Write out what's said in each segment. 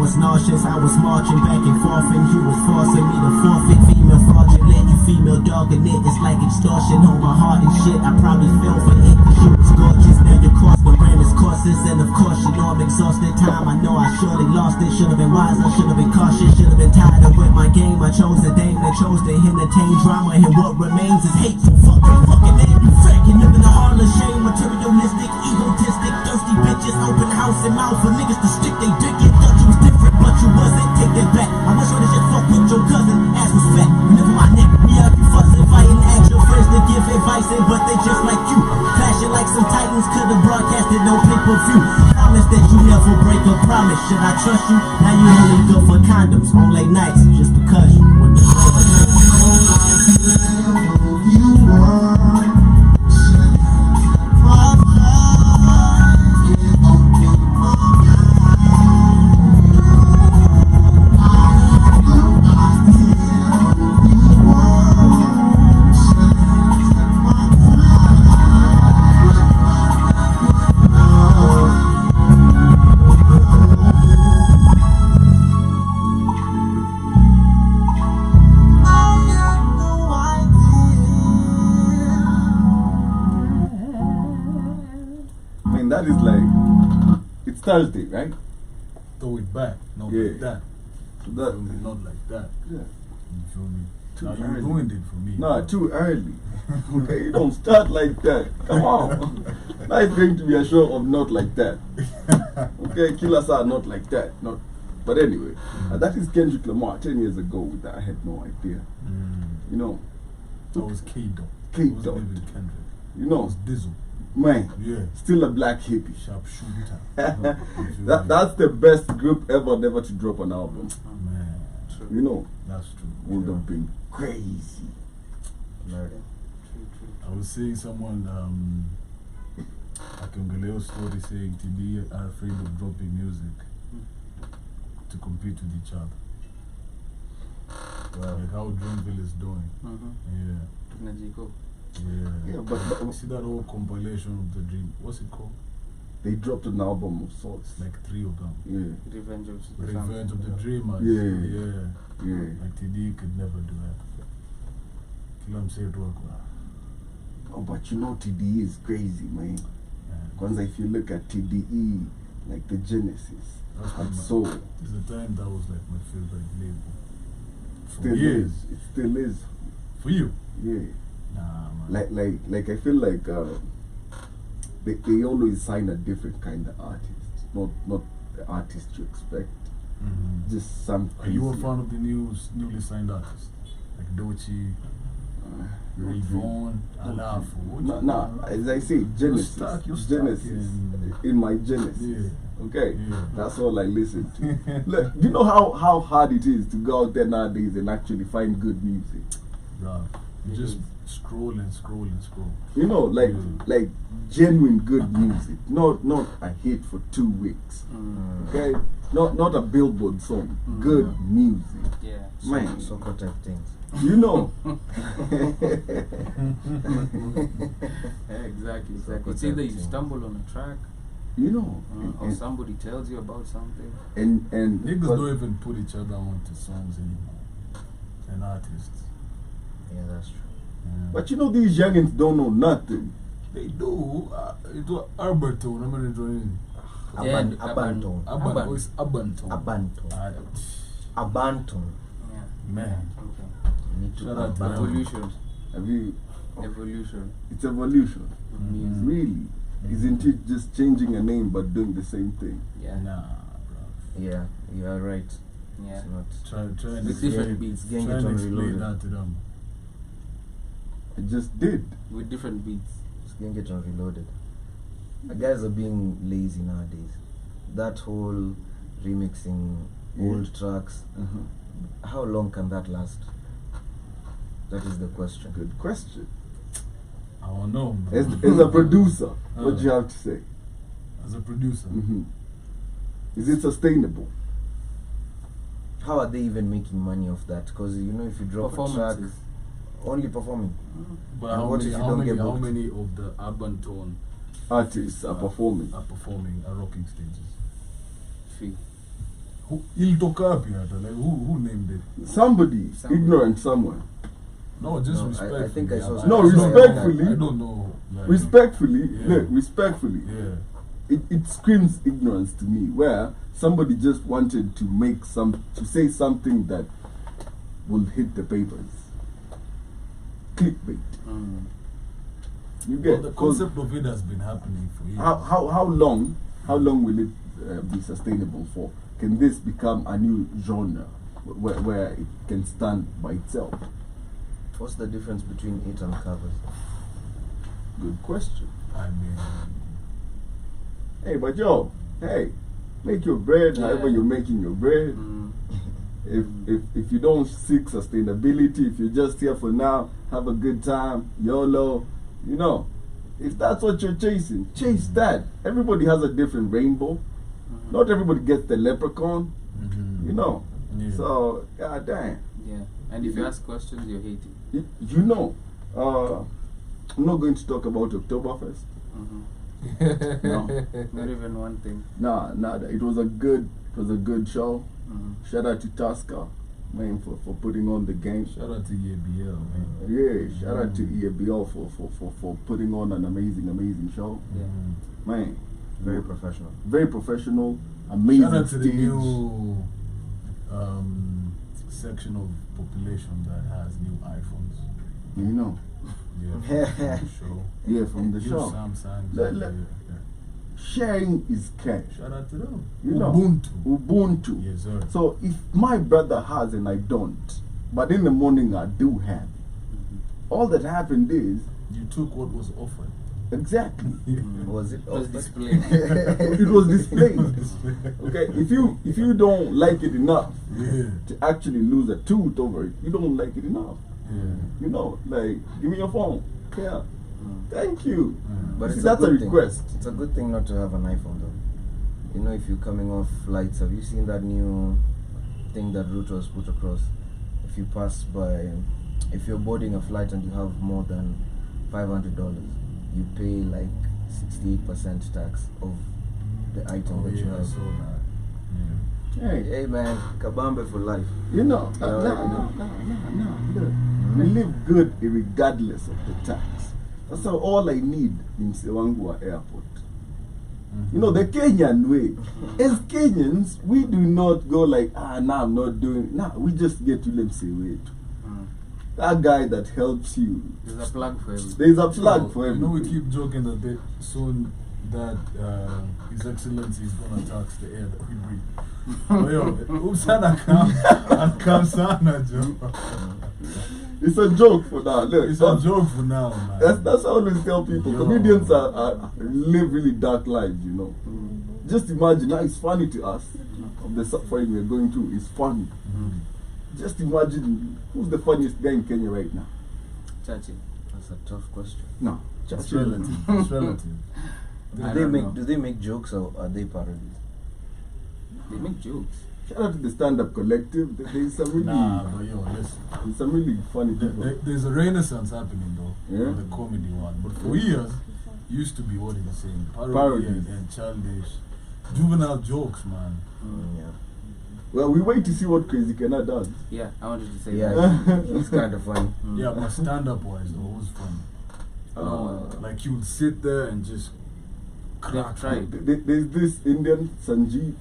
was nauseous. I was marching back and forth, and you was forcing me to forfeit. Female fraudulent, you female dogging it. It's like extortion on my heart and shit. I probably fell for it, cause you was gorgeous. Now your course, but ran its courses, and of course you know I'm exhausted. Time I know I surely lost it. Should've been wise, I should've been cautious. Should've been tired of with my game. I chose a dame that chose to entertain drama, and what remains is hateful. Fucking name. You fracking, live in a Harlem shame. Materialistic, egotistic, thirsty bitches. Open house and mouth for niggas to stick they dick in. Thought you was different, but you wasn't. Take that back. I wish I would've just fucked with your cousin. Ass was fat. You never my neck. Me up, you fussing, fighting. Ask your friends to give advice, but they just like you. Clashing like some titans. Could've broadcasted no pay-per-view. Promise that you never break a promise. Should I trust you? Now you only go for condoms on late nights just because you were the that is like, it's Thursday, right? Throw it back, not like that. Not like that. Yeah. You feel me? Too now early. you ruined it for me. Nah, too early. Okay, you don't start like that. Come on. Now it's going to be a show of not like that. Okay, killers are not like that. Not. But anyway, that is Kendrick Lamar 10 years ago. That I had no idea. You know. That was K-Dot. K-Dot. Kendrick. You know. That was Dizzle. Man, yeah. Still a black hippie. Sharpshooter. That's the best group ever never to drop an album. Man, true. You know, that's true. Would have been crazy. I was seeing someone, like on Galeo's story, saying TD are afraid of dropping music to compete with each other. Wow. Like how Dreamville is doing. Yeah. Yeah, but you see that whole compilation of the Dream. What's it called? They dropped an album of sorts. Like 3 of them. Yeah. Revenge of the Dreamers. Yeah. Like TD could never do that. Kill him say it work. Oh, but you know TDE is crazy, man. Because if you look at TDE, like the Genesis, and Soul. It's the time that was like my favorite label. Still is. It still is. For you? Yeah. Nah, man. Like I feel like they always sign a different kind of artist, not the artist you expect. Just some crazy. Are you a fan of the newly signed artists like Doechii, Ray Vaughn, Alafu? Nah, as I say, Genesis. Genesis in my Genesis. Yeah. Okay, that's all I listen to. Look, do you know how hard it is to go out there nowadays and actually find good music? Bruh, you just scroll and scroll and scroll. You know, like genuine good music, not a hit for 2 weeks. Okay, not a Billboard song. Good music. Yeah, man, soccer type things. You know. Exactly. It's either you stumble on a track, you know, or somebody tells you about something. And niggas don't even put each other onto songs anymore. And artists. Yeah, that's true. Yeah. But you know, these youngins don't know nothing. They do. It was Albertone. I'm going to join in. Abantone. Abantone. Yeah. Man. Okay. Shout out to Evolution. Have you? Evolution. It's evolution. Really? Isn't it just changing a name but doing the same thing? Yeah. Nah, bro. Yeah, you are right. Yeah. It's not. Try and different beats. Try and explain that to them. I just did. With different beats. It's going to get on Reloaded. The guys are being lazy nowadays. That whole remixing old tracks, how long can that last? That is the question. Good question. I don't know. As a producer, what do you have to say? As a producer? Is it sustainable? How are they even making money off that? Because you know, if you drop a track, only performing. But how many of the Abantone artists are performing? Are rocking stages? Few. Ilitoka wapi hata? Like who named it? Somebody Somebody. ignorant somewhere. No, just No, I respectfully. think I saw I No, don't know. respectfully. I don't know. Like, Respectfully, Yeah. look, respectfully, Yeah. it screams ignorance to me, where somebody just wanted to say something that will hit the papers. Clickbait. Mm. You Well, get the 'cause concept of it has been happening for years. how long will it be sustainable for? Can this become a new genre where it can stand by itself? What's the difference between it and covers? Good question. I mean, Hey, but yo, hey, make your bread however Yeah. you're making your bread. Mm. If you don't seek sustainability, if you're just here for now, have a good time, YOLO, you know, if that's what you're chasing, chase that. Everybody has a different rainbow. Mhm. Not everybody gets the leprechaun, mhm. you know. Yeah. So, god damn. Yeah. And if you ask questions, you're hating. You know, I'm not going to talk about Oktoberfest. Mm-hmm. No. Not even one thing. Nah, it was a good show. Mm-hmm. Shout out to Tusker, man, for putting on the game. Shout out to EABL, man. Yeah, shout out to EABL for putting on an amazing show. Yeah. Mhm. Man, Very professional. very professional, amazing Shout out to the stage. new section of population that has new iPhones. You know, Yeah, from the show. yeah, from the New show. Samsung. Le- Sharing is cash. Shout out to them. You know, Ubuntu. Ubuntu. Yes, sir. So if my brother has and I don't, but in the morning I do have, all that happened is You took what was offered. exactly Was it? It was offered? displayed. it was displayed. Okay, if you don't like it enough Yeah. to actually lose a tooth over it, you don't like it enough. Yeah. You know, like give me your phone. Yeah, thank you. But See, it's that's a good thing. request. It's a good thing not to have an iPhone though. You know, if you're coming off flights, have you seen that new thing that Ruto has put across? If you pass by, if you're boarding a flight and you have more than $500, you pay like 68% tax of the item Oh, that you yeah, I have. saw that. Yeah. Hey, Hey man, kabambe for life. you know, Yeah, Look, we live good regardless of the tax. That's all I need in Sewangua Airport. You know, the Kenyan way. As Kenyans, we do not go like, nah, I'm not doing. Nah, we just get to them say, wait. Mm. That guy that helps you. There's a plug for everything. There's a plug So, for you know, we everything. keep joking that soon that His Excellency is gonna tax the air that we breathe. But yo, upsana come sana, Joe. It's a joke for now. Look, It's a joke for now, man. That's how I always tell people. Yo. Comedians live really dark lives, you know. Just imagine, now it's funny to us. Of the suffering we're going through, it's funny. Mhm. Just imagine who's the funniest guy in Kenya right now. Chachi. That's a tough question. No, It's Churchill. relative. It's relative. I don't know. Do they make jokes or are they parodies? They make jokes. Shout out to the stand-up collective. There's some really, Nah, but yo, listen. there's some really funny people. There's a renaissance happening though, Yeah. with the comedy one. But for years, used to be what he was saying, parody Parodies. and childish, juvenile jokes, man. Yeah. Well, we wait to see what Crazy Kenna does. Yeah, I wanted to say Yeah, that. it's kind of funny. Mm. Yeah, but stand-up wise, though, it was fun. Like he would sit there and just crack. tried. There's this Indian Sanjeev,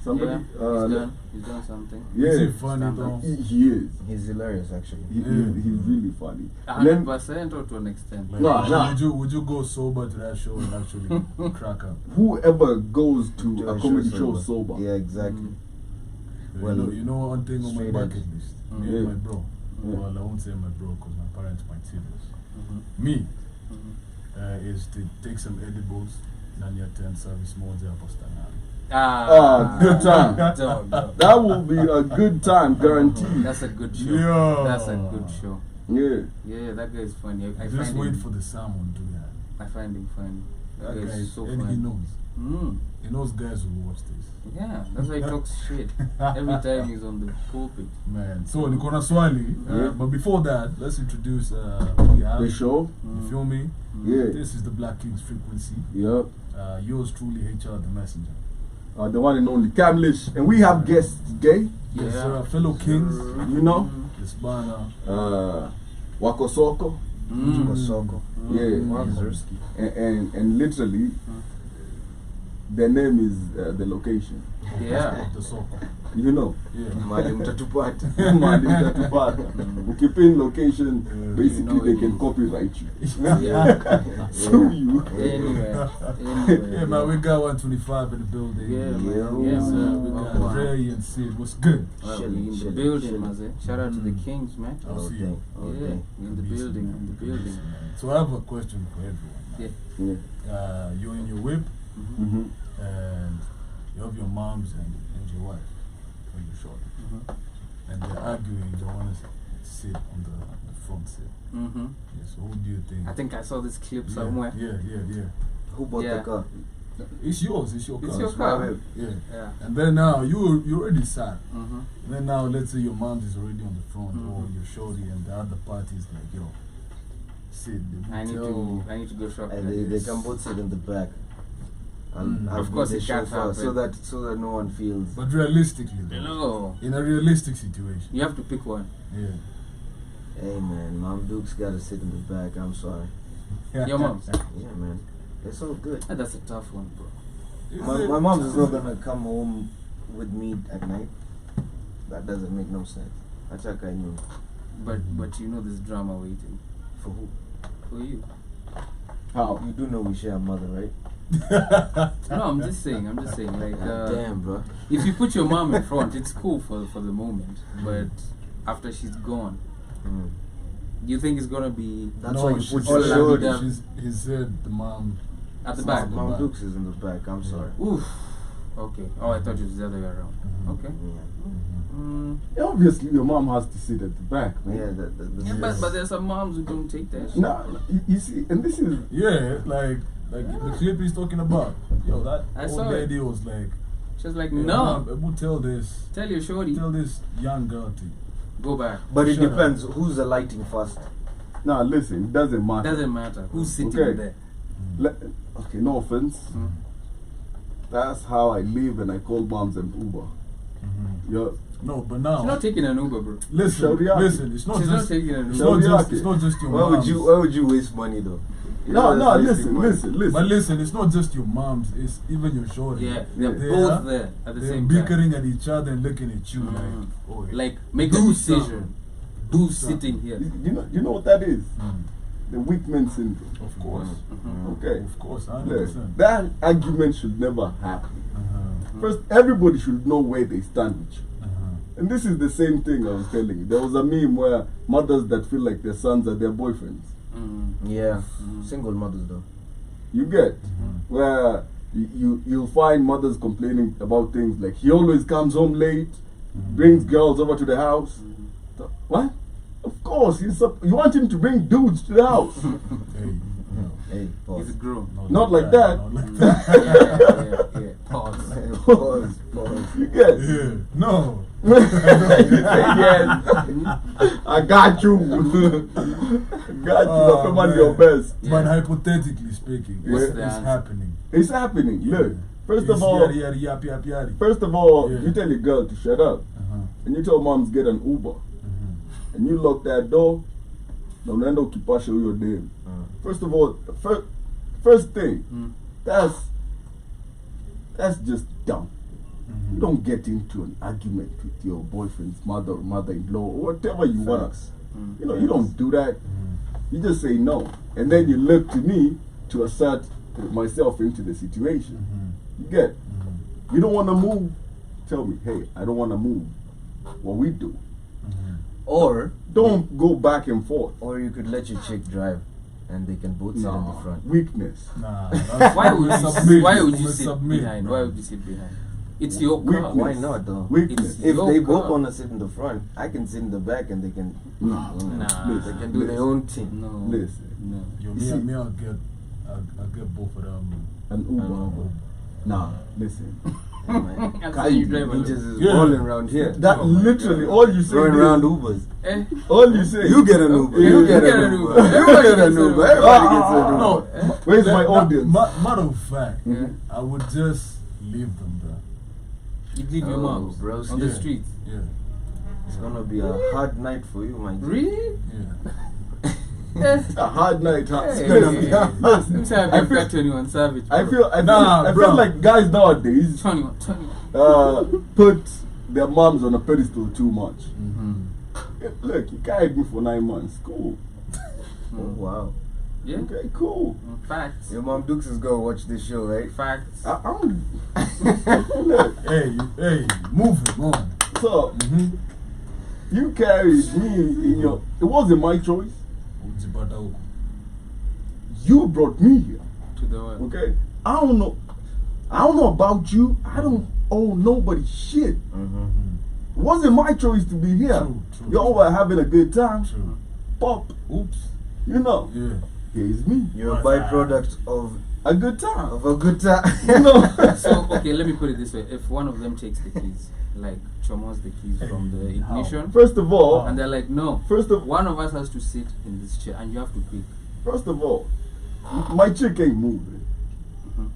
somebody. Yeah, he's done something. Yeah, Is he funny Stand-up. though? he is. He's hilarious actually. He's really funny. And then, 100% or to an extent. Like, Nah. would you go sober to that show and actually crack up? whoever goes to Do a comedy show sober, Yeah, exactly. Mm. Well, you know one thing on my straight bucket edge. list. Mm. Me and my bro. Yeah. Well, I won't say my bro because my parents might see this. Mhm. Me Mhm. is to take some edibles. Nanya 10 service moja hapo Stanani. good time. Dog, dog. That will be a good time, guaranteed. That's a good show. Yeah. That's a good show. Yeah. Yeah, that guy is funny. I Just find wait him, for the salmon to that. I find him funny. That That guy guy is so and he funny. knows. Mm. He knows guys who watch this. Yeah, that's why he talks shit every time he's on the pulpit. Man, so niko na swali, Yeah. but before that, let's introduce what we have. The show. You feel me? Yeah. This is the Black Kings Frequency. Yep. Yours truly, HR the Messenger. the one and only Camlish, and we have guests, Gay, Yes, Yeah. sir. Fellow kings. you know, Yes, bana. Wakosoko, Kosoko. yeah, Mazursky. and literally, their name is the location, Yeah. The soko. you know. Yeah. Mali mtatupata. Mali mtatupata. Ukipin location, basically You know they it can is. copyright you. Yeah. Sue you. Anyway. Yeah, man, we got 125 in the building. Yeah, man. Yeah, Yeah, Yes, man. we got Wow. Dre and Sid. What's good? Well, Chilling, we in the chilling, building, chilling. Maze. Shout out to the Kings, man. I'll Oh, see you. dang. Oh, Yeah, dang. we in the building, in the building. So I have a question for everyone. Yeah. Yeah. You're in your whip Mm-hmm. and you have your moms and your wife or your short. And they're arguing, they want to sit on the front seat. Mm-hmm. Yeah, so who do you think? I think I saw this clip Yeah, somewhere. Yeah. Who bought Yeah. the car? It's yours, it's your car. It's your my car. whip. Yeah. Yeah. And then now you already sat. Mm-hmm. And then now let's say your mom is already on the front or Mhm. your shorty and the other party is like, yo, sit. I need to go shopping. And they can both sit in the back. I'll Of be course the it can't chauffeur happen. so that no one feels. But realistically though, No. in a realistic situation. You have to pick one. Yeah. Hey man, Mom Duke's gotta sit in the back. I'm sorry. Your mom's. Yeah man, it's all good. That's a tough one, bro. My mom's is not gonna come home with me at night. That doesn't make no sense. I check I knew. But you know there's drama waiting For who? for you. How? You do know we share a mother, right? No, I'm just saying. Like, Damn, bro. if you put your mom in front, it's cool for the moment. But after she's gone, Mm. do you think it's gonna be That's No, why you she's- put all your la shoulder. vida. He said the mom. at the It's back? not Mom back. Duke's is in the back. I'm sorry. Oof. Okay. Oh, I thought it was the other way around. Mhm. Okay. Yeah, Mm. Yeah, obviously, your mom has to sit at the back, man. yeah. Yeah, but there's some moms who don't take that shit. No, you see, and this is Yeah, like the clip he's talking about. Yo, that I old saw it. lady was like, She was like, "Hey, no. Mom, Abu, tell this Tell your shorty, young girl to go back. But it Shut up. depends who's alighting first. now. Listen, it doesn't matter. Doesn't matter who's sitting Okay. there. Okay, no offense. Mm. That's how I live, and I call moms and Uber. Yo, No, but She's now not taking an Uber, bro. listen, Shawty listen. It's not She's not just taking an it's Uber. not just Shawty it's not just your Why moms. would you waste money though? no, You're just listen, wasting money. listen. But listen, it's not just your moms. It's even your shorty. Yeah, they're Yeah. both there at the They're same time. bickering at each other and looking at you Mm. like, oh, Like, make a Do decision. something. Who's something. sitting here? You know what that is? Mm. The weak man syndrome. Of course, Mhm. Okay. of course, Look, 100%. that argument should never happen. Uh-huh. First, everybody should know where they stand with you. Uh-huh. And this is the same thing I was telling you. There was a meme where mothers that feel like their sons are their boyfriends. Mm. Yeah, Mhm. single mothers though. You get Mhm. where you'll find mothers complaining about things like he always comes home late, Mhm. brings girls over to the house. Mhm. What? Of course, you want him to bring dudes to the house. Hey, no, Hey, pause. He's grown. Not like that. Not like Yeah. Pause. Pause. Pause. You get? Yeah, no. You say yes. I got you. I got you. Oh, Come on, man. your best. But Yeah. hypothetically speaking, What's it's the answer? happening. It's happening. Look, first It's of all, yari, yari, yappy, yappy, yappy. first of all, Yeah. you tell your girl to shut up, Uh-huh. and you tell moms get an Uber, Mhm. and you lock that door. Na unaenda ukipasha huyo dem. First of all, first thing, Mm. that's just dumb. Mhm. You don't get into an argument with your boyfriend's mother or mother-in-law or whatever you want. Facts. Mm. You know, you don't do that. Mhm. You just say no, and then you look to me to assert myself into the situation. Mhm. You get? Mhm. You don't want to move. Tell me, hey, I don't want to move. What we do? Mhm. Or Don't go back and forth. you could let your chick drive, and they can both sit in the No, front. weakness. Nah, that's- Why would submit, why would you we sit submit, behind? bro. Why would you sit behind? It's your car. Weakness. Why not though? Weakness. It's- If Your they car. both want to sit in the front, I can sit in the back, and they can. Nah, They can do their own thing. No. Listen. No. Yo, You see- I'll get both of them. An Uber. Uber. Nah, listen. Man. And so you drive Ninjas alone. is Yeah. rolling around here. That Oh my literally God. all you say. Throwing is- around Ubers. Eh? All you say. You get an Uber. Yeah, You get an Uber. Everybody gets an Uber. Everybody gets an Uber. No. Where's my Like, audience? Matter of fact, Mhm. I would just leave them there. You leave your Oh, moms bros, on the yeah. streets. Yeah. It's gonna be a hard night for you, my G. Really? Yeah. A hard night, huh? Hey, It's gonna be hey, hard. hey. Listen, I'm saying I I've feel, got 21 Savage. I feel, I feel, Nah, I bro. feel like guys nowadays 21, 21. put their moms on a pedestal too much. Mm-hmm. Look, you carried me for 9 months. Cool. Oh, wow. Yeah. Okay, cool. Facts. Your mom Dukes is gonna watch this show, right? Facts. I'm. Look, Hey, moving on. so Mm-hmm. you carried me in your. It wasn't my choice. You brought me here. To the world. Okay. I don't know about you. I don't owe nobody shit. Mm-hmm. It wasn't my choice to be here. True. Y'all were having a good time. True. Pop, Oops. you know, Yeah. here's me. You're a What's byproduct of A good time. a good time. You know. So, okay, let me put it this way. If one of them takes the keys, like Chomos the keys from the ignition, First of all, and they're like, no, First one of us has to sit in this chair and you have to pick. my chick ain't moving. Mhm.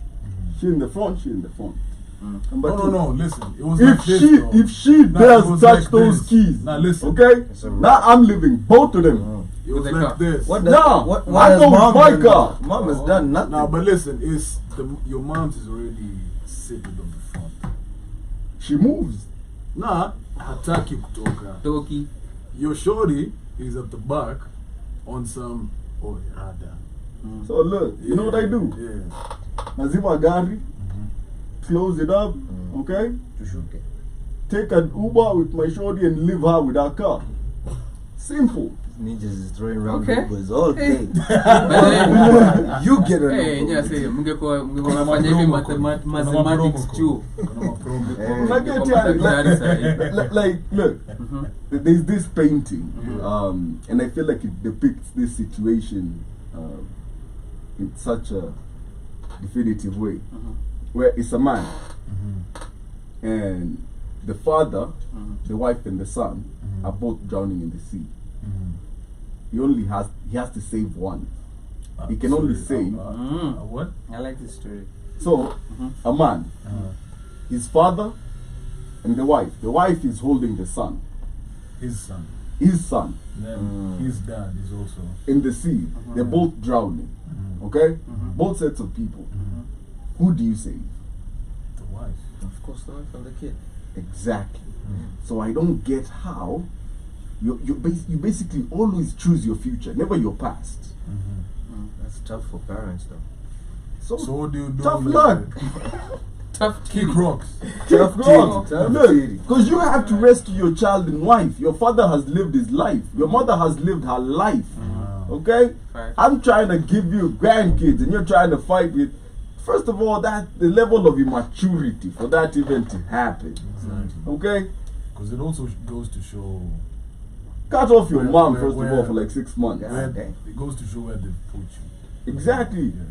She in the front. She in the front. Mm. Number No, two, no, no. Listen, it was If like this, she though. if she Nah, dares it was touch like those this. keys, Now listen. okay? It's a Now wrap. I'm leaving both of them. It was With the like car. this. What No, does, what I has know mom my done? car. Mom has done nothing. Now, but listen, your mom's is already seated on the front. She moves. Nah, hataki kutoka. Toki. Your shorty is at the back on some rada. So look, you know what I do? Yeah. Nazima gari, close it up, okay? Tushuke. Take an Uber with my shorty and leave her with her car. Simple. Ninjas is throwing around Okay. numbers all day. But You get a hey, number. nya say, mungekuwa Kuna nafanya hivi mapromo, mathematics chuo. Kuna mapromo. Like, look, there's this painting, and I feel like it depicts this situation in such a definitive way, where it's a man, and the father, the wife, and the son are both drowning in the sea. He has to save one. He can only save. What? I like this story. So, a man, his father, and the wife. The wife is holding the son, His son. his son, Then his dad is also. in the sea. They're both drowning. Okay? Both sets of people. Who do you save? The wife. Of course, the wife and the kid. Exactly. So I don't get how you basically always choose your future, never your past. That's tough for parents, though. So what do you do? Tough with luck. Tough Kick rocks. Tough titty, tough titty. Because you have to rescue your child and wife. Your father has lived his life. Your mother has lived her life. Okay? Right. I'm trying to give you grandkids and you're trying to fight with. First of all, that the level of immaturity for that even to happen. Exactly. Okay? Because it also goes to show. Cut off your mom, Where- first of all, where- for like 6 months. Yeah. Where, Okay. it goes to show where they put you. Exactly. Yeah.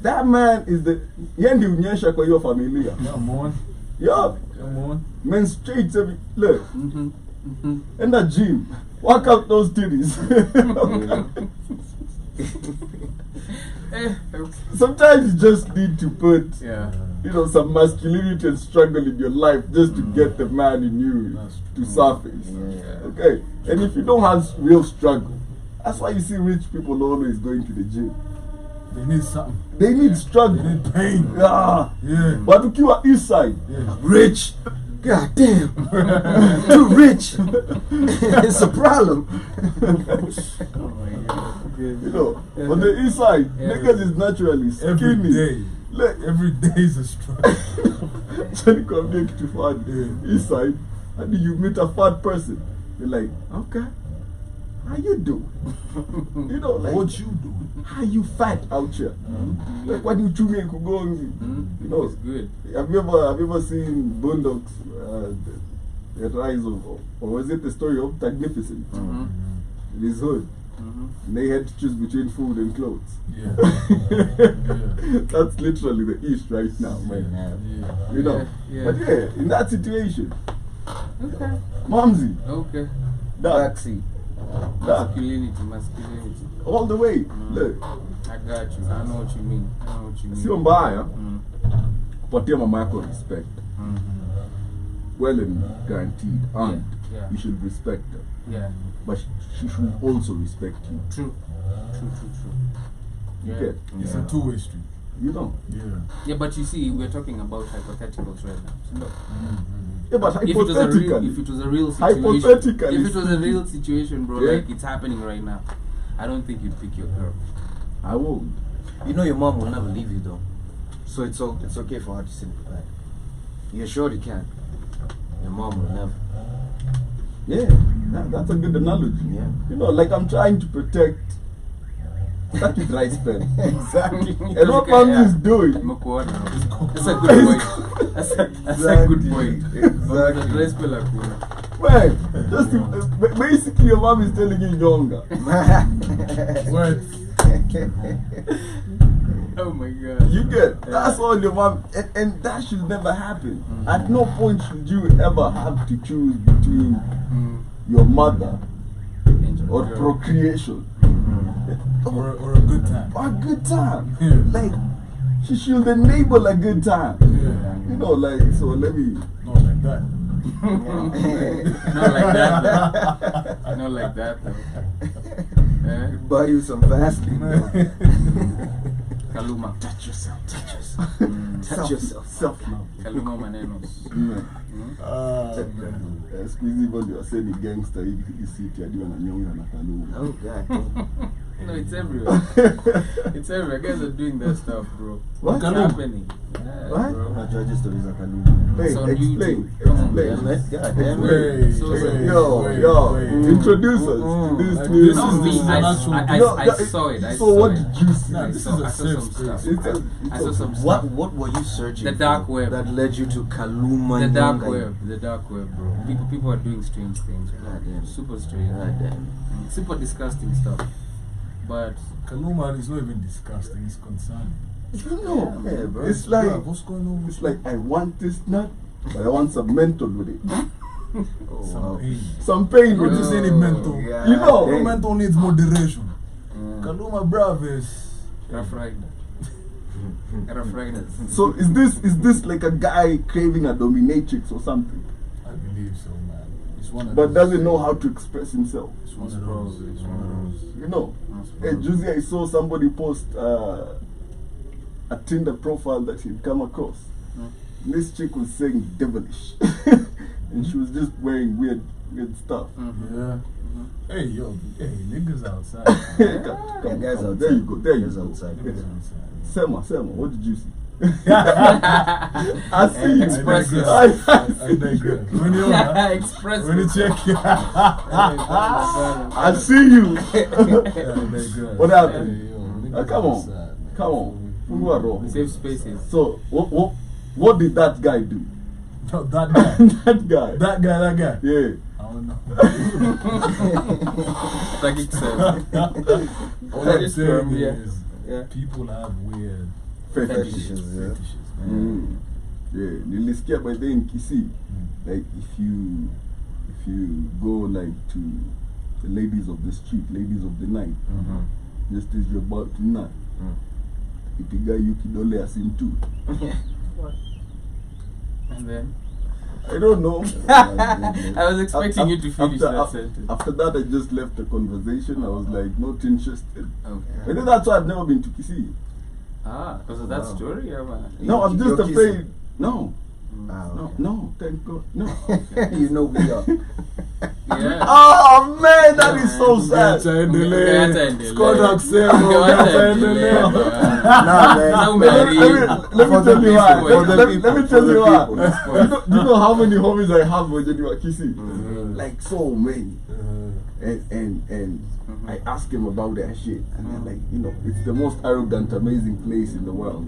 That man is the yendi unyesha kwa hiyo familia. Come on. Yo, Come on. menstruates every look Mm-hmm. Mm-hmm. in the gym. Work out those titties. Sometimes you just need to put Yeah. some masculinity and struggle in your life just to get the man in you That's to true. surface. Yeah. Okay? And if you don't have real struggle, that's why you see rich people always going to the gym. They need something. They need They struggle. need pain. Ah, Yeah. but ukiwa east side, Yeah. Rich. God damn. Too rich. It's a problem. on the east side, Yeah. niggas is naturally Every skinny. day. Look, Every day is a struggle. so you come here to find Yeah. east side, and you meet a fat person. You're like, okay, how you do? Like, What you do? how you fat out here? Like, what you chew me and go on? It's good. Have you ever seen Boondocks, the rise of, or was it the story of Magnificent? In his hood. And they had to choose between food and clothes. Yeah. That's literally the East right now, man. Yeah. Yeah. But yeah, in that situation, Okay. Momsy, Okay. that, Backseat. Masculinity. all the way. Look, I got you. I know what you mean. sio mbaya Mm. kupatia mama yako respect. well and guaranteed aunt, Yeah. you should respect her. Yeah. But she should also respect you. True. You Yeah. get? It's a two-way street. You know? Yeah. Yeah, but you see, we're talking about hypotheticals right now. So look, Yeah, but if it was a real, hypothetically. if it was a real situation, Hypothetically if it was a speaking. real situation, bro, Yeah. like it's happening right now, I don't think you'd pick your girl. I won't. You know your mom will never leave you though, so it's okay for her to sympathize. You're sure you can. Your mom will never. Yeah, that's a good analogy. Yeah. You know, like I'm trying to protect that is rice pen. Exactly. And what mom is doing. That's a good point. That's a good point. Exactly. The dress spell hakuna. Man, just basically your mom is telling you younger. What? Oh my god. You get that's all your mom, and that should never happen. At no point should you ever have to choose between your mother or procreation Or a good time. or a good time. Yeah. Like she should enable a good time. Yeah. You know, like so. Let me. Not like that. Not like that though. Not like that though. Eh? Buy you some Vaseline. Kaluma. Touch yourself. Touch yourself. Touch yourself. Self love. Kaluma manenos. Man. Siku hizi hivyo ndio waseni gangster hii city hadi wananyonga na Kaluma. Oh God. No, it's everywhere. It's everywhere. Guys are doing that stuff, bro. What? What's happening? Yeah, What? bro. Unajua stories za Kaluma. Hey, So on explain. YouTube. Come on, Explain. man. God damn it. Wait, So- wait, Yo, wait, yo, wait. introduce us to this Like, new. this No, is- me, this is I, an actual- I, No, I, I no, saw it. I so saw what it. did you see? Nah, I this saw, is a I saw safe some space. stuff. I saw some What stuff. were you searching The for dark web. that led you to Kaluma? The dark Nyonga? web. The dark web, bro. People are doing strange things, bro. God damn. Super strange. God damn. Super disgusting stuff. But Kaluma is not even disgusting, it's concerning. You know, Yeah, bro. it's like Bruh, what's going on with it's like I want this nut, but I want some mental with it. Oh, some wow. pain? Some pain Not with just it. any mental. Yeah. You know, No, mental needs moderation. mm, Kaluma bruv is Rough Rider. Rough Riders. So is this like a guy craving a dominatrix or something, I believe so, man. It's one of but those. doesn't know how to express himself? It's one of Most those. probably. It's one of those. You know, Most hey, probably. Juicy, I saw somebody post a Tinder profile that he'd come across. This chick was saying devilish, and she was just wearing weird stuff. Yeah. Hey, yo, hey, niggas outside. Come, guys outside. There you go. There you Guys go. outside. Niggas outside. Sema, what did you see? I see you. Express I digress. When you Express. when you check, I see you. what What happened? Come on. Come on. Who are wrong? Safe spaces. So what did that guy do? No, that guy. that guy. Yeah. I don't know. Like it's All That I'm is saying firm, yeah. is Yeah. people have weird Fetishes. Fetishes, yeah. fetishes. Mm. Yeah. Nilisikia by then Kisi. Like if you go like to the ladies of the street, ladies of the night, just as you're about to nut, ipiga you kidole asim too. And then I don't know. I was expecting you to finish that sentence. After that, I just left the conversation. I was like, not interested. Okay. Maybe that's why I've never been to Kisi. Because of that Wow. story, or what? No, I'm just You're afraid. kissing. No, Ah, no, okay. no, thank God. No. You know we are. Yeah. Oh man, that is so sad. Skoda Nah, man. Now Let me tell you why. For the Let people, me for tell the you why. people. Do you know how many homies I have when you are kissing? Like so many. And I ask him about that shit, and they're like, you know, it's the most arrogant, amazing place in the world.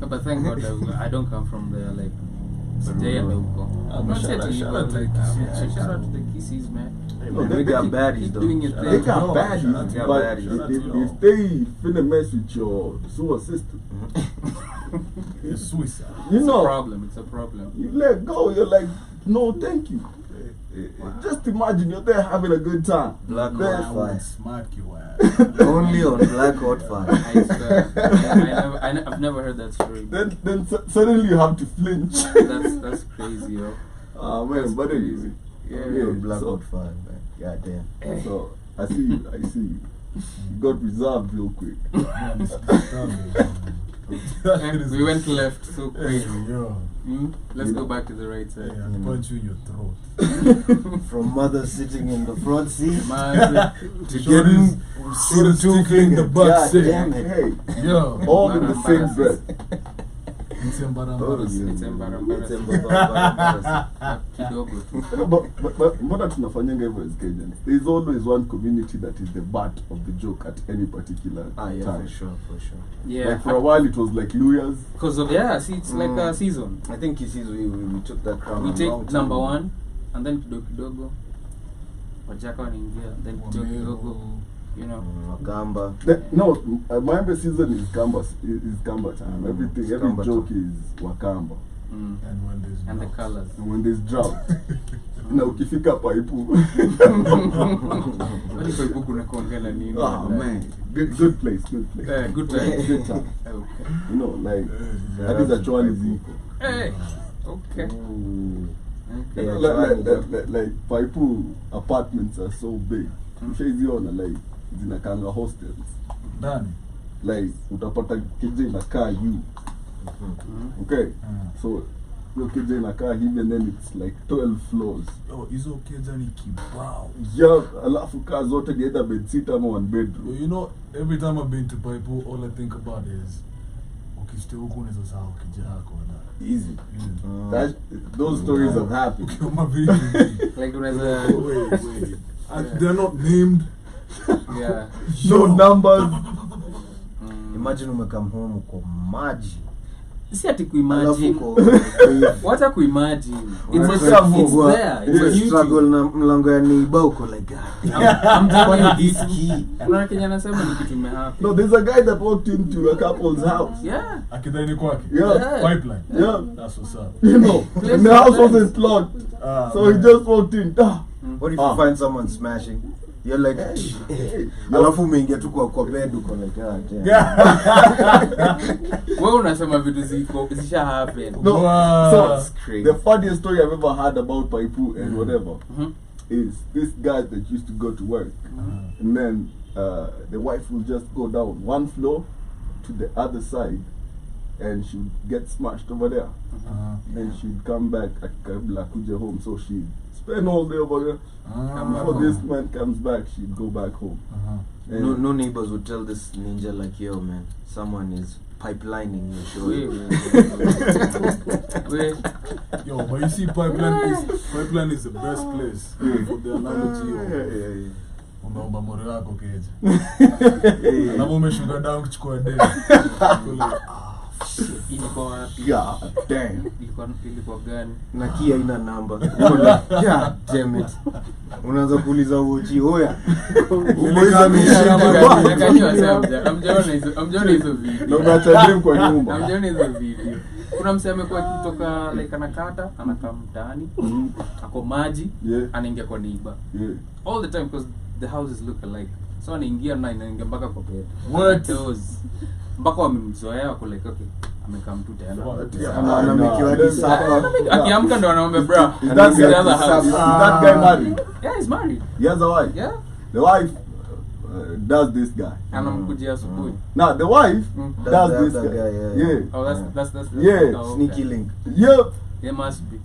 No, but thank God I don't come from there. Like, stay at Ah, Not shout said to out- you, shout but out to like, the Kissies. shout out to the Kissies, man. No, They got keep- baddies keep though. doing your Shout They thing. out got to bad, shout out to but y'all. if, Shout out to if y'all. they finna mess with your sewer system, It's suicide. you It's a know, problem. It's a problem. you let go. You're like, no, thank you. Just imagine you're there having a good time. Black Then- I hot would fire. smack your ass. Only on black hot fire. I swear. I've never heard that story. Then suddenly you have to flinch. That's crazy, yo. Ah man, but anyway. Yeah, Only on black so, hot fire, man. God damn. so I see you. You got reserved real quick. Man, it's disturbing, man. That shit is We went left so Hey, quick. yo. Let's go back to the right Hey, side. I'll punch you in your throat. From mother sitting in the front seat Man, to Shorty's- getting Shorty's sticking in the butt God seat. damn it. Hey, Yo. all in the same breath. It's Oh, embarrassing. It's embarrassing. embarrassing. kidogo tu. But mbona tunafanyanga hivyo as Kenyans? There's always one community that is the butt of the joke at any particular Ah, yeah, time. for sure. Yeah. Like for a while it was like Luyas. Because of see, it's like a season. I think you see we took that crown. We a take long time number ago. 1 and then kidogo wajaka wanaingia then kidogo, you know. Magamba. No, Maembe season is Kamba time. Every Kamba joke time. is Wakamba. And when there's And the drought. colors. And when there's drought, na ukifika paipu. Wali kwa ibuku na kuongela nini? Oh man, good place. Good time. Good time. Okay. You know, like Yeah, that is that's a chwani Paipu. ziko. Hey. Okay. Ooh. Okay. Yeah, Like Paipu apartments are so big. Mshaiziona like zinakanga hostels. Ndani. Like utapata keje inakaa you. Okay, so hiyo keje inakaa hivi and then it's like 12 floors. Yo, hizo keja ni kibao. Yeah, alafu kaa zote ni either bedsit ama one bedroom. You know, every time I've been to Paipu, all I think about is ukistay huko unaweza sahau keja yako na. Easy. Those stories have happened. Kama vile. Like unaweza Wait. They're not named. yeah. No numbers. Imagine umekam home kwa maji. Si ati Alafu kuimagine. uko What kuimagine? Unaweza It's kufungua. there. It's Yeah. beauty. struggle na mlango ya neighbor uko like God. I'm telling you This this. key. Kuna Kenya anasema ni kitu imehappen. No, there's a guy that walked into a couple's house. Yeah. Akidhani kwake. Yeah. Pipeline. Yeah. That's what's up. You know, and the house wasn't locked. So he man. just walked in. Ah. What if you find someone smashing? You're like, alafu umeingia tu kwa bed uko like, God damn. Wewe unasema vitu zisha happen. No, Wow. so That's crazy. the funniest story I've ever had about Paipu and whatever Mhm. is this guy that used to go to work, and then the wife will just go down one floor to the other side, and she would get smashed over there. Then she'd come back kabla kuja home, so she'd spend all day over there. Before this man comes back, she'd go back home. And No neighbors would tell this ninja like, yo man, someone is pipelining your show. Wait. Yo, but you see, pipeline is the best place for the analogy of umeomba mori wako keja. Alafu umeshuka down kuchukua deni. Ilikuwa wapi? God damn. Ilikuwa gani? Na kia ina namba. Uko like, God damn it. Unaanza kuuliza uoji hoya. Umeuliza Amjaona hizo video. Na umeacha dem kwa nyumba. Amjaona hizo video. Kuna msee amekuwa akitoka like anakata, anakaa mtaani, ako maji, Yeah. anaingia kwa neighbor. Yeah. All the time because the houses look alike. So anaingia na inaingia mpaka kwa bed. What? Those. Mpaka wamemzoea wako like okay, amekaa mtu tena. Anamikiwa hadi sapa. Akiamka ndo anaomba bro. Is that the other house. is that guy married? Yeah, he's married. He has a wife. Yeah. The wife does this guy. Anamkujia asubuhi. Now the wife Does does the this other guy. guy, yeah. Oh, that's Yeah, oh, okay. Sneaky link. Yep. It must be.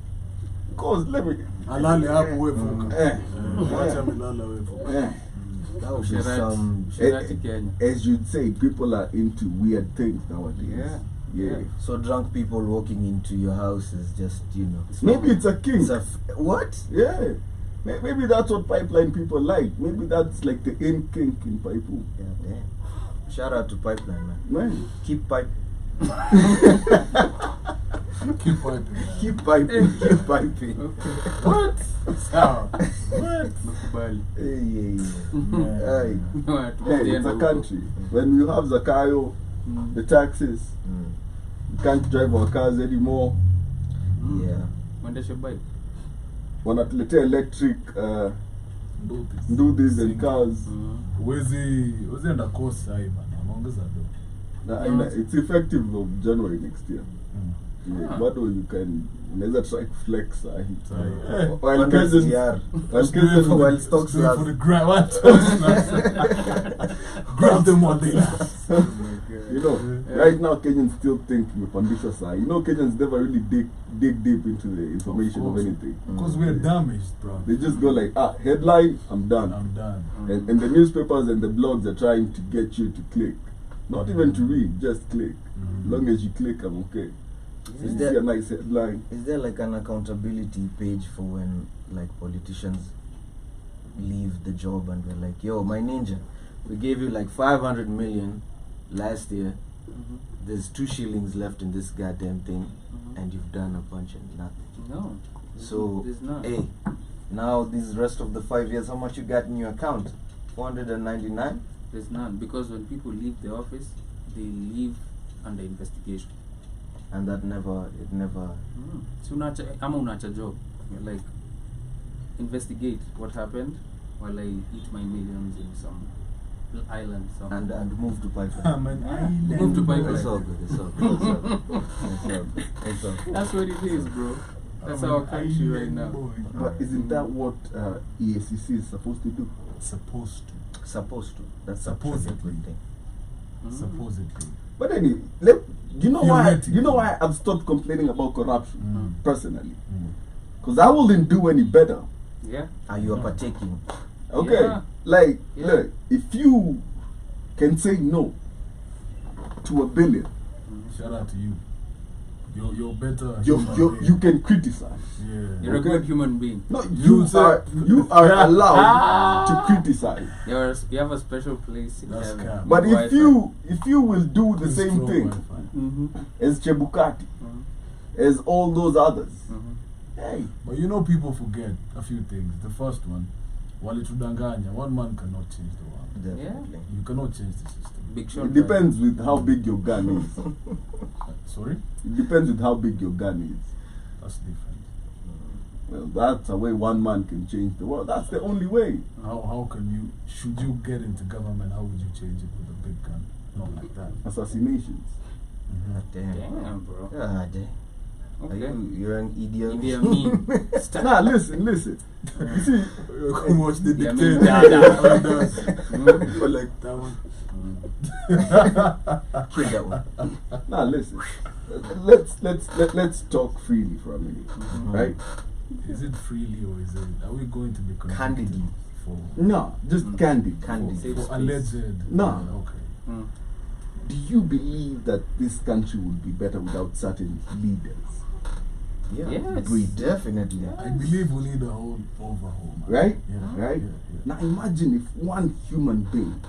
Cause let me. Alale hapo wewe vuka. Eh. Wacha milala wewe vuka. Eh. That would be Sherati. some. Sherati Kenya. As you'd say, people are into weird things nowadays. Yeah. Yeah. So drunk people walking into your house is just, you know. Maybe it's a kink. It's a what? Yeah. Maybe that's what pipeline people like. Maybe that's like the in kink in Paipu. Yeah, damn. Shout out to Pipeline, man. Man. Keep pipe. Keep piping. Keep piping. Keep piping. What? Sawa. Nakubali. Hey. Yeah. Hey, it's a country. When you have Zakayo, the taxes, we can't drive our cars anymore. Yeah. Mwendeshe bike. wanatuletea electric nduthis and cars. Wezi enda course sai bana, wanaongeza do. It's effective of January next year. Yeah, bado unaweza try kuflex sahi. While Kenyans while stocks last. For the grab them one day. You know, right now Kenyans still think imepandishwa sahi. You know, Kenyans never really dig deep into the information of anything. Because we're damaged, bro. They just go like, headline, I'm done. And the newspapers and the blogs are trying to get you to click. Not even to read, just click. As long as you click, I'm okay. Is See a nice headline. Is there like an accountability page for when like politicians leave the job and they're like, yo, my ninja, we gave you like 500 million last year. There's 2 shillings left in this goddamn thing, and you've done a bunch and nothing. No. So, there's none. hey, now this rest of the 5 years, how much you got in your account? 499? There's none, because when people leave the office, they leave under investigation. And that never. So unacha job, you're like, investigate what happened while I eat my millions in some island somewhere. And move to pipeline. Move to pipeline. It's all good. That's what it is, bro. That's our country right now. But isn't that what EACC is supposed to do? Supposed to. That's Supposedly. a good thing. Supposedly. But anyway, you know why I've stopped complaining about corruption personally? Because I wouldn't do any better. Yeah. Are you partaking? Okay, Yeah. Look, if you can say no to $1 billion, Shout out to you. You're better. you can criticize. Yeah. You're a good human being. No, you are allowed to criticize. You have a special place in That's heaven. cap. But Wi-Fi. if you will do the It's same strong thing Wi-Fi. as Chebukati, as all those others, hey, But you know, people forget a few things. The first one, walitudanganya. One man cannot change the world. Definitely. You cannot change the system. Big shot. it depends with how big your gun is. Sorry? It depends with how big your gun is. That's different. Well, that's a way one man can change the world. That's the only way. How can you, should you get into government, how would you change it with a big gun? Not like that. Assassinations. Damn. Damn, bro. God damn. Okay. You're an idiot. Idi Amin. Nah, listen. You see, Come watch the Yeah, I mean, dictator. Dada. Or like that one. Kill that one. nah, listen. Let's talk freely for a minute, right? Is it freely or is it? Are we going to be convicted Candidly. for No, just candid. Candid. Safe for space. alleged? No. Okay. Do you believe that this country would be better without certain leaders? Yeah. Yes. We definitely. I believe we need a whole overhaul, man. Right? Yeah. Right? Yeah. Now imagine if one human being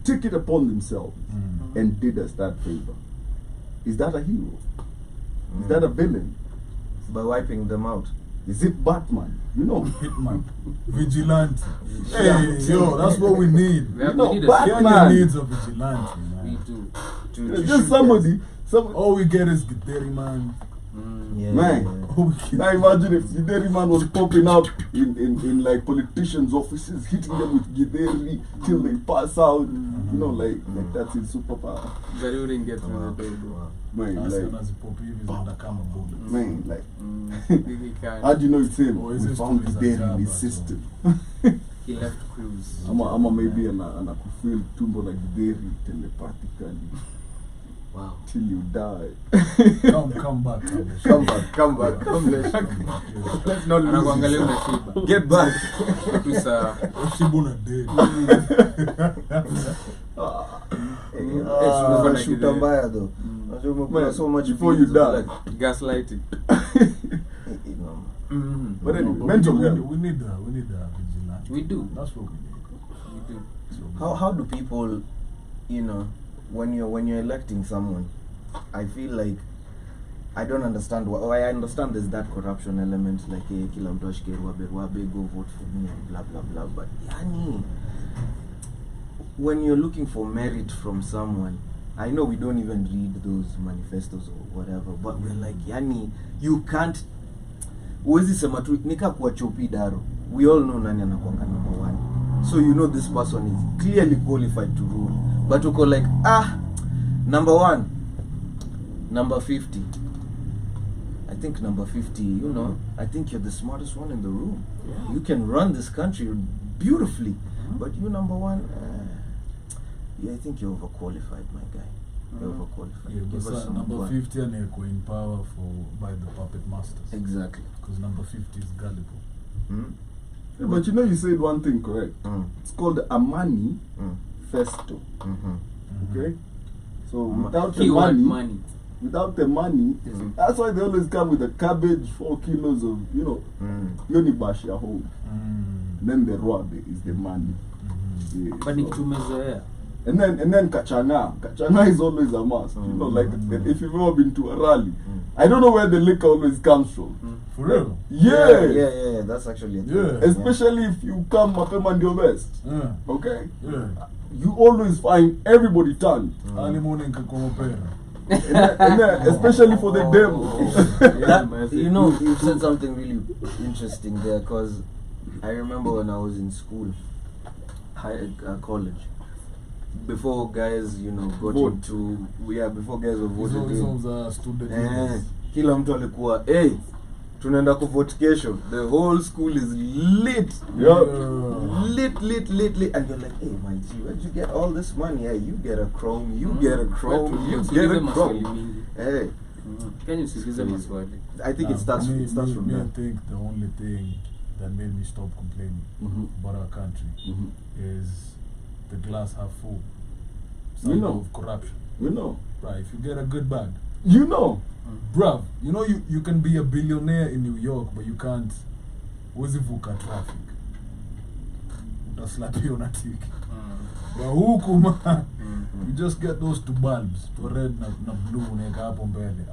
took it upon themselves and did us that favor. Is that a hero? Is that a villain? By wiping them out. Is it Batman? You know, Hitman, vigilante. Hey, yo, that's what we need. We have- You know, we need a Batman. Kenya needs a vigilante, We man. do. just somebody. All we get is Githeri, man. Yeah. Man. All we get. Now imagine if Githeri man was popping up in like politicians' offices, hitting them with Githeri till they pass out. You know, like that's his superpower. But you didn't get through the door, bro. Man, That's like, another poppy is undercover bullet. man, like, He can't. how do you know it's him? Or is We it found stories Githeri like in his that, system. He left cruise. Ama maybe anakufeel tumbo la Githeri telepathically Wow. till you die. Come back, Tavish. Come back. Yeah. Let's not lose Anakuangalia this. umeshiba. Get back. Tu saa. Shibuna dead. Shuta mbaya though. Unajua umekula Man, so much before beans, you die. like, Gaslighting. But anyway, No, mental we health. need a vigilante. We do. That's what we need. We do. So, How do people, you know, when you're electing someone, I feel like I don't understand why. I understand there's that corruption element, like kila mtu ashike Rwabe, go vote for me and blah blah blah. But yani, when you're looking for merit from someone, I know we don't even read those manifestos or whatever, but we're like, yani, you can't. Uwezi sema tu nika kuwa chopi daro. We all know nani anakuanga number 1. So you know this person is clearly qualified to rule. But uko like, number 1, number 50. I think number 50, you know, I think you're the smartest one in the room. Yeah. You can run this country beautifully. But you number 1, yeah, I think you're overqualified, my guy. You're overqualified. Yeah, Give but us some number one. 50 and in power by the puppet masters. Exactly. Because number 50 is gullible. Mm? Yeah, but you know, you said one thing correct. Mm. It's called Amani Mm. Festo. Mm-hmm. Okay? So Ma- without the Keyword money, money. without the money, Mhm. that's why they always come with a cabbage, 4 kilos of, you know, Mm. Yonibash ya home. Mm. Then the rod is the money. Mhm. Yeah, But ni so- kitu umezoea. And then Kachanga. Kachanga is always a must. You know, like if you've ever been to a rally, I don't know where the liquor always comes from. For real? Yeah. That's actually a thing. Yeah. Especially if you come mapema ndio best. Yeah. Okay? Yeah. You always find everybody turned. Early morning kakomopera. And then especially for the demo. That, you know, you said something really interesting there, because I remember when I was in school, college, before guys, you know, got Vote. into, before guys were voted Hizo in, za student eh, leaders. kila mtu alikuwa, hey, tunaenda kuvote kesho. The whole school is lit. Yup. Lit. And you're like, hey, my G, where'd you get all this money? Hey, you get a chrome, you get a chrome, you get a maswali chrome. mingi. Hey, Can you usikize maswali? I think it starts me, from me, there. I think the only thing that made me stop complaining Mhm. about our country Mhm. is the glass half full. You know. Of corruption. You know. Right, if you get a good bag. You know. Bruv, you know you can be a billionaire in New York, but you can't wezivuka traffic. Utaslapiwa na tiki. But huku man, you just get those 2 bulbs, to red na blue, unaweka hapo mbele.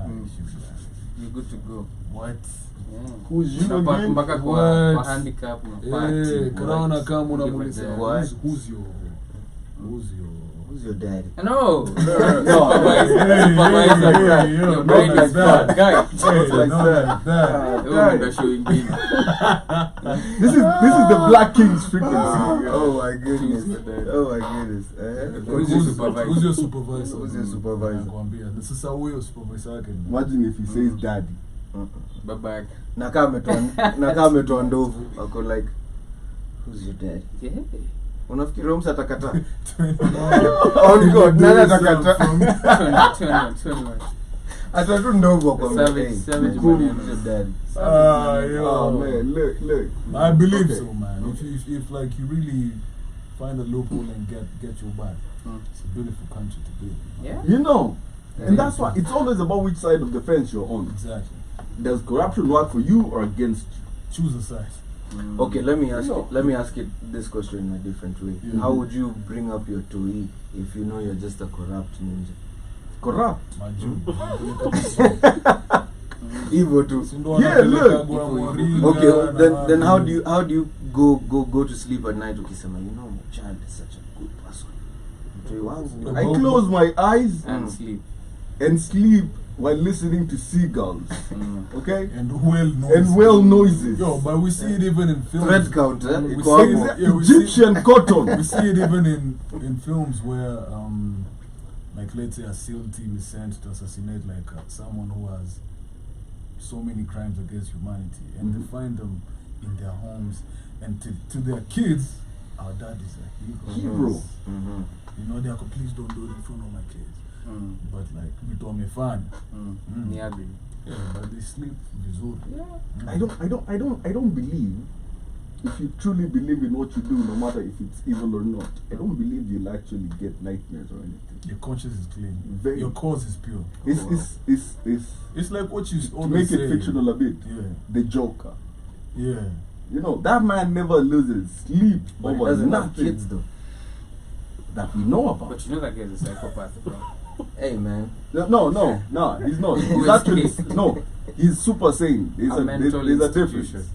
You're good to go. What? Yeah. Who's you Unapata again? mpaka kwa What? handicap unapati. Eh, karaona kama unamuuliza Give it What? who's your Who's your daddy? No. Hey, Your brain not is like that. bad, guy. Hey, not like that. Wewe ndio show ingine. This is the Black King's frequency. Oh my goodness. Who's your daddy? Oh my goodness. Who's your supervisor? Who's your supervisor? Who's your supervisor? Nakwambia, sasa huyo supervisor yake ni- Imagine if he says daddy. Baba yake. Nakaa ametoa ndovu. Ako like, who's your daddy? Yeah. Unafikiri Roms atakataa? Oh God, nani atakata? 21. Atatu ndovu akwambia, Savage- hey, savage cool, bananas. who's your daddy? yo. Oh man, look. I believe Okay. so, man. If like you really find a loophole and get your back, it's a beautiful country to be. Yeah. You know. And that's why it's always about which side of the fence you're on. Exactly. Does corruption work for you or against you? Choose a side. Okay, let me ask No. you. Let me ask you this question in a different way. Yeah. How would you bring up your Toi if you know you're just a corrupt ninja? Corrupt. Maju. Evil too. Yeah, look. Okay, then how do you go to sleep at night? Ukisema, you know, my child is such a good person. Mtoi wangu. I close my eyes And sleep. and sleep while listening to seagulls. Okay? And well noises. Yo, but we see it even in films. Thread count, eh? We Iko see hapo. it- yeah, we see- Egyptian We cotton. see it even in films where, like, let's say a SEAL team is sent to assassinate like someone who has so many crimes against humanity, and they find them in their homes, and to their kids, our dad is a hero. Hero. Mhm. You know, they're like, please don't do it in front of my kids. But like, we told me fun. Ni ugly. Yeah, but they sleep vizuri. Yeah. I don't believe, if you truly believe in what you do, no matter if it's evil or not, I don't believe you'll actually get nightmares or anything. Your conscience is clean. Very- Your cause is pure. It's It's like what you to always make say. it fictional a bit. Yeah, The Joker. yeah. You know, that man never loses sleep But he over doesn't have nothing kids though. that we know about. But you know that guy is a psychopath, bro. Hey man. No, he's not. He's Worst actually case. no. He's super sane. There's A mental there's a institution. difference.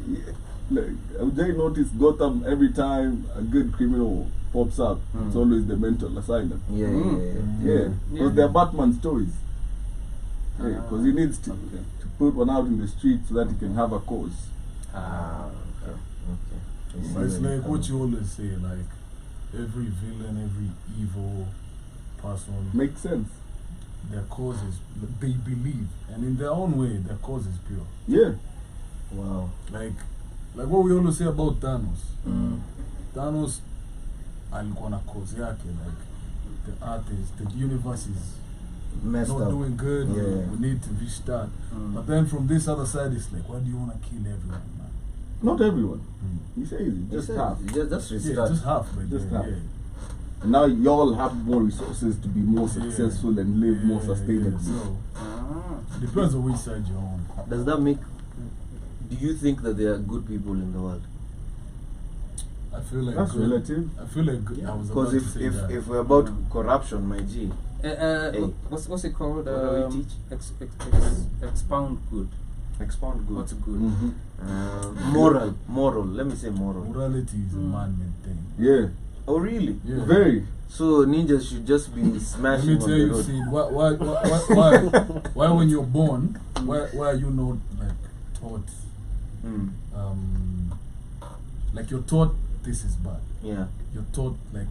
Yeah. Like, Jay noticed Gotham every time a good criminal pops up, it's always the mental asylum. Yeah, Yeah, because Yeah. they're Batman stories. Because he needs to put one out in the street so that he can have a cause. Okay. I see But it's where like you're what you coming always say, like every villain, every evil person, Makes sense. their cause is, they believe, and in their own way, their cause is pure. Yeah. from. Wow. Like what we always say about Thanos. Mm. Thanos alikuwa na cause yake, like the earth is, the universe is Messed not up. doing good. Yeah. We need to restart. Mm. But then from this other side, it's like, why do you want to kill everyone, man? Not everyone. Mm. He says it, just He said, half. Just Yeah, restart. just half, but Just yeah, half. yeah. And now y'all have more resources to be more Yeah. successful and live more Yeah, sustainably. so Ah. depends on which side you're on. Does that make? Do you think that there are good people in the world? I feel like That's good- relative. I feel like good. I was about Because to say that. if we're about corruption, my G, Hey. What's it called? What do we teach? Expound good. expound good. What's good? Mm-hmm. Moral. Let me say moral. Morality is a Mm. man-made thing. Yeah. Oh really? Yeah. Very. So ninjas should just be Let smashing me on tell the you, road. Sid, why when you're born, why are you not like taught? Mm. Like you're taught this is bad. Yeah. You're taught like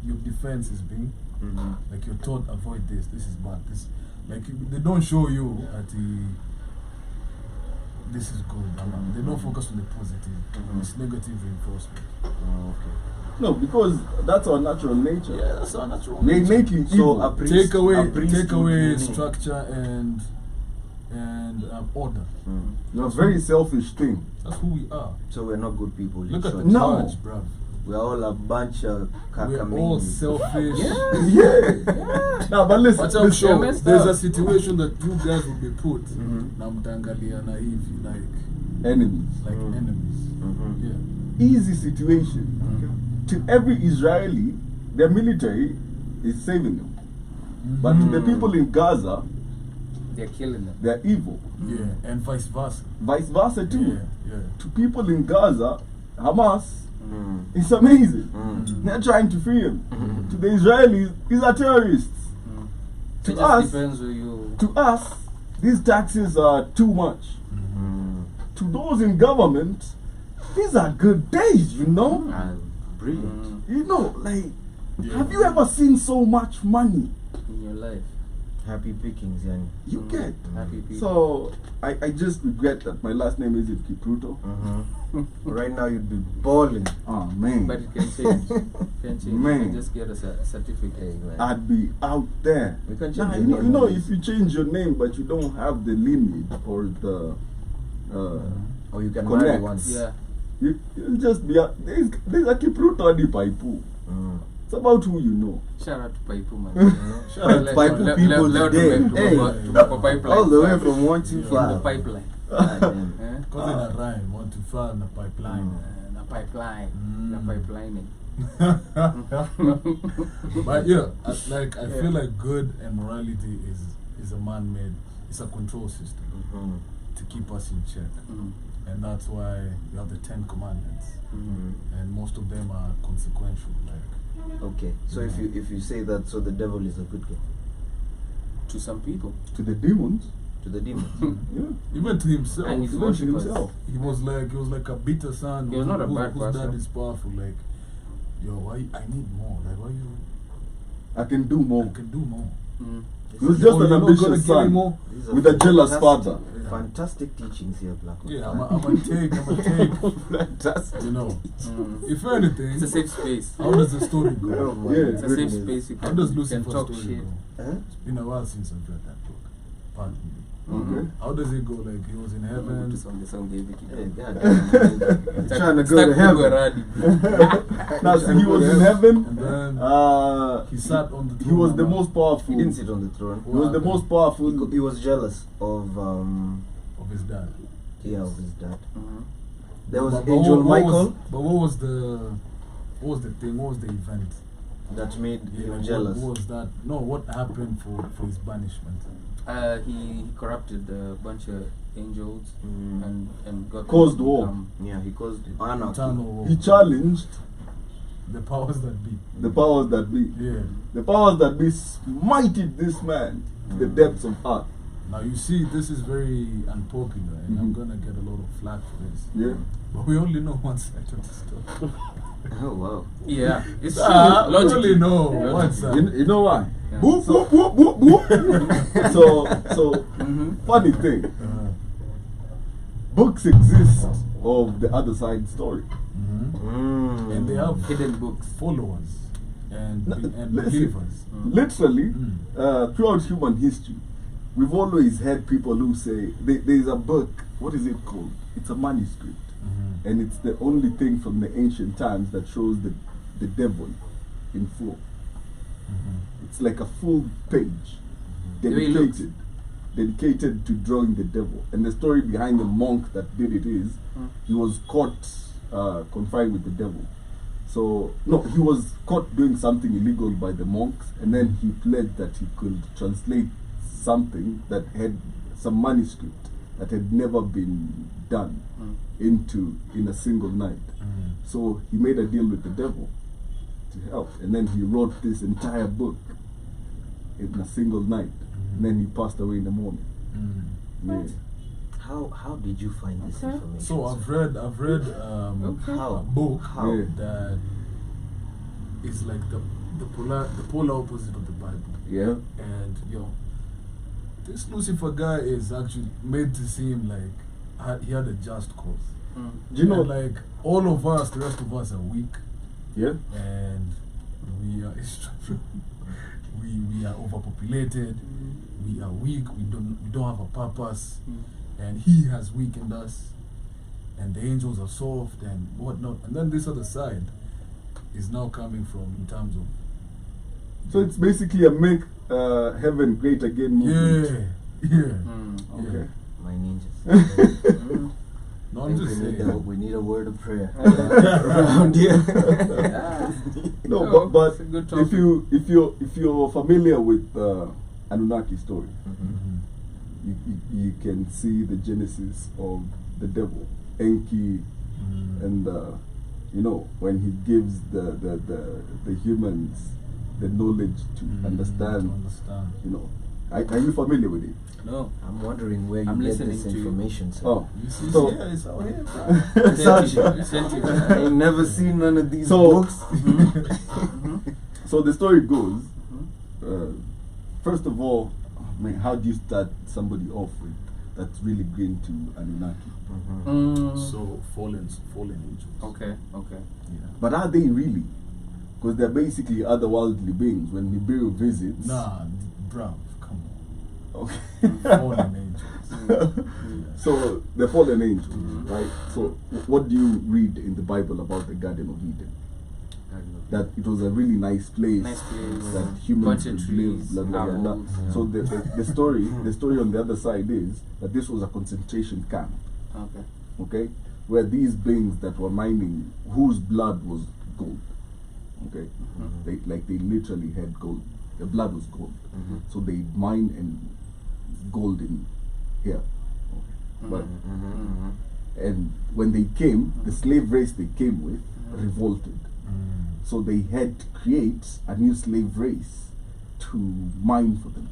your defense is being Mm-hmm. like you're taught avoid this. This is bad. This like they don't show you at the. This is good. They don't focus on the positive. Mhm. It's negative reinforcement. Oh, okay. No, because that's our natural nature. Yeah, that's our natural They nature. make you So evil. a priest, Take a away priest would mean- structure and order. Mm. You're a very selfish thing. That's who we are. So we're not good people. in Look at the short. No. church, bruv. We're all a bunch of We're all kakamini. selfish. Yeah. No, but listen. Watch out, listen. show. messed There's up. a situation that you guys will be put. Mhm. Na mtangalia na hivi, Enemies. like Mm. enemies. Mhm. Yeah. Easy situation. To every Israeli, their military is saving them. But to the Mhm. people in Gaza, They're killing them. they're evil. Yeah, and vice versa. Vice versa too. Yeah, yeah. To people in Gaza, Hamas Mm. is amazing. Mm. They're trying to free him. To the Israelis, these are terrorists. So To it just us- depends who you. To us, these taxes are too much. Mm. To those in government, these are good days, you know? Ah, brilliant. You know, like, Yeah. have you ever seen so much money In your life. Happy pickings, yani. you get? Happy people. So, I just regret that my last name isn't Kipruto. Mhm. Right now you'd be balling. Oh, man. But it can change. Can change. You Man. can just get a certificate. Hey, man. I'd be out there. We can Nah, change you your know, name. if you change your name but you don't have the lineage or the Or you can marry Connect. once. Yeah. you'll just be out. There's a Kipruto Adi Paipu. Mm. It's about who you know. Shout out to Paipu, man. Shout out to Paipu people today. Hey, pipeline. all the way from 125. The pipeline. God damn. Eh? Cause in a rhyme, 1 to 5 na pipeline. The pipeline. Mm. The pipelining. But yeah, I feel like good and morality is a man-made. It's a control system Mhm. to keep us in check, Mm. and that's why we have the 10 Commandments, Mhm. and most of them are consequential. Like Okay, so if you say that, so the devil is a good guy To some people. To the demons, to the demons. yeah. even to himself, And his Even to worshippers. himself. he was like a bitter son. He was not a bad whose dad person. is powerful. Like, yo, why I need more? Like, why you? I can do more. I can do more. Mm. He was just Oh, an you're not gonna ambitious give me son more? These are with a jealous fantastic- father. Fantastic teachings here, Black. Yeah, I'm a take. Fantastic. You know, Mm. if anything, It's a safe space. how does the story Oh go? my Yeah, It's a safe goodness. space. You How can, does you can Lucifer's talk story shit. go? Huh? It's been a while since I've read that book. Pardon me. Okay. How does it go? Like he was in heaven. Hey, God Trying damn. to go to heaven. Now, see, he was in heaven. And then Uh, he sat on the he throne. was the and- most powerful. He didn't sit on the throne. He was the most powerful. He was jealous of of his dad. of his dad. Mhm. There was But Angel what Michael was the thing? What was the event? that made him Like, jealous. What was that? No, what happened for his banishment? He corrupted a bunch of angels Mm. and got Caused them to war. become- Yeah, he caused Eternal anarchy. war. He challenged The powers that be. the powers that be. Yeah. The powers that be smited this man to the depths of earth. Now you see, this is very unpopular, and I'm Mhm. gonna get a lot of flack for this. Yeah. But we only know one side of the story. Oh wow. Yeah, it's true. We Logically. only know Yeah. one side. You know why? Yeah. Boop, boop, boop, boop, boop. so Mhm. funny thing. Uh, Books exist of the other side story. mhm. And they have Hidden books. followers and Listen. believers. Literally, Mm. throughout human history, we've always had people who say there's a book. What is it called? It's a manuscript, Mhm. and it's the only thing from the ancient times that shows the devil in full. Mhm. It's like a full page The way it looks. dedicated to drawing the devil. And the story behind the monk that did it is he was caught confined with the devil. So no, he was caught doing something illegal by the monks, and then he pledged that he could translate something that had some manuscript that had never been done in a single night. Mhm. So he made a deal with the devil to help, and then he wrote this entire book in a single night, and then he passed away in the morning. Mhm. Yeah. How did you find this Okay. information? So I've read Okay. a book How? Yeah. that is like the polar opposite of the Bible. Yeah. And this Lucifer guy is actually made to seem like he had a just cause. Do you know? And like all of us, the rest of us are weak, Yeah. and we are we are overpopulated. We are weak. We don't have a purpose, and he has weakened us. And the angels are soft and whatnot. And then this other side is now coming from in terms of So it's basically a make heaven great again movement. yeah. Okay. My ninjas. No, I'm just saying. We need a word of prayer around here. No, Oh, but it's a good if you're familiar with Anunnaki story, Mhm. you can see the genesis of the devil, Enki, Mhm. and when he gives the humans the knowledge to Mhm. understand. To understand. Are you familiar with it? No. I'm wondering where you I'm get listening this to you. information, sir. Oh, You see, So- yeah, it's out here, Sent you. I ain't never seen none of these So- books. so the story goes. First of all, how do you start somebody off with that's really green to Anunnaki? So fallen angels. Okay. Yeah. But are they really? Because they're basically otherworldly beings. When Nibiru visits, Nah, bruv, come on. okay. Fallen angels. So the fallen angels, right? So what do you read in the Bible about the Garden of Eden? That it was a really nice place, Nice place. that humans Bunch of could trees, live, blah, blah, blah, blah. apples. So the story on the other side is that this was a concentration camp, Okay. okay, where these beings that were mining, whose blood was gold, okay, they literally had gold. The blood was gold, so they mine and gold in here, but and when they came, the slave race they came with revolted. So they had to create a new slave race to mine for them,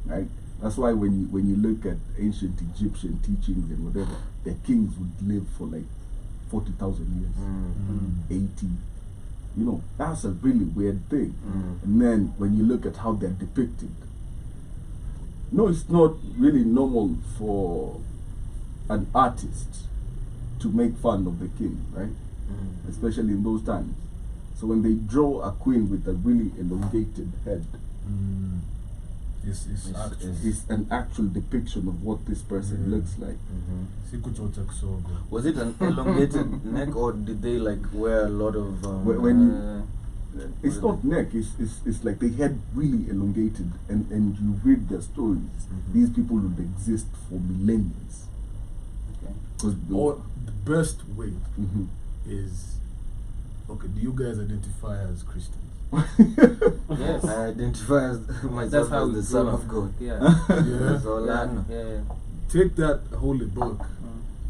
right? That's why when you look at ancient Egyptian teachings and whatever, their kings would live for like 40,000 years, 80. That's a really weird thing. And then when you look at how they're depicted, it's not really normal for an artist to make fun of the king, right? Especially in those times. So when they draw a queen with a really elongated head, It's actual. it's an actual depiction of what this person looks like. Sikuchocha kisogo. Was it an elongated neck, or did they like wear a lot of? When it's not neck, it's like they had really elongated, and you read their stories, these people would exist for millennia. Because Or the best way Mhm. is, okay, do you guys identify as Christians? Yes. I identify as That's myself how as we the grew son up. of God. Yeah. That's all I know. Yeah. Take that holy book,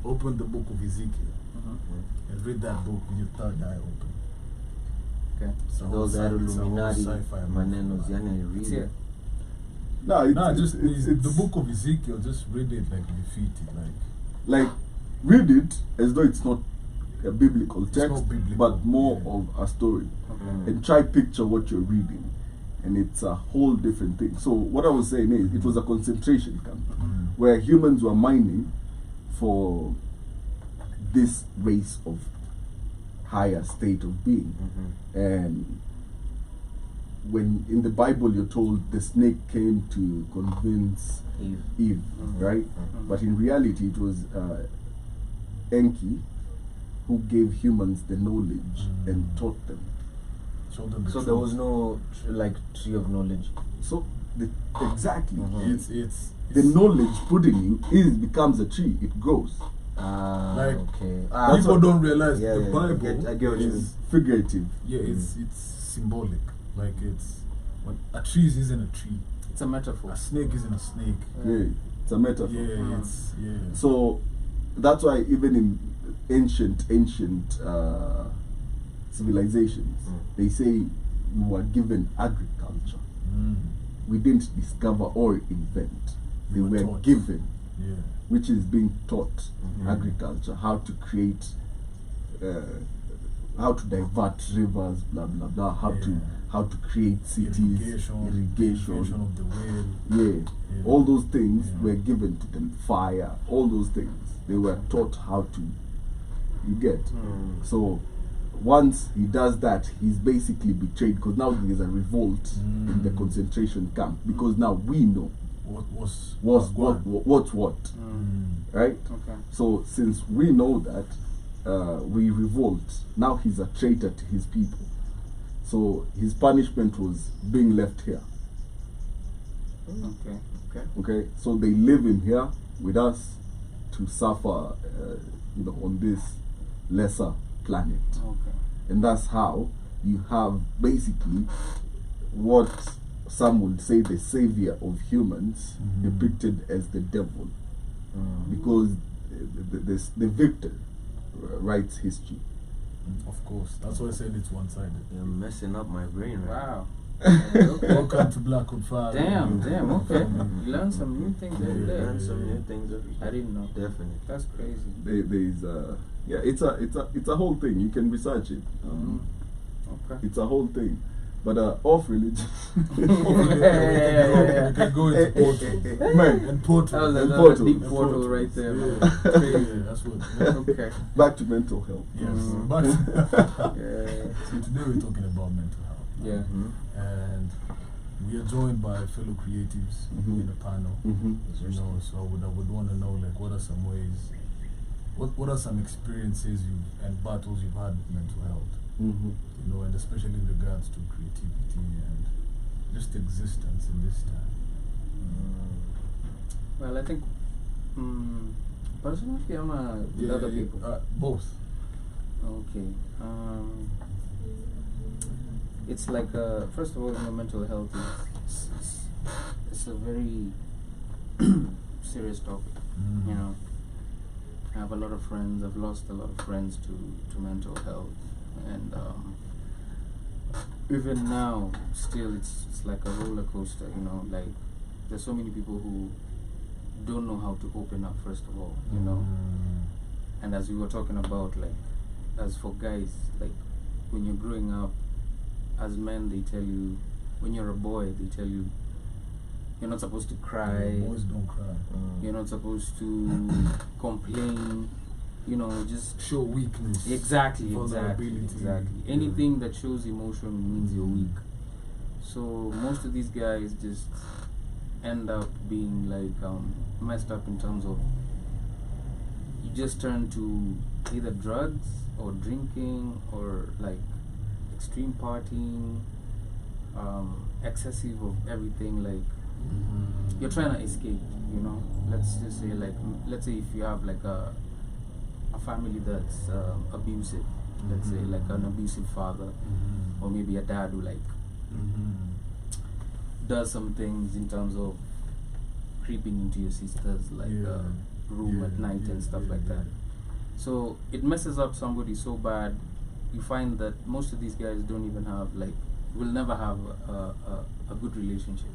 open the book of Ezekiel, and read that book with your third eye open. Okay. It's a whole Those are it's a whole Illuminati sci-fi movie. manenos, yani I read Yeah. it. No, it's, Nah, it's, just it's, the it's- book of Ezekiel. Just read it like defeated, like. like read it as though it's not a biblical It's text, not biblical, but more yeah. of a story. Okay. And try picture what you're reading, and it's a whole different thing. So what I was saying is, it was a concentration camp where humans were mining for this race of higher state of being. And when in the Bible you're told the snake came to convince Eve, right? But in reality it was Enki who gave humans the knowledge and taught them. Show them the So truth. there was no like tree of knowledge. So exactly, It's the knowledge put in you becomes a tree. It grows. Ah, Like, okay. people what- don't realize Yeah, the yeah, Bible I get what you mean. is Figurative. yeah, it's symbolic. Like when a tree isn't a tree, It's a metaphor. a snake isn't a snake. Yeah, it's a metaphor. Yeah, it's So that's why even in ancient civilizations, they say we were given agriculture. We didn't discover or invent. They We were were taught. given, Yeah. which is being taught agriculture, how to create, how to divert rivers, blah blah blah, how to create cities, Irrigation of the well. yeah, all those things Yeah. were given to them. Fire, all those things they were taught how to. You get. So once he does that, he's basically betrayed, because now there's a revolt in the concentration camp, because now we know what's what, right? Okay. So since we know that, we revolt. Now he's a traitor to his people. So his punishment was being left here. Okay. Okay, so they live in here with us to suffer, on this lesser planet. Okay. And that's how you have basically what some would say the savior of humans depicted as the devil, because the victor writes history. Of course, that's why I said it's one-sided. You're messing up my brain right Wow. Welcome to Black on Fire. Damn. Okay. You learn some new things every now. day. Learn some new things every day. I didn't know. Definitely. That's crazy. It's a whole thing. You can research it. Okay. It's a whole thing. But off religion, We can go into Porto. man. And Porto. That was And another portal. deep And portal portal. right there. Yeah, Man. Crazy. yeah, that's what. Okay. Back to mental health. Yes, Mm. but Yeah. see, today we're talking about mental health. Yeah. And we are joined by fellow creatives in the panel. You know, so I would want to know, like, what are some ways, what are some experiences and battles you've had with mental health? You know, and especially in regards to creativity and just existence in this time. Well, I think personally, I'm with other people. Both. Okay. It's like first of all, mental health it's a very serious topic. You know, I have a lot of friends. I've lost a lot of friends to mental health, and even now, still, it's like a roller coaster. You know, like there's so many people who don't know how to open up. First of all, you know, and as we were talking about, like, as for guys, like when you're growing up, as men, they tell you, when you're a boy, they tell you you're not supposed to cry. Boys don't cry. You're not supposed to complain. You know, just Show weakness. exactly. Vulnerability. Anything that shows emotion means you're weak. So most of these guys just end up being like messed up in terms of you just turn to either drugs or drinking or like extreme partying, excessive of everything. Like you're trying to escape. You know, let's just say let's say if you have like a family that's abusive, let's say like an abusive father, or maybe a dad who like does some things in terms of creeping into your sister's room at night and stuff like that. So it messes up somebody so bad. You find that most of these guys don't even have will never have a good relationship.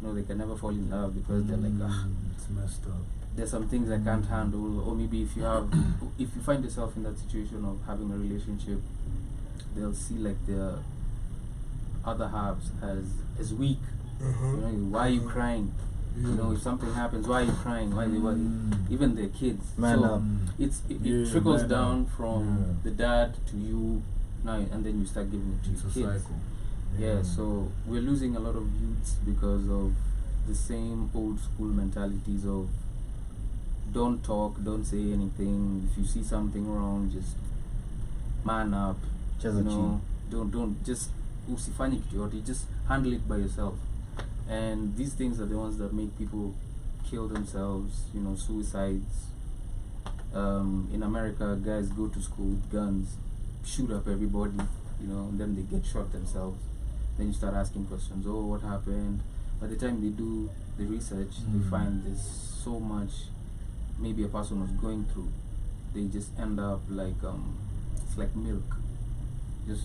No, they can never fall in love because they're like, It's messed up. there's some things I can't handle, or maybe if you find yourself in that situation of having a relationship, they'll see like their other halves as weak. You know, why are you crying? You know, if something happens, why are you crying? Why even their kids? Man so up. it trickles man down up. from the dad to you now, and then you start giving it to It's a your kids. cycle. Yeah, so we're losing a lot of youths because of the same old school mentalities of don't talk, don't say anything. If you see something wrong, just man up. Cheza You know, don't just usifanye kitu yote, just handle it by yourself. And these things are the ones that make people kill themselves, you know, suicides. In America, guys go to school with guns, shoot up everybody, you know, and then they get shot themselves. Then you start asking questions, oh, what happened? By the time they do the research, they find there's so much maybe a person was going through. They just end up like, it's like milk. Just,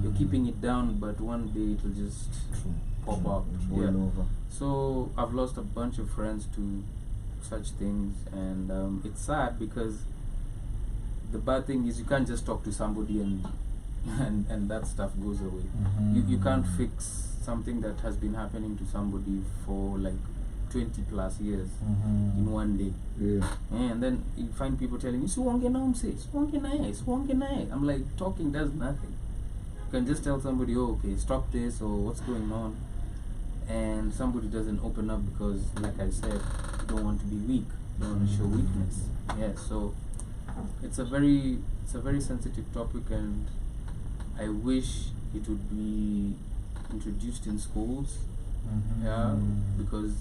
you're keeping it down, but one day it'll just pop up. Boil Yeah. over. So I've lost a bunch of friends to such things, and it's sad because the bad thing is you can't just talk to somebody and that stuff goes away. You can't fix something that has been happening to somebody for like 20 plus years in one day. Yeah. And then you find people telling you, "Suonge na umse, suonge nae, suonge nae." I'm like, talking does nothing. You can just tell somebody, "Oh, okay, stop this," or "What's going on?" And somebody doesn't open up because, like I said, you don't want to be weak, you don't want to show weakness. Yeah, so it's a very sensitive topic, and I wish it would be introduced in schools. Yeah, because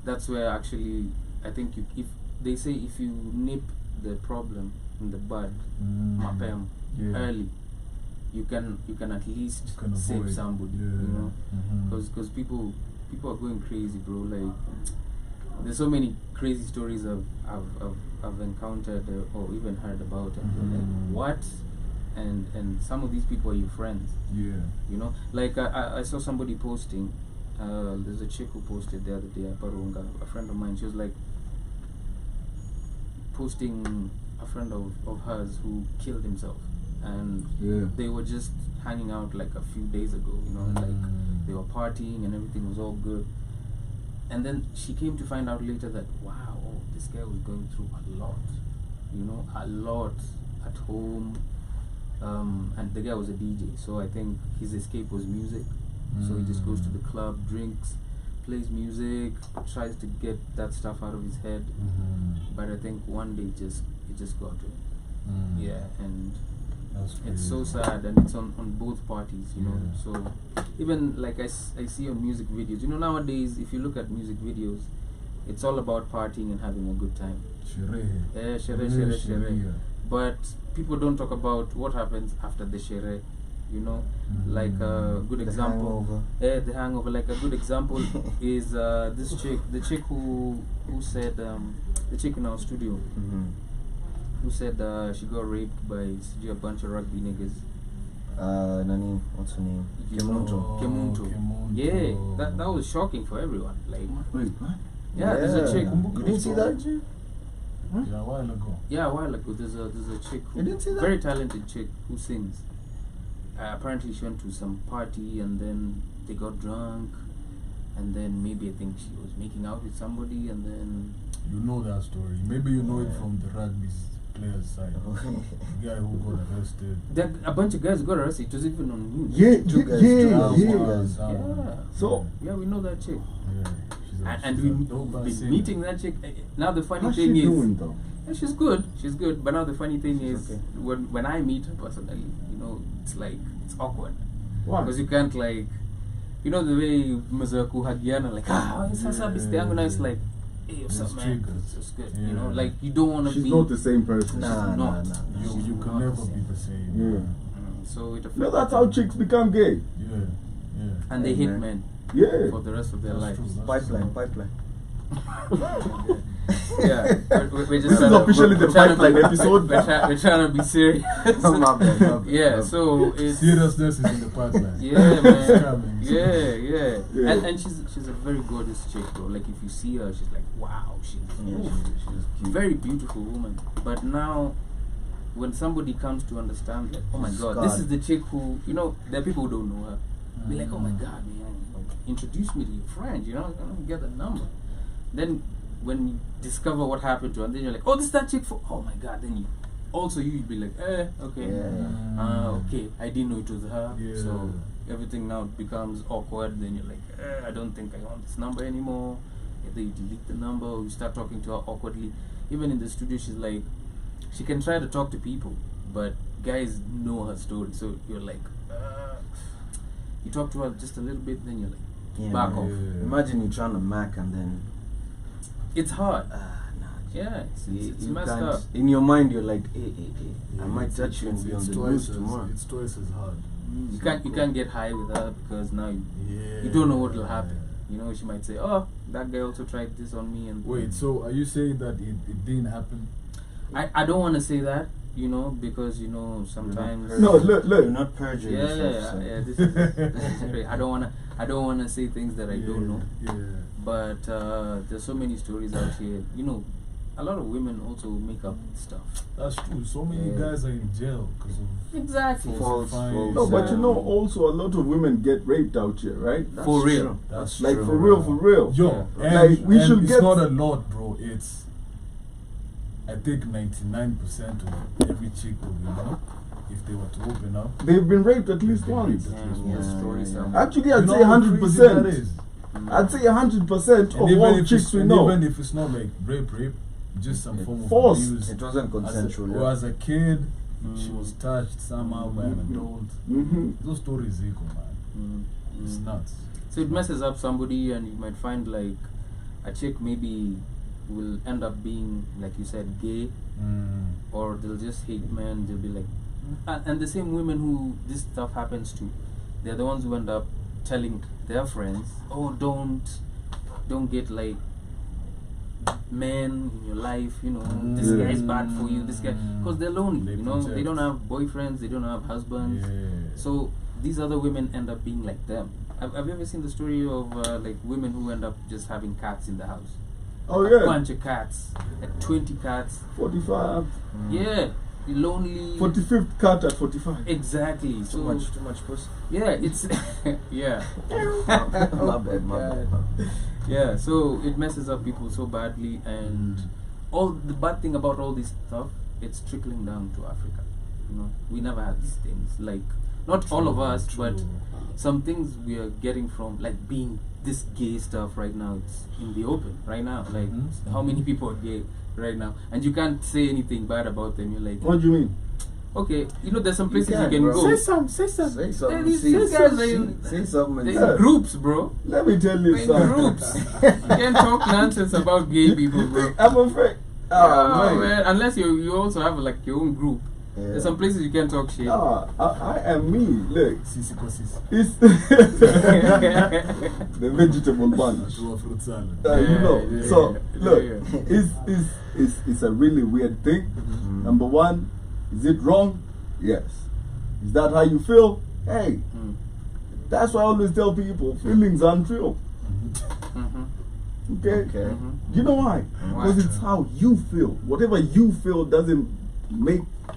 that's where actually I think if they say if you nip the problem in the bud, mapem, early, you can at least You can save avoid. somebody, Yeah. you know, because people are going crazy, bro. Like there's so many crazy stories I've encountered or even heard about, and you're like, what? And some of these people are your friends. Yeah. You know, like I saw somebody posting. There's a chick who posted the other day, Parunga, a friend of mine. She was like posting a friend of hers who killed himself, and they were just hanging out like a few days ago. You know, like they were partying and everything was all good. And then she came to find out later that wow, this guy was going through a lot. You know, a lot at home. And the guy was a DJ, so I think his escape was music. So he just goes to the club, drinks, plays music, tries to get that stuff out of his head. But I think one day it just got to him. Yeah, and That's it's so crazy. sad, and it's on both parties, you know. So even like I see on music videos, you know, nowadays if you look at music videos, it's all about partying and having a good time. Sherehe. Shere. But people don't talk about what happens after the shere, you know. Like a good The example, hangover. the hangover. Like a good example is this chick, the chick who said the chick in our studio who said she got raped by a bunch of rugby niggas. Nani, what's her name? Oh, Kemuntu. Kemuntu. Yeah, that was shocking for everyone. Like, Wait, what? yeah, there's a chick. You didn't see that? Yeah, a while ago. Yeah, a while ago, there's a chick who, You didn't see that? very talented chick who sings. Apparently she went to some party and then they got drunk, and then maybe I think she was making out with somebody, and then You know that story. Maybe you know it from the rugby players' side. The guy who got arrested. a bunch of guys got arrested. It was even on news. Yeah, Two guys, Yeah. So, Yeah, we know that chick, Yeah. and we've been meeting that chick. Now the funny how's thing she is, doing though? yeah, she's good. But now the funny thing is, okay. when I meet her personally, you know, it's like it's awkward. Why? Because you can't like, you know, the way mmezoea kuhagiana like sasa biste yangu, now it's like, hey, what's up, It's man? triggers. It's good, Yeah. you know, like you don't want to She's be. not the same person. Nah. not. You can never be the same. Yeah. So it affects. No, that's how chicks become gay. Yeah. And they Yeah, hit man. men Yeah. for the rest of their That's lives. true, that's Pipeline. Yeah. Yeah, we're just This is trying to- officially the we're trying to pipeline be- episode. We're trying to be serious. My bad. Yeah, so it's Seriousness is in the pipeline. yeah, It's man. coming. Yeah. Yeah. And she's a very gorgeous chick, bro. Like if you see her, she's like, wow, she's Yeah, oof. she's cute. Very beautiful woman. But now, when somebody comes to understand, like, oh my god, this is the chick who, you know, there are people who don't know her. Be like, oh my god, man, introduce me to your friend, you know, I don't get the number. Then when you discover what happened to her, and then you're like, oh, this is that chick for, oh my god, then you, also you'd be like, okay, Yeah. okay, I didn't know it was her, Yeah. so everything now becomes awkward. Then you're like, I don't think I want this number anymore. Either you delete the number or you start talking to her awkwardly. Even in the studio, she's like, she can try to talk to people, but guys know her story, so you're like, you talk to her just a little bit, then you're like, Yeah, back man. off. Yeah. Imagine you trying to Mac and then It's hard. nah. Yeah, it's You messed can't- up. In your mind, you're like, hey. I Yeah, might it's- touch you and it's- be on it's the twice news as- tomorrow. It's twice as hard. You can't get high with her because now you Yeah. don't know what will happen. You know, she might say, oh, that guy also tried this on me. And Wait, so are you saying that it didn't happen? I don't want to say that, you know, because, you know, sometimes. No, look. You're not perjuring Yeah, yourself. So. this is great. I don't wanna say things that I don't know. Yeah. But there's so many stories out here. You know, a lot of women also make up stuff. That's true. So many Yeah. guys are in jail because of Exactly. False. No, but you know, also a lot of women get raped out here, right? That's For real. true. That's Like true. for real. Yo, Yeah. and, Like, we and should it's get- not a lot, bro. It's I think 99% of every chick will, you know, if they were to open up. They've been raped at least they'll once. rape at least Yeah, once. stories yeah. are- Actually, You I'd know say how crazy that 100%. is? I'd say 100% of And all if chicks it's, we and know. even if it's not like rape, just some form of Forced. abuse. It wasn't As a, consensual. or yeah. as a kid, she was touched somehow by an adult. Mm-hmm. Those stories equal, man. It's nuts. So it messes up somebody, and you might find like a chick maybe will end up being, like you said, gay, or they'll just hate men. They'll be like, and the same women who this stuff happens to, they're the ones who end up telling their friends, oh, don't get like men in your life, you know, this Yeah. guy's bad for you, this guy, because they're lonely, They you know, they project. don't have boyfriends, they don't have husbands. Yeah. So these other women end up being like them. Have you ever seen the story of like women who end up just having cats in the house? Oh A yeah, bunch of cats, like 20 cats. 45, Yeah, lonely. 45th cat at 45. Exactly. Too So much pussy. yeah, it's yeah, My bad. yeah. So it messes up people so badly, and all the bad thing about all this stuff, it's trickling down to Africa. You know, we never had these things. Like not all of us, but some things we are getting from like being this gay stuff right now. It's in the open right now. Like how many people are gay right now, and you can't say anything bad about them. You're like, What do you mean? okay, you know, there's some places you can, can, bro. go. Say something. Say something. These See, guys are in, say something. they're Yeah. in groups, bro. Let me tell you They're in something. groups. You can't talk nonsense about gay people, bro. I'm afraid. Oh, man. Unless you also have like your own group. Yeah. There's some places you can't talk shit. No, I am me. Look, Sisi kwa sisi. it's the vegetable bunch. To a fruit salad. You know, Yeah, so yeah, look, yeah. it's a really weird thing. Number one, is it wrong? Yes. Is that how you feel? Hey, Mm. that's why I always tell people feelings aren't real. Mhm. Okay? Okay. Mhm. You know why? Why? Because it's how you feel. Whatever you feel doesn't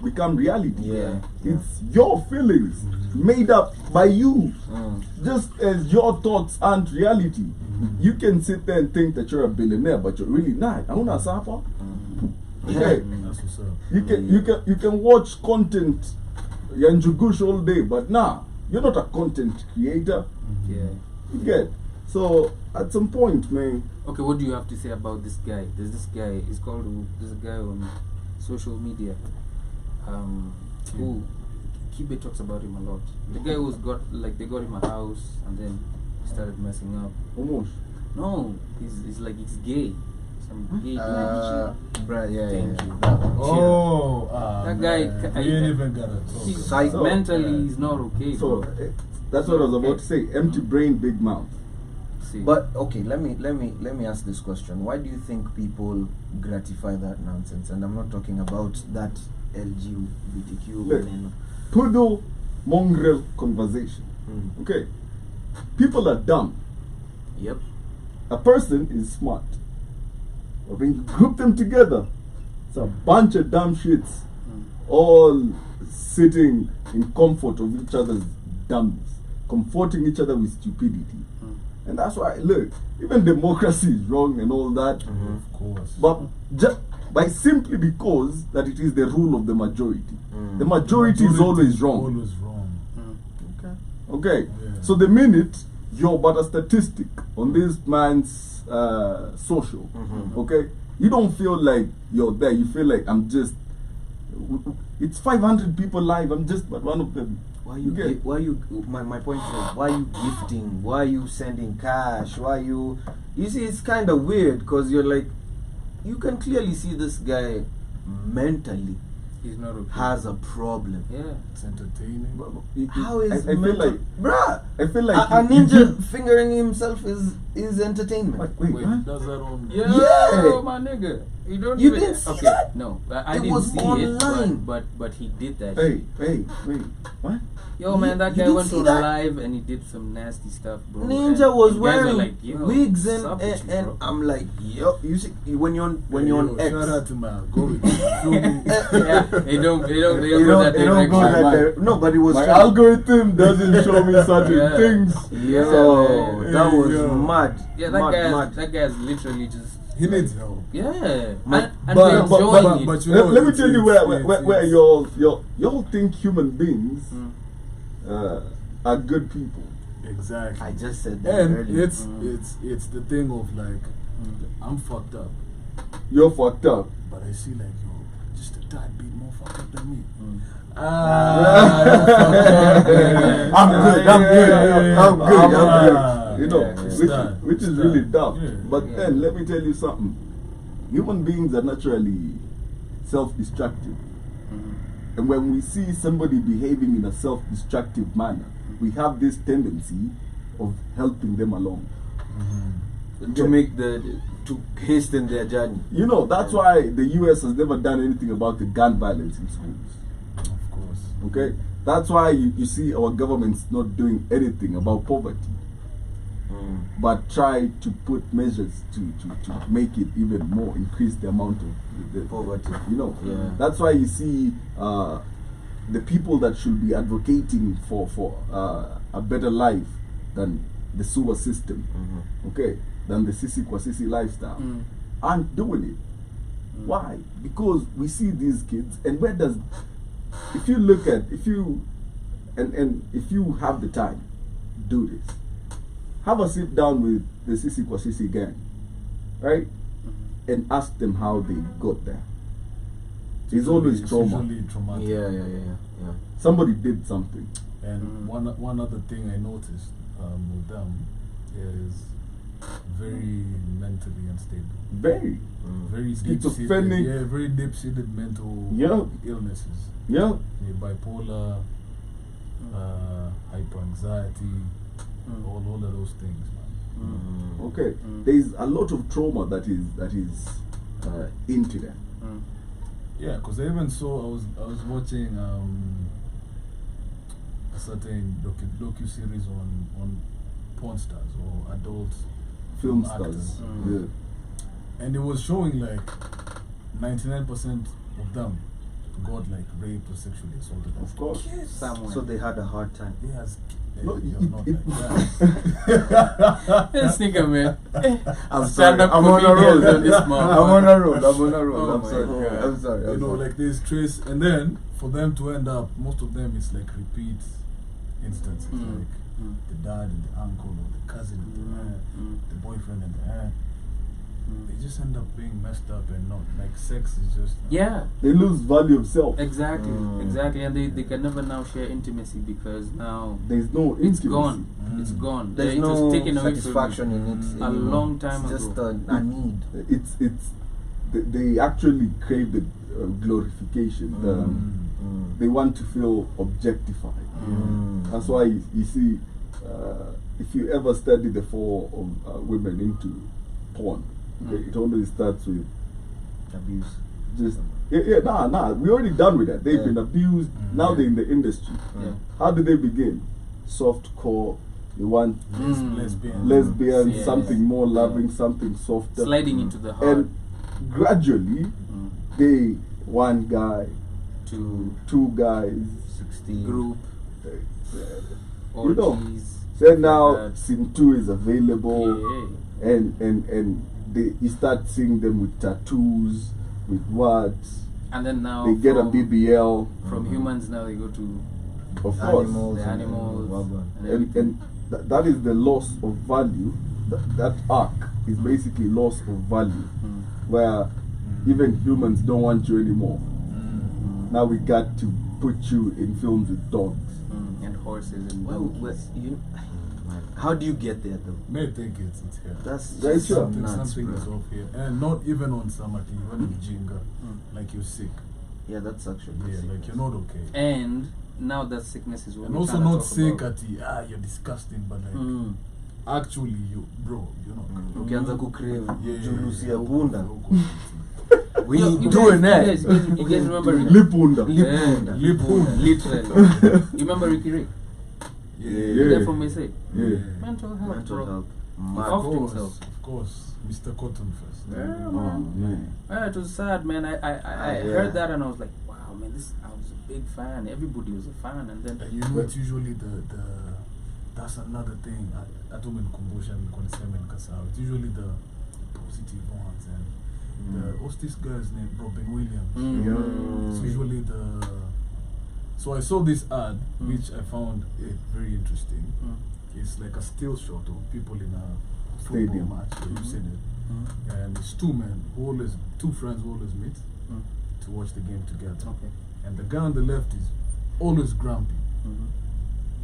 become reality. Yeah. It's your feelings made up by you. Mm. Just as your thoughts aren't reality. You can sit there and think that you're a billionaire, but you're really not. Auna sapa. Okay. That's what's up. You can watch content Yanjugush all day, but nah, you're not a content creator. Yeah. You get. So at some point, man. Okay, what do you have to say about this guy? There's this guy. He's called. There's a guy on social media. Who Kibe talks about him a lot. The guy who's got like they got him a house and then started messing up. Almost. No, he's like he's gay. Some gay dude. Right, yeah, Thank yeah. you. That one. Oh, That guy man. ca- We ain't even gotta talk. He's Psycho. mentally he's not okay, So bro. that's what I was about to say. Empty brain, big mouth. See. But okay, let me ask this question. Why do you think people gratify that nonsense? And I'm not talking about that LGBTQ. Look. maneno. Pseudo mongrel conversation. Mm. Okay, people are dumb. Yep. A person is smart. But when you group them together, it's a bunch of dumb shits, all sitting in comfort of each other's dumbness, comforting each other with stupidity. And that's why, look, even democracy is wrong and all that. Of course. But just by simply because that it is the rule of the majority. Mm. The majority is always wrong. Always wrong. Okay. Okay, Yeah. so the minute you're but a statistic on this man's social, Mhm. okay, you don't feel like you're there. You feel like I'm just. It's 500 people live. I'm just but one of them. Why you? get? Why you? My point is, why you gifting? Why you sending cash? Why you? You see, it's kind of weird because you're like, you can clearly see this guy mentally He's not okay. has a problem. Yeah. It's entertaining. How is I feel mental, like bruh? I feel like a you ninja give- fingering himself is entertainment. Wait, Wait, huh? he does that on. Yeah, Yeah. my nigga. You don't You even, didn't see okay, that? No, I It didn't was see online. it, but he did that. Hey, shit. wait, what? Yo, man, that You guy didn't went see on that? live and he did some nasty stuff, bro. Ninja And was you guys are wearing like, yo, wigs what's up with you, and bro? I'm like, yo, you see when you're on Yo, shout out X. to my go with filming. Yeah, they don't You go that they don't go direction. that direction. No, but it was My funny. algorithm doesn't show me certain Yeah. things. Yo, So, that was yo. mad. Yeah, mad. that guy's literally just, He needs help. yeah, My- and but- we're but- enjoying it. but you let, know, let me it's- tell you it's- where it's- y'all think human beings Mm. are good people. Exactly. I just said that And earlier. it's the thing of like, I'm fucked up, You're fucked up. but I see like yo, just a tad bit more fucked up than me. You know, Yeah, which is it's really that. dumb. Yeah. But Yeah. then let me tell you something. Human beings are naturally self-destructive. And when we see somebody behaving in a self-destructive manner, we have this tendency of helping them along. to hasten their journey. You know, that's why the US has never done anything about the gun violence in schools. Of course. Okay? That's why you see our government's not doing anything about poverty, but try to put measures to make it even more, increase the amount of the Poverty. You know, Yeah. that's why you see the people that should be advocating for a better life than the sewer system, okay, than the sisi kwa sisi lifestyle, aren't doing it. Why? Because we see these kids, and where does, if you have the time, do this. Have a sit down with the Sisi Kwa Sisi gang, right? And ask them how they got there. It's always trauma. usually traumatic. Yeah. Somebody did something. And one other thing I noticed with them is very mentally unstable. Very. Very Schizophrenic. deep-seated, very deep-seated mental Yeah. illnesses. Yeah. Bipolar, hyperanxiety, all of those things, man. Okay. There is a lot of trauma that is into them. Yeah, because I even saw I was watching a certain docu series on porn stars or adult Film actors. stars. Yeah. And it was showing like 99% of them got like raped or sexually assaulted. Of course. Somewhere. So they had a hard time. Yes. No, Not it- like that. This nigga, man. I'm Stand up I'm on a comedians roll. on this I'm motherfucker. on a roll. I'm on a roll. Oh I'm my sorry. God. I'm sorry. You know, like there's trace, and then for them to end up, most of them is like repeat instances, like the dad and the uncle or the cousin and the aunt, the boyfriend and the aunt. They just end up being messed up and not like sex is just Yeah, They lose value of self. exactly, exactly, and they can never now share intimacy because now There's no it's intimacy. gone. It's gone. There's it was no taken away satisfaction from you in it a anymore. long time It's just ago. a need. They actually crave the glorification. They want to feel objectified. That's why you see if you ever study the fall of women into porn, okay, it always starts with Abuse. just we already done with that. They've Yeah. been abused. Now they're in the industry. Yeah. How did they begin? Soft core. They want lesbians, Yeah. something more loving, something softer. Sliding into the heart. And gradually, they one guy, To 2 guys. 16. group You know, orgies. so now that. scene 2 is available, Yeah. and you start seeing them with tattoos, with words. And then now They get a from- BBL, From humans now they go to of course. Animals. the animals Wagwan. and And, everything. that is the loss of value. That arc is basically loss of value, where even humans don't want you anymore. Now we got to put you in films with dogs. And horses and Well, donkeys. how do you get there though? May think it's here. That's Right, just sure. Something, nuts, something bro. is off here. And not even on Samati, when you jinga, like you're sick. Yeah, that's actually Yeah, sick. like you're not okay. And now that sickness is what And we're also trying to not talk sick about. at you're disgusting, but like Mm. actually you're not good. Ukianza kucrave Yeah, julusi ya yeah, punda. yeah. We You guys- doing that. you guys remember Ricky? Lipunda. Lipunda. Lipunda. Literally. You remember Ricky Rick? Yeah. The guy from SA? Yeah. Mental health, Mental bro. health. Of Mad. Of course, himself. of course. Mr. Cotton first. Yeah, Oh, man. man. Yeah, it was sad, man. I Yeah. heard that and I was like, wow, man, I was a big fan. Everybody was a fan, and then And you know, it's usually the that's another thing. Hata umenikumbusha nilikuwa niseme nikasahau. It's usually the positive ones and what's this guy's name? Robin Williams. It's usually so I saw this ad which I found very interesting. It's like a still shot of people in a football Stadium. match. Yeah, you said it. And it's 2 men two friends who always meet to watch the game together. Okay. And the guy on the left is always grumpy.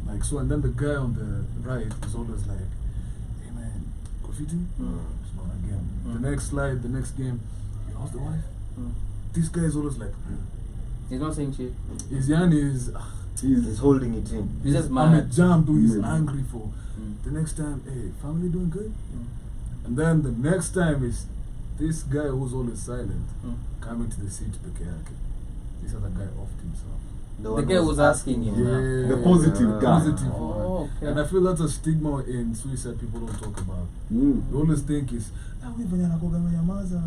Like so, and then the guy on the right is always like, "Hey man, graffiti? It's not again." The next slide, the next game, how's the wife? This guy is always like, He's not saying shit. his yarn is, He's holding it in. He's just I'm a mad. jam, dude. He's Yeah. angry for. The next time, hey, family doing good? And then the next time is this guy who's always silent coming to the seat peke yake. This other guy offed himself. The one guy was asking him. Yeah. The positive guy. Positive Oh, one. okay. And I feel that's a stigma in suicide people don't talk about. Mm. You always think it's, "Ah, we venye anakuwaga amenyamaza."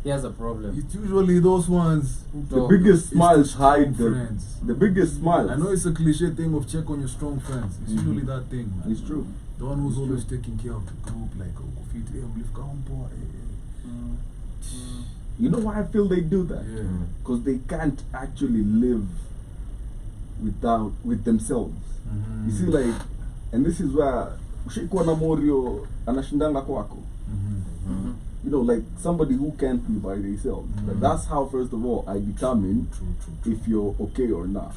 He has a problem. It's usually those ones who The talk. biggest It's smiles the hide strong the friends. the biggest smiles. I know it's a cliche thing of check on your strong friends. It's usually that thing, man. It's true. The one who's always taking care of the group, like, oh, fit, hey, mlifika hompo, You know why I feel they do that? Yeah. Because they can't actually live with themselves. You see, like, and this is where ushikuwa na morio anashindanga kwako. You know, like somebody who can't be by themselves. But that's how, first of all, I determine True. if you're okay or not.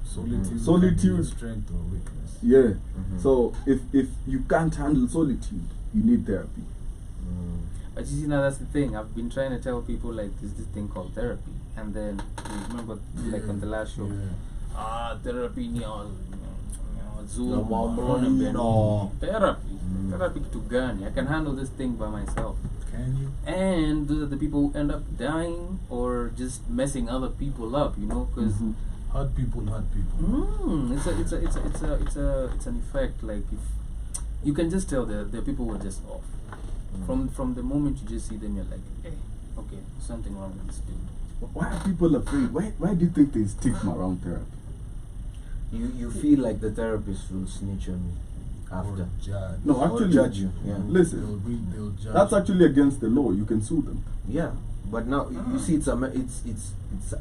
Solitude. Solitude. Can be a strength or weakness. Yeah. So if you can't handle solitude, you need therapy. But you see, now that's the thing. I've been trying to tell people, like, there's this thing called therapy. And then, you remember, like, on the last show, therapy ni Zoom. Therapy to gani. I can handle this thing by myself. Can you? And those are the people who end up dying or just messing other people up, you know, because Hurt people. it's an effect. Like, if you can just tell the people were just off from the moment you just see them, you're like, hey, okay, something wrong with this dude. Why are people afraid? Why do you think there's stigma around therapy? You feel like the therapist will snitch on you after. Or judge. No, Or actually, judge you. Yeah. Listen, They'll judge. that's you. actually against the law. You can sue them. Yeah, but now you see, it's a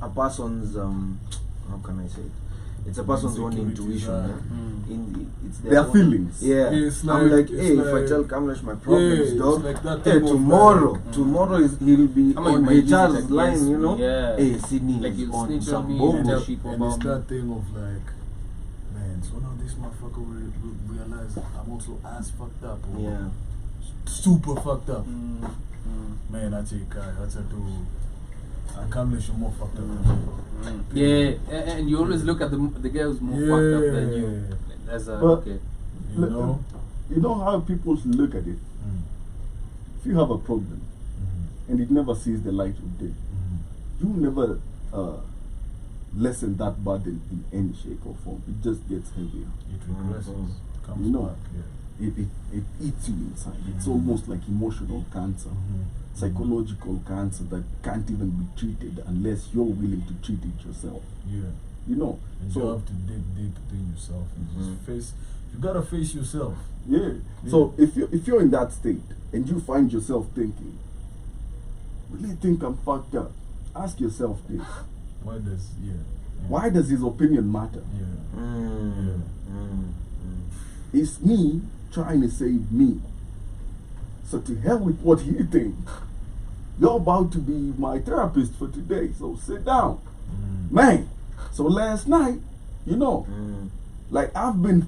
person's how can I say it? It's a person's own Insecurities, intuition. It's Their own- feelings. Yeah, It's I'm like- like, hey, it's if I like- tell Kamlesh my problems, Yeah, it's dog. like that Hey, thing of tomorrow he'll be I mean, on my HR's music line, against you know. me, yeah. Hey, Sydney Like, is you'll on snitch on some me, bomb you tell shit. people And it's about me. that thing of like, man, so now this motherfucker will realize I'm also as fucked up. Or Yeah. super fucked up. Mm. Man, I take that's a do. I can't let you more fucked up than you. Yeah, and you always look at the guy who's more fucked up than you. As a But- okay. You know? you know how people look at it. If you have a problem and it never sees the light of day, you never lessen that burden in any shape or form. It just gets heavier. It regresses, comes You know. back. Yeah. It eats you inside. It's almost like emotional cancer, psychological cancer that can't even be treated unless you're willing to treat it yourself. Yeah. You know. And So you have to dig within yourself and just face. You gotta face yourself. yeah. So if you're in that state and you find yourself thinking, really think I'm fucked up, ask yourself this: Why does why does his opinion matter? Yeah. It's me trying to save me. So to hell with what he thinks. You're about to be my therapist for today, so sit down. Man, so last night, you know, like I've been,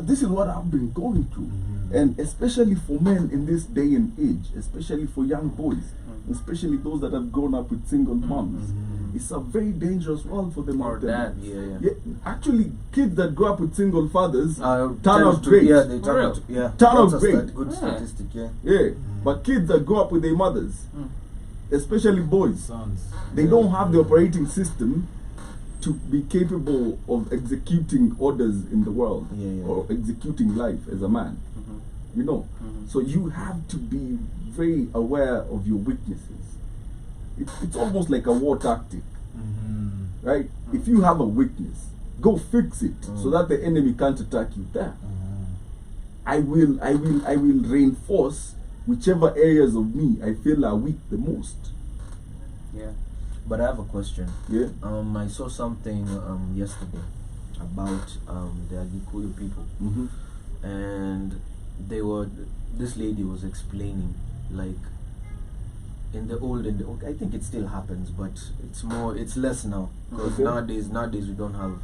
this is what I've been going through. And especially for men in this day and age, especially for young boys, especially those that have grown up with single moms, it's a very dangerous world for them Or out there. dads. Yeah. Actually, kids that grow up with single fathers turn Tends out to- great. Yeah, they For turn real? out. Yeah. Turn out That's a great. good Yeah. statistic. Yeah. Yeah, but kids that grow up with their mothers, especially boys, Sons. they don't have the operating system to be capable of executing orders in the world Yeah. or executing life as a man. You know, so you have to be very aware of your weaknesses. It's almost like a war tactic, right? If you have a weakness, go fix it so that the enemy can't attack you there. I will reinforce whichever areas of me I feel are weak the most. Yeah. But I have a question. Yeah. I saw something yesterday about the Agikuyu people, and this lady was explaining, like, in the olden, I think it still happens, but it's less now, because Okay. nowadays we don't have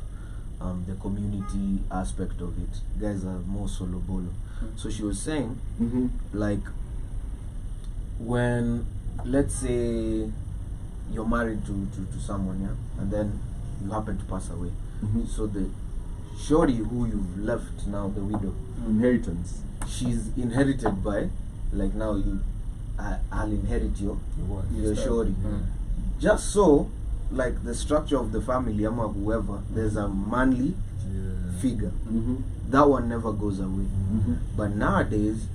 the community aspect of it. Guys are more solo bolo. So she was saying, like, when, let's say you're married to someone, yeah, and then you happen to pass away, so the shorty who you've left now, the widow, Inheritance. she's inherited by, like, now I'll inherit your shorty. Just so, like, the structure of the family, ama whoever, there's a manly figure. That one never goes away. But nowadays,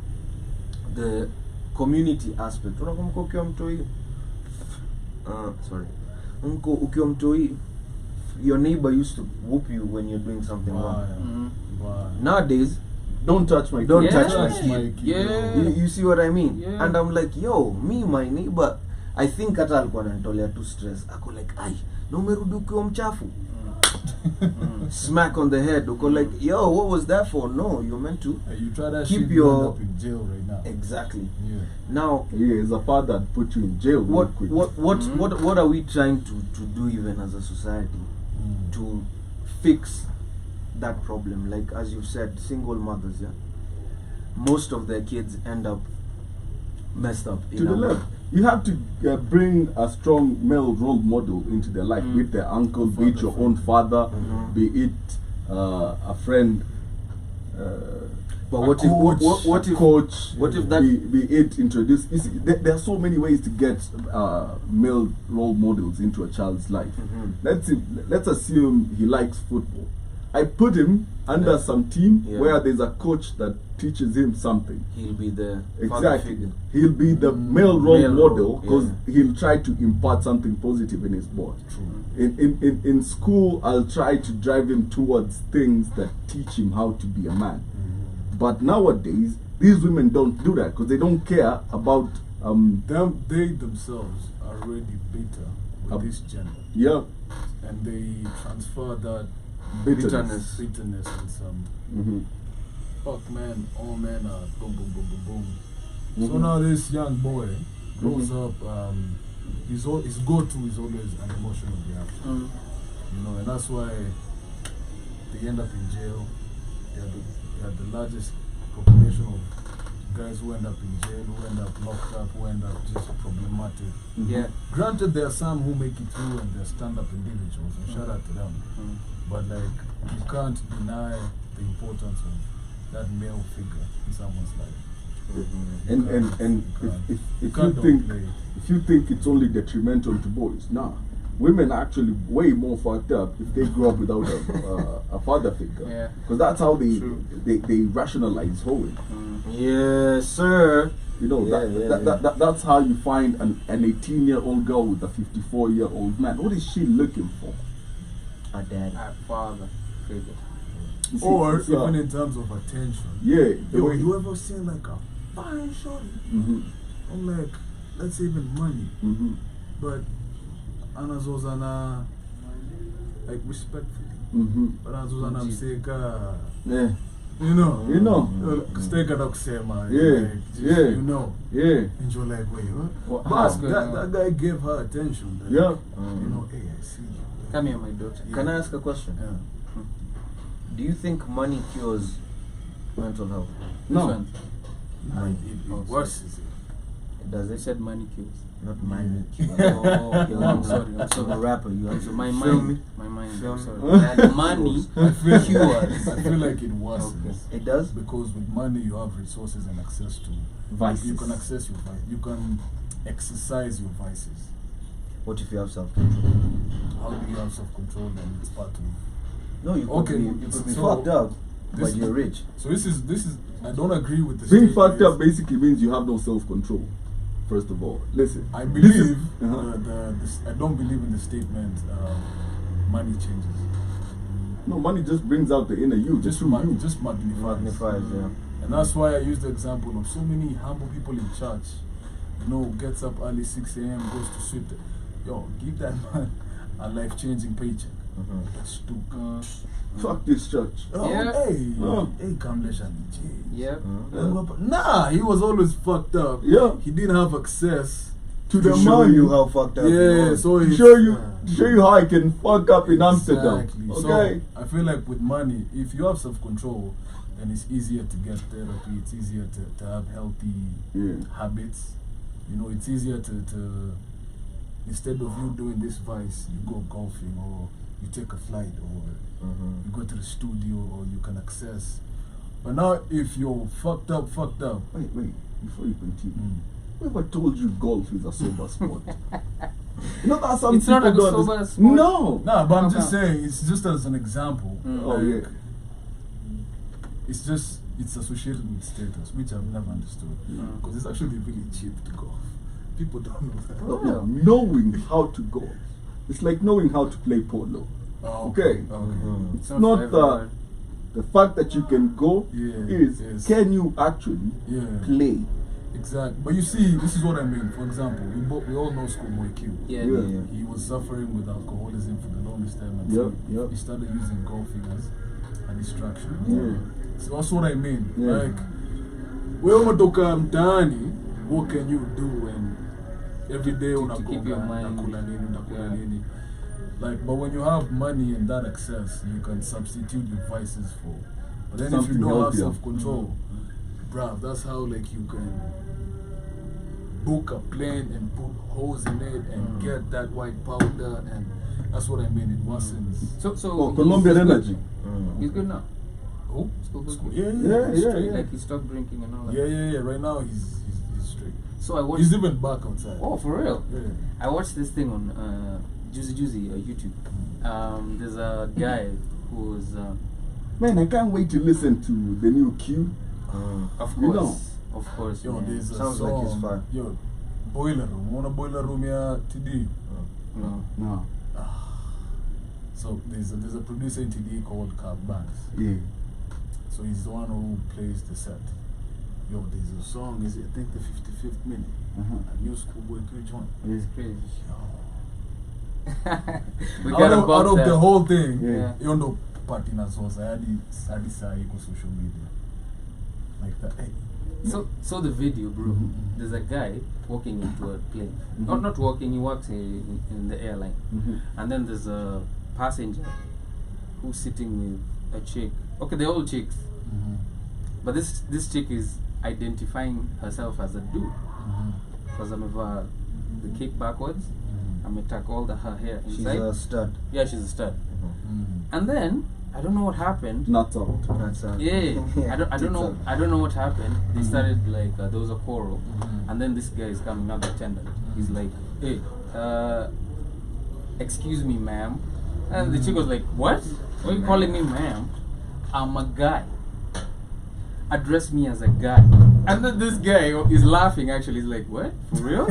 the community aspect, unakumbuka ukiwa mtoi, ukiwa mtoi, your neighbor used to whoop you when you're doing something wrong. Nowadays, Don't touch my don't kid. touch Yeah. my Touch kid. my kid. Yeah. You see what I mean? Yeah. And I'm like, yo, me, my neighbor, I think hata alikuwa ananitolea tu stress. Ako like, ai, na umerudi ukiwa mchafu. Smack on the head. Uko like, yo, what was that for? No, you're meant to. You try that Keep shit, your- you end up in jail right now. Exactly. Yeah. Now, Yeah, as a father, I'd put you in jail real quick. what are we trying to do even as a society to fix that problem? Like, as you said, single mothers, yeah, most of their kids end up messed up To the left. You have to bring a strong male role model into their life, be it their uncle, be it your own father, be it a friend, But a what if coach, what if coach, what if that- be it introduced? You see, there are so many ways to get male role models into a child's life. Let's assume he likes football. I put him under some team where there's a coach that teaches him something. he'll be the father Exactly. figure? He'll be the male role Male model role, because yeah. he'll try to impart something positive in his boy. In school, I'll try to drive him towards things that teach him how to be a man. But nowadays, these women don't do that because they don't care about They themselves are already bitter with this gender, yeah, and they transfer that bitterness. bitterness and some fuck man, all men are boom boom boom boom boom. So now this young boy grows up. His go-to is always an emotional reaction, you know, and that's why they end up in jail. They are the largest population of guys who end up in jail, who end up locked up, who end up just problematic. Yeah. Granted, there are some who make it through and they're stand-up individuals, and shout out to them. But like, you can't deny the importance of that male figure in someone's life. And if you can't think downplay. if you think it's only detrimental to boys, nah. Women are actually way more fucked up if they grow up without a father figure. Yeah. Because that's how True. they rationalize hoeing. Yes, sir. You know, that's how you find an 18-year-old girl with a 54-year-old man. What is she looking for? A dad. A father figure. You see, Or it's, even in terms of attention. yeah, the Yo, way you ever seen like a fine shorty? Mhm, I'm like, let's say even money, mhm, but anazozana like respectfully. mhm. But anazozana mseka, Yeah, you know, you know, steka na kusema, Yeah, like, just, yeah. you know, yeah. and you're like, wait, what? Well, But how? good. that guy gave her attention. That, Yeah. you know, hey, I see you. Come here, my daughter. Yeah. Can I ask a question? Yeah. Do you think money cures mental health? Which No. one? Like, Oh, it worsens it. Does They it? said money kills. Not money. Oh, okay. Yo, I'm sorry. I'm I'm sorry. a rapper. You So my feel me? mind. Feel I'm me? sorry. That money I feel, cures. I feel like it worsens. Okay. It does. Because with money you have resources and access to Vices. You can access your vice. You can exercise your vices. What if you have self-control? How do you have self-control? Then it's part of. No, you could Okay, be, you could be so fucked up, this but is- you're rich. So this is. I don't agree with this. Being fucked up basically means you have no self-control. First of all, listen. I This believe. is- I don't believe in the statement. Money changes. No, money just brings out the inner you, Just true you. just magnifies. Magnifies, yeah. And that's why I use the example of so many humble people in church. You know, gets up early 6 a.m. goes to sweep. Yo, give that man a life-changing paycheck. That's stupid. Fuck this church. Oh, Yeah. hey, Oh. hey, Kamlesha Niche. Yep. Nah, he was always fucked up. Yeah. He didn't have access. To To the show money. you how fucked up you Yeah, are. so To it's, show you how I can fuck up in Amsterdam. Exactly. Okay? So I feel like with money, if you have self-control, then it's easier to get therapy. It's easier to have healthy Yeah. habits. You know, it's easier to instead of you doing this vice, you go golfing or you take a flight or you go to the studio or you can access. But now if you're fucked up, Wait, before you continue. Whoever told you golf is a sober sport? You know that some It's people not a don't sober understand- sport. No. nah, but I'm just Okay. saying, it's just as an example. Oh yeah. It's just, it's associated with status, which I've never understood. Because it's actually really cheap to golf. People don't know that. No, knowing how to golf. It's like knowing how to play polo. Oh, Okay. Okay. It's not the fact that you can go Yeah, is yes. can you actually Yeah. play? Exactly. But you see, this is what I mean. For example, we all know Schoolboy Q. Yeah. Yeah. He was suffering with alcoholism for the longest time Yep, until yep. he started using golfing as a distraction. Yeah. So that's what I mean. Yeah. Like, wewe umetoka mtaani, what can you do when every day keep your mind. unakula nini, unakula Yeah. nini? Like, but when you have money and that access, you can substitute your vices for. But then if Something you don't have healthier. self-control, bruv, that's how like you can book a plane and put holes in it and get that white powder, and that's what I mean. It worsens. So Oh, he's Colombian good. energy. He's good now. Oh, Schoolboy Q. yeah, Yeah, he's yeah, straight. yeah. Like he stopped drinking and all that. Yeah. Right now he's straight. So I watched. He's even back outside. Oh, for real? Yeah. I watched this thing on Juicy YouTube. There's a guy who's Man, I can't wait to listen to the new Q. of You course, of course. Yo, man. there's a Sounds song. like it's fun. Yo, Boiler Room. Wanna Boiler Room ya TD? No. No. So there's a producer in TD called Carl Banks. Yeah. So he's the one who plays the set. Yo, there's a song, is it, I think the 55th minute. A new Schoolboy Q joint. It's crazy. we Out gotta of, bump out of that. the whole thing, Yeah. you know, party na sosa, hadi saa hii kwa social media. Like that. Hey. So the video, bro. There's a guy walking into a plane. Not walking. He walks in the airline, and then there's a passenger who's sitting with a chick. Okay, they're all chicks, but this chick is identifying herself as a dude because ameva the cape backwards. Ametuck all her hair She's inside. a stud. Yeah, she's a stud. And then I don't know what happened. Nuts out. That's Yeah, I don't know. I don't know what happened. They started like there was a quarrel, Mhm. and then this guy is coming, not the attendant. He's like, "Hey, excuse me, ma'am," and the chick was like, "What? Why are you calling me ma'am? I'm a guy. Address me as a guy." And then this guy is laughing. Actually, he's like, "What? For real?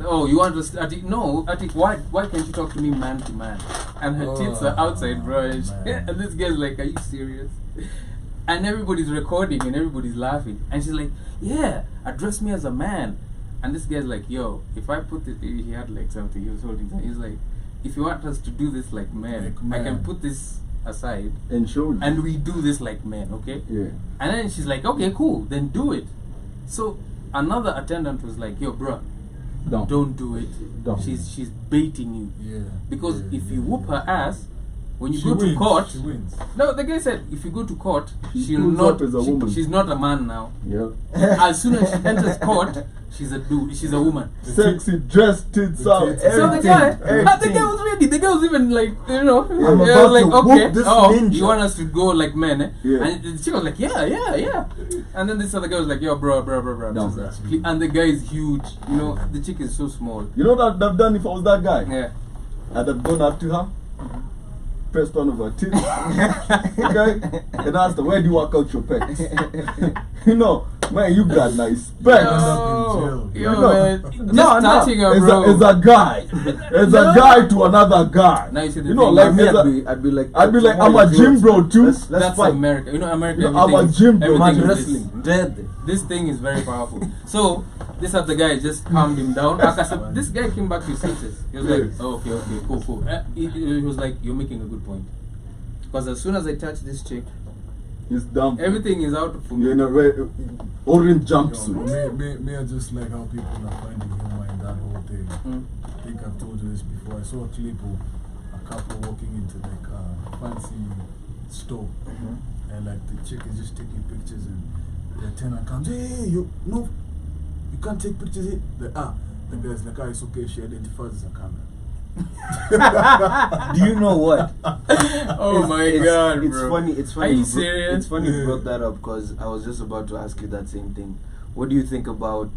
Oh, you understand? No, Atik, why can't you talk to me man to man?" And her tits are outside, bro. Man. And this guy's like, "Are you serious?" And everybody's recording and everybody's laughing. And she's like, "Yeah, address me as a man." And this guy's like, "Yo, if I put this," he had like something, he was holding something. He's like, "If you want us to do this like men, Like I can men. put this aside And show you. and we do this like men, okay?" Yeah. And then she's like, "Okay, cool, then do it." So another attendant was like, "Yo, bro, don't do it. Don't. She's baiting you. Yeah. Because yeah, if yeah. you whoop her ass, when you She go to wins, court," she wins. no, the guy said, if you go to court, She she'll pulls not. up as a woman. She's not a man now. Yeah. As soon as she enters court, she's a dude. She's a woman. Sexy dressed tits The out. tits. So the everything, guy, the everything. guy was ready. The guy was even like, I'm I about was like, to okay, whoop this oh, ninja. you want us to go like men, eh? Yeah. And the chick was like, yeah. And then this other guy was like, "Yo, bro. No. And the guy is huge. You know, the chick is so small. You know what I'd have done if I was that guy? Yeah. I'd have gone up to her, pressed one of her tits, okay, and asked her, "Where do you work out your pecs?" You know, man, you got nice pecs. Yo, Yo, No. man. Just No, touching her, as bro. a guy, as No. a guy to another guy. Now you see the You know, thing, like Me, as a- I'd be like, I'd be like, "Why I'm a you gym do bro it? too. Let's That's fight." America. You know, America. No, I'm a everything is- gym bro. everything Man, is Wrestling, this. dead. This thing is very powerful. So this other guy just calmed him down. This guy came back to his senses. He was like, Yes. "Oh, okay, cool." He was like, "You're making a good point." Because as soon as I touch this chick, He's dumb. everything is out for You're me. in a red, orange Yo, jumpsuit. me, I just like how people are finding humor in that whole thing. Mm. I think I've told you this before. I saw a clip of a couple walking into like a fancy store, and like the chick is just taking pictures, and the attendant comes, "Hey, you can't take pictures here." The guy's like, "Ah, it's okay." She identifies as a camera. Do you know what? Oh my god, it's bro. funny. It's funny. Are you bro- serious? It's funny you Yeah. brought that up because I was just about to ask you that same thing. What do you think about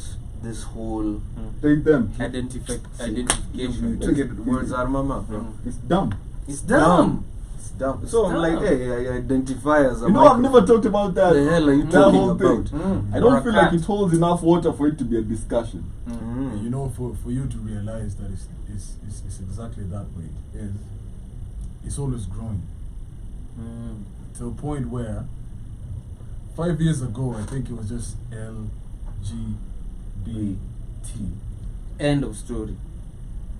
this whole? Take them. You took it words out of my mouth, bro. It's dumb. It's dumb. It's dumb. So I'm dumb. like, hey, I identify as a. You know, I've microphone. never talked about that. The hell are you that talking whole about? thing. I Or don't a feel like cat. it holds enough water for it to be a discussion. Mm. You know, for you to realize that it's exactly that way is it's always growing to a point where 5 years ago I think it was just LGBT. End of story.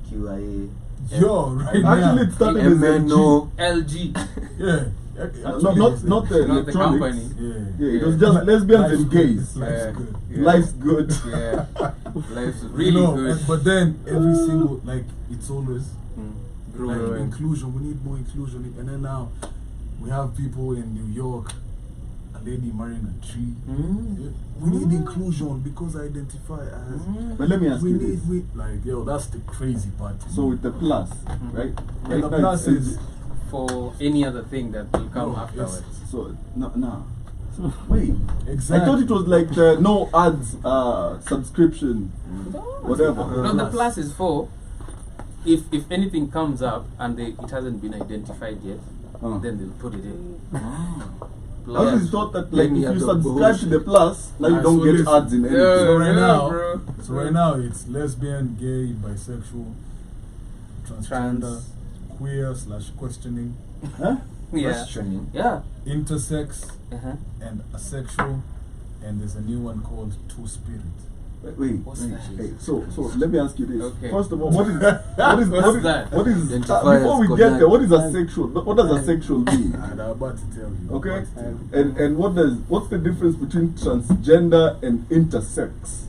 QIA. Yo, right Actually, it now. started as a G. MNO. LG. Yeah. Not the Not the electronics. company. Yeah. Yeah, it was just lesbians Life's and good. gays. Life's Yeah. good. Yeah. Life's good. Yeah. Life's You really know, good. but then every single, like, it's always like Growing. inclusion. We need more inclusion. And then now we have people in New York, a lady marrying a tree. Yeah. We need inclusion because I identify as. But let me ask We you need, this. like, yo, that's the crazy part. to So me. with the plus, right? And Right the now plus it's- is, For any other thing that will come No, afterwards. So no. So, wait. exactly. I thought it was like the no ads subscription, whatever. No, the plus is for if anything comes up and it hasn't been identified yet, then they'll put it in. I always thought that like Let me if you have the subscribe to the plus, now you Ah, don't so get listen. ads in anything. So right now, bro. so right now it's lesbian, gay, bisexual, transgender, queer/questioning, Huh? Yeah. Questioning. Yeah. intersex, Uh-huh. and asexual, and there's a new one called two-spirit. Wait. What's wait, that? Hey, so let me ask you this. Okay. First of all, what is What's that? what is Identify before as we God. get there? What is asexual? What does asexual mean? And I'm about to tell you. Okay, and what's the difference between transgender and intersex?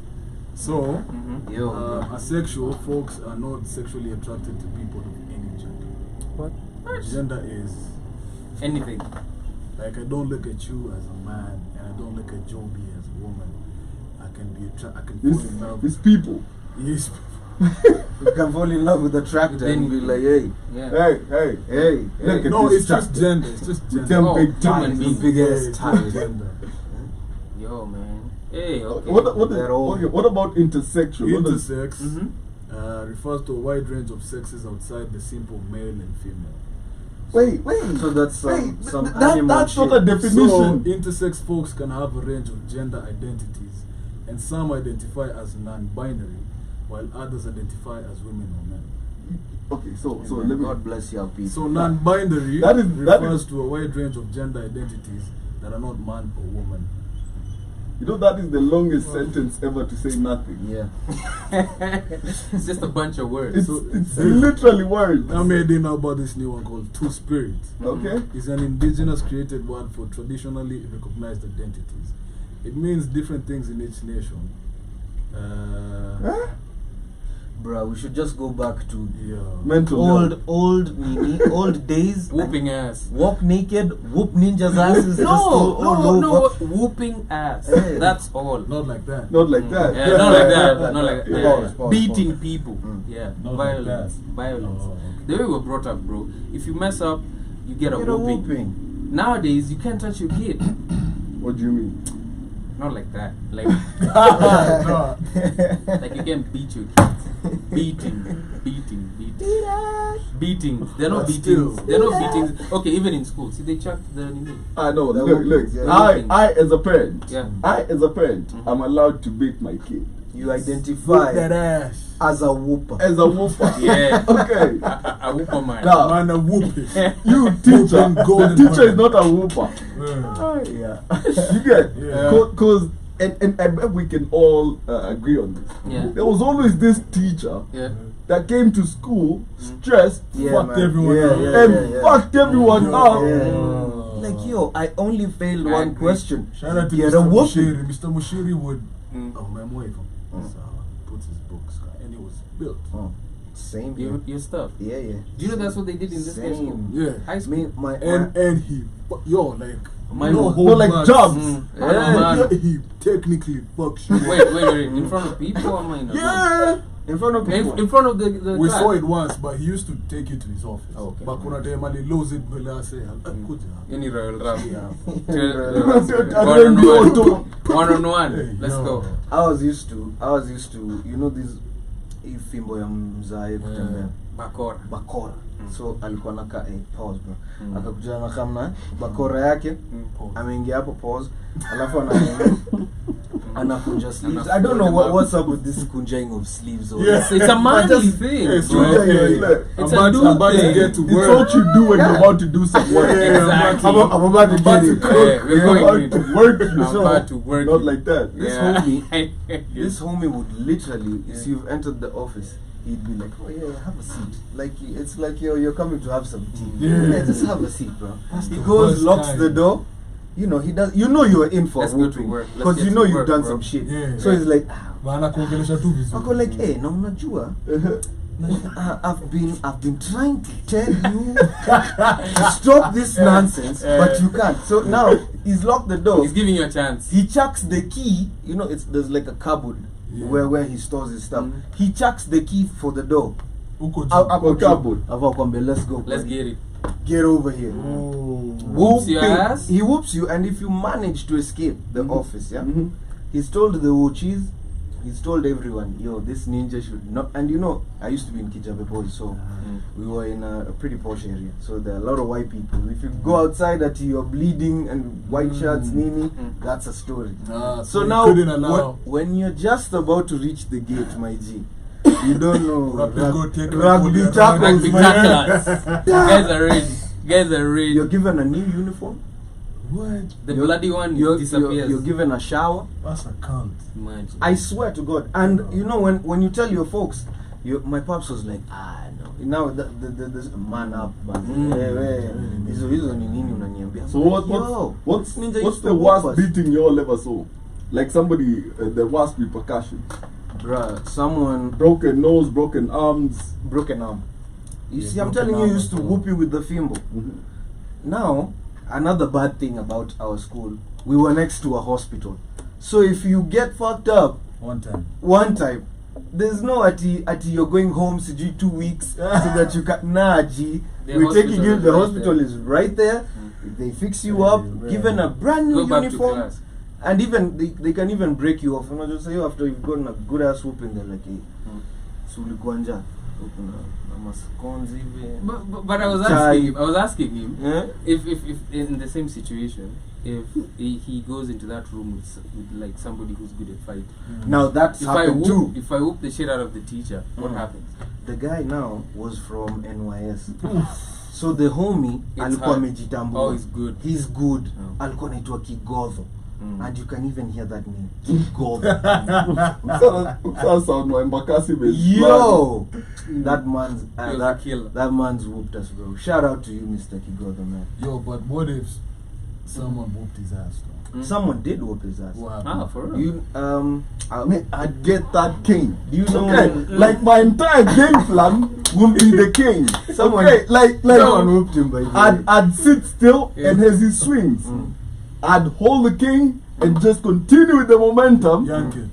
So, Yo, asexual folks are not sexually attracted to people of any gender. What? Gender is Anything. like I don't look at you as a man, and I don't look at Joby as a woman. I can be I can fall in love. It's people. Yes, You can fall in love with a tractor Then and be you- like, hey, Yeah. Hey, look at No, this it's just tractor. gender. It's just With gender. them Oh, big human tires. beings. big Yeah, ass it's just tires. gender. Yo, man. Hey, okay. They're all- What about intersexual? What is- Intersex Mhm. refers to a wide range of sexes outside the simple male and female. Wait. So that's some animal that's not a shit. definition. So, intersex folks can have a range of gender identities, and some identify as non-binary, while others identify as women or men. Okay, so So let me. God bless your people. So, non-binary That refers is- to a wide range of gender identities that are not man or woman. You know that is the longest sentence ever to say nothing. Yeah. It's just a bunch of words. It's literally words. Now, may they know about this new one called Two Spirit. Okay. It's an indigenous created word for traditionally recognized identities. It means different things in each nation. Huh? Bruh, we should just go back to Yeah. Mental health. old days. Whooping ass. Walk naked, whoop ninjas' asses. just No, all no, over. whooping ass. Hey. That's all. Not like that. Not like that. Yeah, not like that. Not like that. Yeah. Yeah. Pause. Beating people. Mm. Yeah. Not like Violence. that. Violence. Oh, okay. The way we were brought up, bro. If you mess up, you get a Get a whooping. whooping. Nowadays, you can't touch your kid. What do you mean? Not like that. Like, No. like you can beat your kids. Beating. Beatings. They're not But beatings. still. They're not beatings. Okay, even in school. See, they chucked the name. I know. The Look. whoopings, yeah. I as a parent. Yeah. I as a parent, Mhm. I'm allowed to beat my kid You Whoop that identify ass. as a whooper. as a whooper. Yeah. Okay. A whooper man. Now, Man, a whooping. you teacher, Whooping golden the teacher is man. not a whooper. Yeah. Yeah. You get? Yeah. Because and I bet we can all agree on this. Yeah. There was always this teacher Yeah. that came to school stressed, Yeah, fucked man. everyone yeah, up. yeah, and yeah, yeah. fucked everyone Yeah. up. Yeah. Like, yo, I only failed I one agree. question. Shout out to Get Mr. a whooping. Mushiri. Mr. Mushiri would. Mm. Oh, my wife. Puts his books, and it was built. Oh, same here. Your stuff. Yeah, yeah. Do you know that's what they did in this high school? Same. Yeah. High school. Me, my, And he, yo, like, Mine no was- hold No, like backs. jobs. Mm. Yeah, Man. he technically fucks you. Wait. In front of people or mine? yeah, in front of people. In front of the We class. saw it once, but he used to take you to his office. Oh, okay. But kuna time ali lose it bila ase. Any Royal Rumble. And then go to- One-on-one. Hey, Let's yo. go. I was used to, you know, this hii fimbo ya mzae kutembea Bakora. bakora. So alikuwa naka pause bro. Mm. Akakuja na kamna bakora yake. Pause. Ameingia hapo pause. Alafu anakunja sleeves. Anakunja I don't know them what's up with this kunjing of sleeves. Or Yeah. It's a manly just- thing. Yes, bro. okay. It's I'm a about dude to thing. get to It's work. what you do when you're about to do some work. Exactly. I'm about to get it. cook. Yeah, we're You're going about in. to work you. I'm about to work Not you. like that. This Yeah. homie, this homie would literally, if you've entered the office, he'd be like, "Oh yeah, have a seat." Like it's like you're coming to have some tea. Yeah. Just have a seat, bro. He the goes, worst locks kind. the door. You know he does. You know you're in for Let's a go to whooping work. Let's because get you know to you've work, done bro. some shit. Yeah. So he's like, Bana kuongelesha tu vizuri. I go like, "Hey, na unajua, I've been trying to tell you to stop this nonsense, but you can't." So now he's locked the door. He's giving you a chance. He chucks the key. You know, there's like a cupboard Yeah. where he stores his stuff. Mhm. He chucks the key for the door. Uko juu. Ako cupboard. Avakwambia, let's go. Let's buddy. get it. Get over here. Oh. Whoops your Whooping. ass. He whoops you, and if you manage to escape the office, yeah, Mhm. he's told the Uchis, he's told everyone, yo, this ninja should not. And you know, I used to be in Kijabe Boys, so we were in a pretty posh area. So there are a lot of white people. If you go outside at you're bleeding and white shirts, nini, that's a story. Ah, So you now, couldn't allow. when you're just about to reach the gate, my G, you don't know Go take rugby a- tackles, Rugby man. tacklers. Guys are ready. Guys are ready. You're given a new uniform. What? The You're- bloody one You're disappears. given a shower. That's a cult. Imagine. I swear to God. And you know when you tell your folks, my pops was like, no. Now the man up, man. Hizo ni nini unaniambia? So Yo, what's ninja what's used the to worst whoop us. beating you all ever saw? Like somebody, the worst repercussions. Bruh, someone Broken nose, broken arms. broken arm. You Yeah, see, I'm broken telling you, arm used to as well. whoop you with the fimbo. Now, another bad thing about our school, we were next to a hospital. So if you get fucked up One time. one time, there's no ati you're going home sijui 2 weeks so that you can G. The We're taking you, hospital is the right hospital there. is right there. They fix you up, right. given a brand new Go back to uniform. class. And even they can even break you off. You know, just say after you've gotten a good ass whooping, they're like, hey, so ulikuwa njaa. Kuna mascones hivi. But I was asking him Yeah? if in the same situation, if he goes into that room with like somebody who's good at fight. Now that's happened too. If I whoop the shit out of the teacher, what Mm. happens? The guy now was from NYS. So the homie It's alikuwa hard. amejitambua. Oh, he's good. He's good. Oh. Alikuwa anaitwa Kigodho. Mm. And you can even hear that name. Kigodho. Sasa wa Embakasi Yo! That man's He was a that, killer. that man's whooped us, bro. Shout out to you, Mr. Kigodho, man. Yo, but what if someone whooped his ass though? Mm. Someone did whoop his ass. What happened? Ah, for real? You I'd get that king. Do you know Okay, like my entire game plan will be the king. Someone- Okay, like someone whooped him by the way. I'd sit still Yeah. and as he swings, Mm. I'd hold the king and just continue with the momentum Yank it.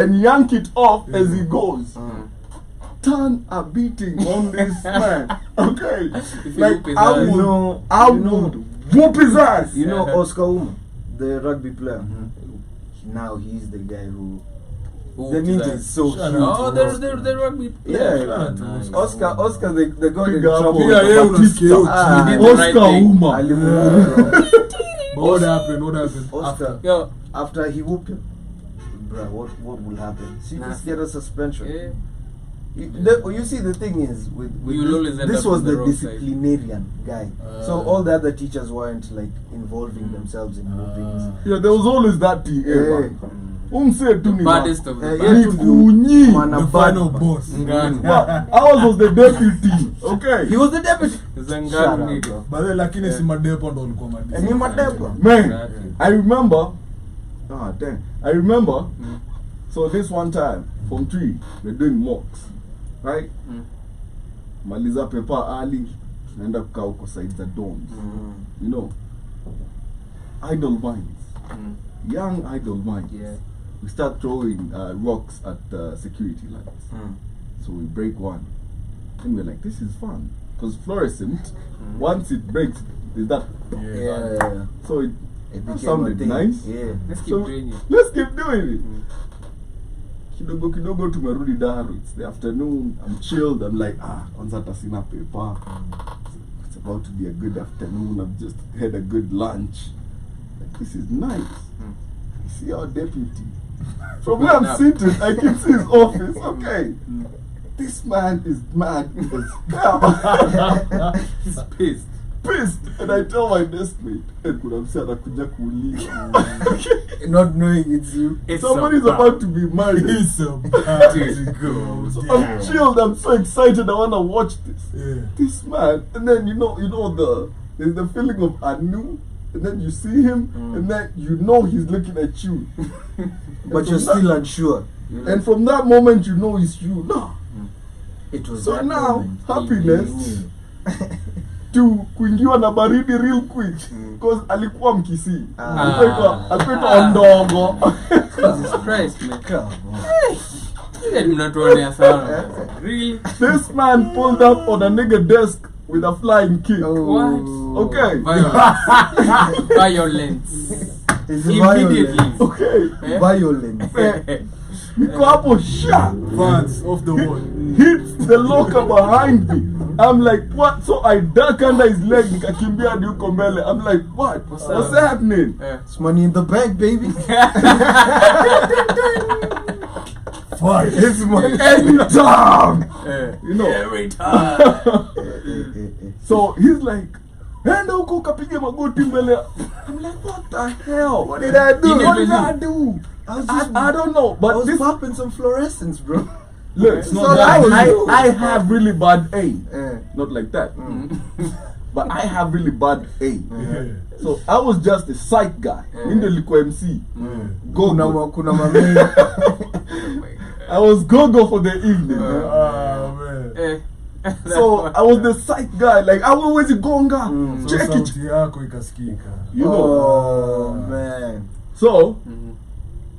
and yank it off as he goes. Mm. Turn a beating on this man. Okay, If you like whoop his I ass. would, You know- I you know- would whoop his ass. You know Yeah. Oscar Uma, the rugby player. Mhm. Now he's the guy who Who the whooped his ninja ass? is so Shut huge. up. Oh, they're rugby. Yeah, Nice. Oscar, they got in Big up. trouble. Yeah, with yeah, Batista. Batista. He did the right Oscar thing. Uma. Alimu- But what happened? What happened? Oscar, Yo, after he whooped him, bruh, what will happen? So you just get a suspension. yeah. You see, the thing is with You'll always this, end this up was on the the wrong side. disciplinarian guy. So all the other teachers weren't like involving themselves in whoopings. Yeah, there was always that TA. Yeah. man. Umse tu ni Baddest of the Yeah, bad. yeah, to Kunyi. Man, The a final bad- boss. Ngani. Ours was the deputy. Okay. He was the deputy. Zangani Shut up, nigga. bro. But then lakini si madepo ndo walikuwa madisi. And he madepo. Man, Exactly. I remember. Ah, damn. I remember. Mm. So this one time, from 3, we're doing mocks, right? Mm. Maliza paper early, naenda kukaa huko side za dorms. You know, idle minds, Mm. young idle minds. Yeah. We start throwing rocks at security lights. So we break one, and we're like, this is fun, because fluorescent, once it breaks, is that. Yeah. So it It became a sounded thing. nice. Yeah. Let's keep So doing it. let's keep doing it. Mm. Kidogo kidogo tumerudi Daru. It's the afternoon. I'm chilled. I'm like, kwanza hata sina paper. It's about to be a good afternoon. I've just had a good lunch. Like, this is nice. I see our deputy. From where I'm sitting, I can see his office. Okay. This man is mad as hell. He's pissed. Pissed. And I tell my desk mate, kuna msee anakuja kuuliza. Not knowing it's you. It's Somebody's so about to be married. He's about Dude, to go So down. I'm chilled. I'm so excited. I wanna watch this. Yeah. This man, and then you know there's the feeling of Anu, and then you see him, and then you know he's looking at you. But you're still unsure. And from that moment, you know it's you. No. It was So that now, moment. happiness to kuingiwa na baridi real quick, because alikuwa Mkisii. Alikuwa Ondogo. Jesus Christ, man. Come on. Yeah, mnatuonea sana. Really? This man pulled up on a nigga desk with a flying kick. What? Okay. Violence. Violence. It's Immediately. violent. Okay. Eh? Violent. Niko hapo sha. Vance off the wall. Hits the locker behind me. I'm like, what? So I duck under his leg, nikakimbia hadi huko mbele. I'm like, what? What's happening? Eh. It's money in the bank, baby. Fight. It's money. Every time. Eh. You know. Every time. So he's like, enda huko ukapige magoti mbele. I'm like, what the hell? What did I do? You What didn't did I do. do? I I don't know. I But was this popping some fluorescence, bro. look, It's so not that I have really bad aim. Eh. Not like that. But I have really bad aim. Yeah. So I was just a sight guy. In the Lico MC. Go Kuna mame. I was go for the evening. Ah, man. Eh. So I was the sight guy. Like I always gonga. So Check it. sauti yako ikasikika. You know. Oh, man. So Mhm.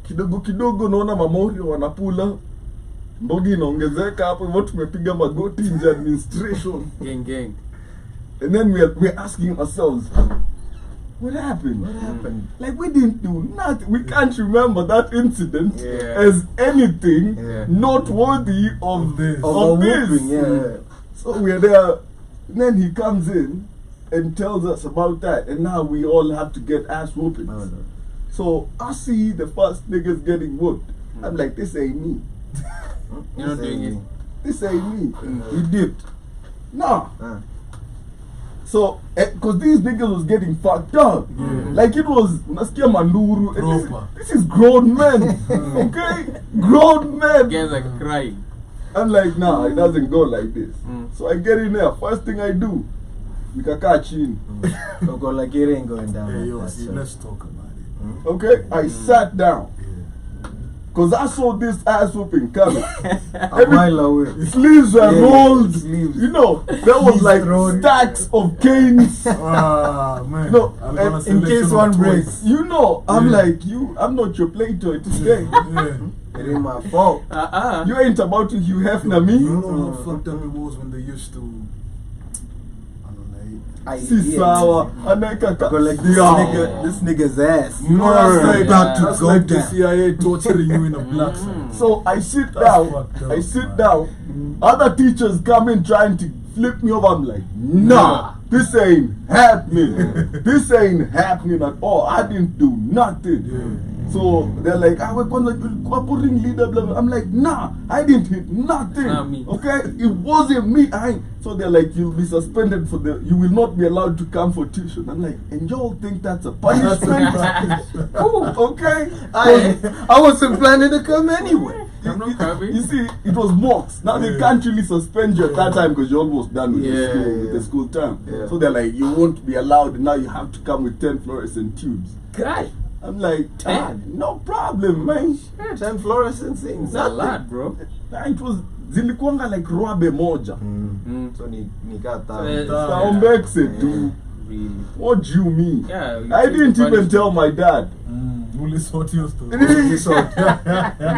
kidogo kidogo naona mamorio wanapula. Mbogi inaongezeka hapo hivyo, tumepiga magoti nje administration. Gang. And then we're asking ourselves, what happened? What happened? Like, we didn't do nothing. We can't remember that incident Yeah. as anything Yeah. noteworthy of this. of this. whooping, yeah. So we're there. And then he comes in and tells us about that. And now we all have to get ass whoopings. Oh, no. So I see the first niggas getting whooped. I'm like, this ain't me. You're not doing it. This ain't me. You dipped. Nah. Ah. So, because these niggas was getting fucked up. Like it was, unasikia manduru. And Proper. this is grown men. Okay? Grown men. Guys are crying. I'm like, nah, it doesn't go like this. Mm. So I get in there. First thing I do, nikakaa chini. Go like it ain't going down. Hey, like yo, that, see, so. let's talk about it. Okay? I sat down. Yeah. Because I saw this ass whooping coming. A mile away. Sleeves were Yeah, rolled. sleeves. You know, there was Sleeves like rolled. stacks of canes. Ah, man. No, I'm gonna in selection case of one toys. breaks. You know, I'm Yeah. like, I'm not your play toy today. Yeah. It ain't my fault. You ain't about to Hugh Hefner me. You know how fucked up it was when they used to, I don't know, Si sawa. Aneka Go like this Yeah. nigga's ass. You know what I'm That's saying? about to that's go like the down. CIA torturing you in a black side. So I sit That's down. fucked up, I sit man. down. Other teachers come in trying to flip me over. I'm like, nah, this ain't happening. This ain't happening at all. I didn't do nothing. Yeah. So they're like, we're gonna ring leader, blah, blah. I'm like, nah, I didn't hit nothing. Not me. Okay, it wasn't me. So they're like, you'll be suspended you will not be allowed to come for tuition. I'm like, and y'all think that's a punishment? Okay. I wasn't planning to come anyway. I'm not coming. You see, it was mocks. Now they can't really suspend you at that time because you're almost done with, the school term. Yeah. So they're like, you won't be allowed. Now you have to come with 10 fluorescent tubes. Cry. I'm like, 10? no problem, man. 10 fluorescent things. It's a lot, bro. It was zilikuanga like rwabe moja. So ni got Saombekse tu. Really. What do you mean? Yeah. you I take didn't the even punishment. tell my dad. Uli sort your story.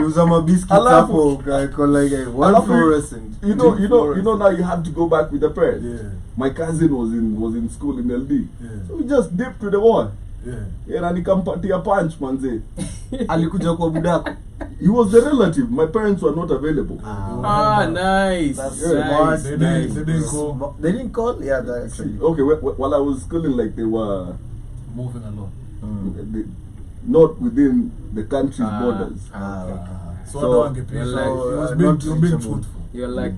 Uza mabiscuits Alafu- hapo kwa like one Alafu- fluorescent. You know now you have to go back with the parents. Yeah. My cousin was in school in LD. Yeah. So we just dipped to the wall. Yeah. Yeah, na nikampatia punch manze. Alikuja kwa budako. He was the relative. My parents were not available. Ah, nice. That's nice. They nice. didn't go They didn't call? Yeah, that actually. Okay, while I was schooling, like they were moving along. they, not within the country's Ah. borders. So, So, I don't get paid. you're like- He was not being, you're being reachable. truthful. You're like,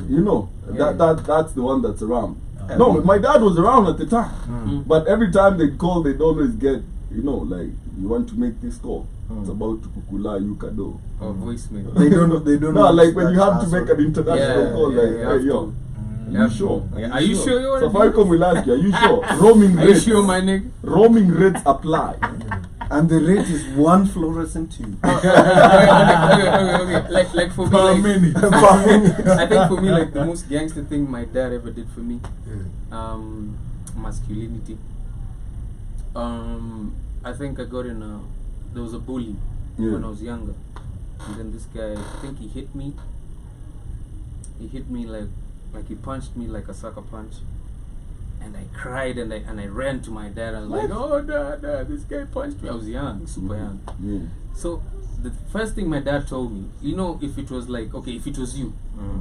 You know, Yeah. that's the one that's around. Yeah. No, my dad was around at the time. Mm. But every time they call, they'd always get, like, you want to make this call. It's about to kukula yukado. or voicemail. They don't No, know like when you that have to make password. an international Yeah, call, yeah, like, you hey, have yo, to. are Yeah. you sure? Yeah, are you sure you wanna do Safaricom will ask you, are you sure? Roaming Are you rates. sure, my nigga? Roaming rates apply. And the rate is one fluorescent tube. okay. Like for me, For like, many. I think for me, like the most gangster thing my dad ever did for me, Yeah. masculinity. I think I got in there was a bully when I was younger, and then this guy, I think he hit me. He hit me like he punched me like a sucker punch, and I cried and I ran to my dad. I was like, "Oh, dad, this guy punched me." I was young, super young. Yeah. So the first thing my dad told me, if it was like, okay, if it was you,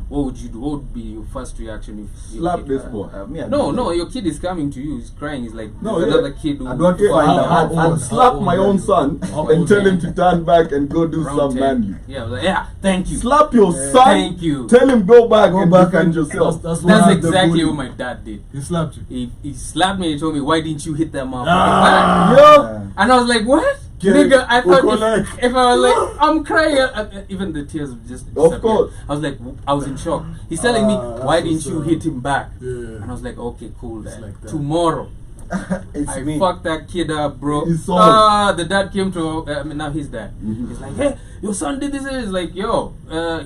what would you do? What would be your first reaction if your Slap kid- this boy. No, your kid is coming to you, he's crying, he's like, No, there's yeah. another kid who I'd want to Yeah, find out. how I'd old- slap how my old own are son How and old tell are him you? to turn back and go do around some 10. manly. Yeah, I was like, yeah, thank you. Slap your Yeah. son. Thank you. Tell him go back and back defend and- yourself. That's That's the exactly bully. what my dad did. He slapped you. He slapped me and he told me, why didn't you hit that motherfucker? Ah. Yo, And I was like, what? Get Nigga, it. I thought Collect. if I was like, I'm crying, even the tears would just disappear. course. I was like, I was in shock. He's telling me, That's why didn't what's you up. hit him back? Yeah. And I was like, okay, cool, It's Dad. like that. Tomorrow, It's I me. fucked that kid up, bro. He saw The dad came to, now his dad. Mhm. He's like, hey, your son did this. It's like, yo,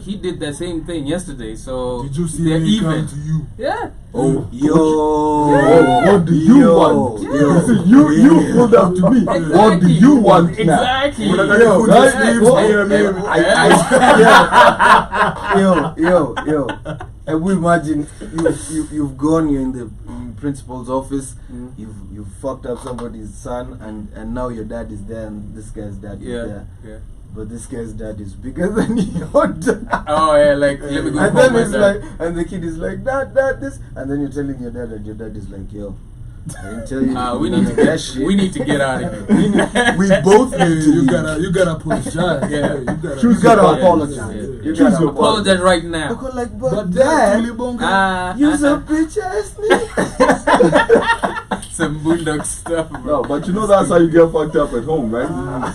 he did the same thing yesterday, so Did you see they're me come even. to you? Yeah. Oh, Yo. Oh, what do you Yo. want? Yo. You see, you pulled up to me. What do you want now? Exactly. When I got Yo, put right? the sleeves Oh, here, yeah, man. Yo. And we imagine you've gone, you're in the principal's office, Mm. you've fucked up somebody's son, and now your dad is there, and this guy's dad is Yeah. there. Yeah. But this guy's dad is bigger than your dad. Oh yeah, like let me go. And call then my it's dad. like, and the kid is like, dad, this, and then you're telling your dad, and your dad is like, yo, I didn't tell you. we none need of to that shit. we need to get out of here. We both Hey, need to. you leave. gotta apologize. Yeah. You gotta, Choose You gotta your apologize. yeah. You Choose gotta your Apologize right now. Because like, but but that dad, Bonga. you's a bitch ass nigga. Some boondock stuff, bro. No, but you know that's how you get fucked up at home, right?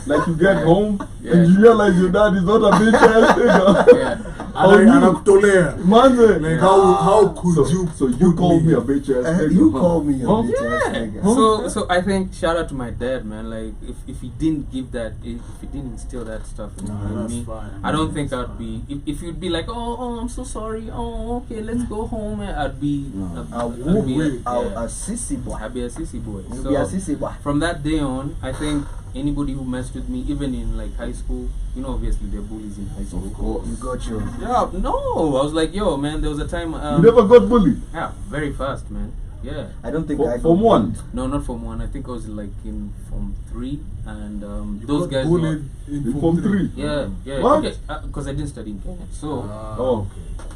Like you get home Yeah. and you realize your dad is not a bitch ass nigga. Yeah. Oh, you- Anakutolea. Man, Like how could so, you? So you put called me a bitch ass nigga. You huh? call me a Huh? bitch ass Yeah. nigga. So I think shout out to my dad, man. Like if he didn't give that, if he didn't instill that stuff in that's me, fine. I don't think I'd be. If you'd be like, oh, I'm so sorry. Oh, okay, let's go home. I'd be. No. I'd be A sissy boy. I'd be a sissy boy. You So be a sissy boy. from that day on, I think anybody who messed with me, even in like high school, you know, obviously there are bullies in high school. Of course. You got your. Yeah, no, I was like, yo, man, there was a time. You never got bullied. Yeah, very fast, man. Yeah. I don't think I got Form one. No, not Form 1. I think I was like in Form 3, and You those got guys were. bullied in In Form 3. Yeah, yeah. What? Okay, because I didn't study in Kenya. So Oh.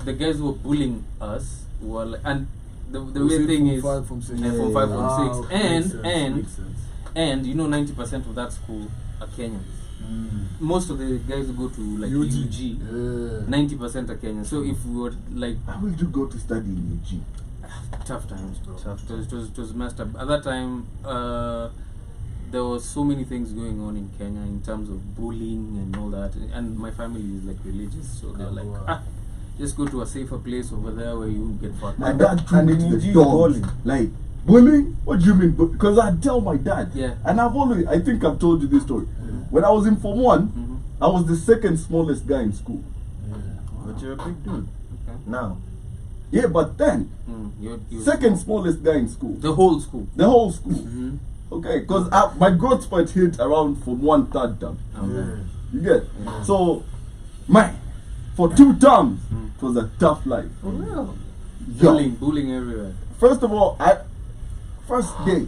the guys who were bullying us were like, and the Was weird it thing Form is, 5, Form 6? and Form 5, Form Ah, 6, okay, makes sense, and makes sense. and you know 90% of that school are Kenyans. Most of the guys who go to like UG. UG, Yeah. 90% are Kenyan. So if we were like How will you go to study in UG? tough times, bro. Tough It was messed up. At that time, there was so many things going on in Kenya in terms of bullying and all that. And my family is like religious, so they're like, wow. just go to a safer place over there where you won't get fucked My up. dad threw and me in to the UG, dogs. bullying. Like, bullying? What do you mean? Because I tell my dad. Yeah. And I've always, I think I've told you this story. When I was in Form 1, Mhm. I was the second smallest guy in school. But you're a big dude. Okay. Now. Yeah, but then, You're second smallest guy in school. the whole school. The whole school. Mm-hmm. Okay, because my growth spurt hit around Form 1 third term. Okay. You get? So, man, for 2 terms, it was a tough life. For real. Yo, Bullying everywhere. first of all, first day,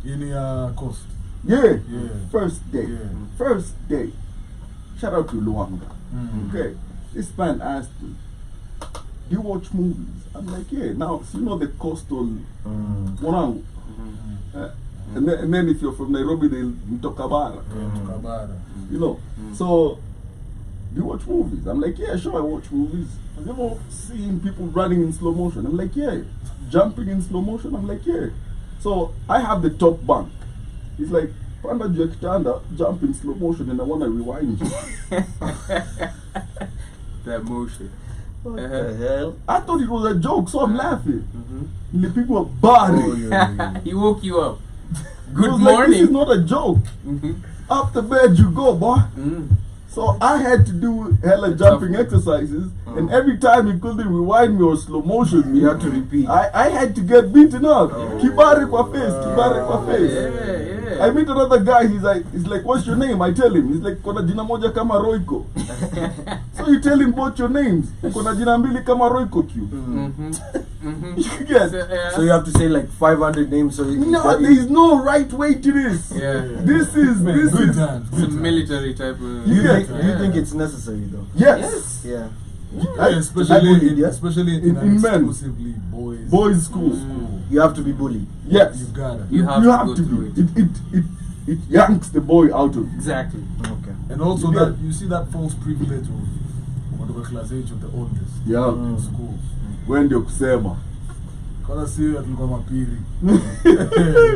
In the coast. yeah, Yeah. first day, Yeah. first day. Shout out to Luanga. Okay, this man asked me, "Do you watch movies?" I'm like, "Yeah." Now, so you know the coastal Morangu. And then if you're from Nairobi, they'll Mtokabara. Kabara. You know. So, do you watch movies? I'm like, "Yeah, sure, I watch movies." Have you ever seen people running in slow motion? I'm like, "Yeah." Jumping in slow motion? I'm like, "Yeah." So I have the top bunk. He's like, "Panda Jaktanda, jump in slow motion, and I want to rewind you." That motion. What Uh-huh. the hell? I thought it was a joke, so I'm laughing. Mm-hmm. The people were body. Oh, yeah. He woke you up. It Good was like, this is morning. not a joke. Mm-hmm. Up the bed you go, boy. Mm. So I had to do hella jumping exercises, and every time he couldn't rewind me or slow motion me, You had to repeat. I had to get beaten up. Kibari kwa face, kibari kwa face. Yeah. I meet another guy, he's like, "What's your name?" I tell him, he's like, "Kona jina moja kama Royco." So you tell him both your names. Kona jina mbili kama Royco Q. Mm-hmm. Mm-hmm. You get? So you have to say like 500 names. So No, there is no right way to this. Yeah. This is Good times. It's a military type of. You Yeah. think you think it's necessary though? yes. Yeah. I- Yeah, especially bullied, yeah? especially In in men. exclusively boys. Boys school. You have to be bullied. Yes. You gotta. You have to go through be. It yanks the boy out of you. Exactly. Okay. And also Yeah. that you see that false privilege of whatever class age of the oldest Yeah. in schools. Wewe ndio kusema. Kala si tulikuwa mapiri.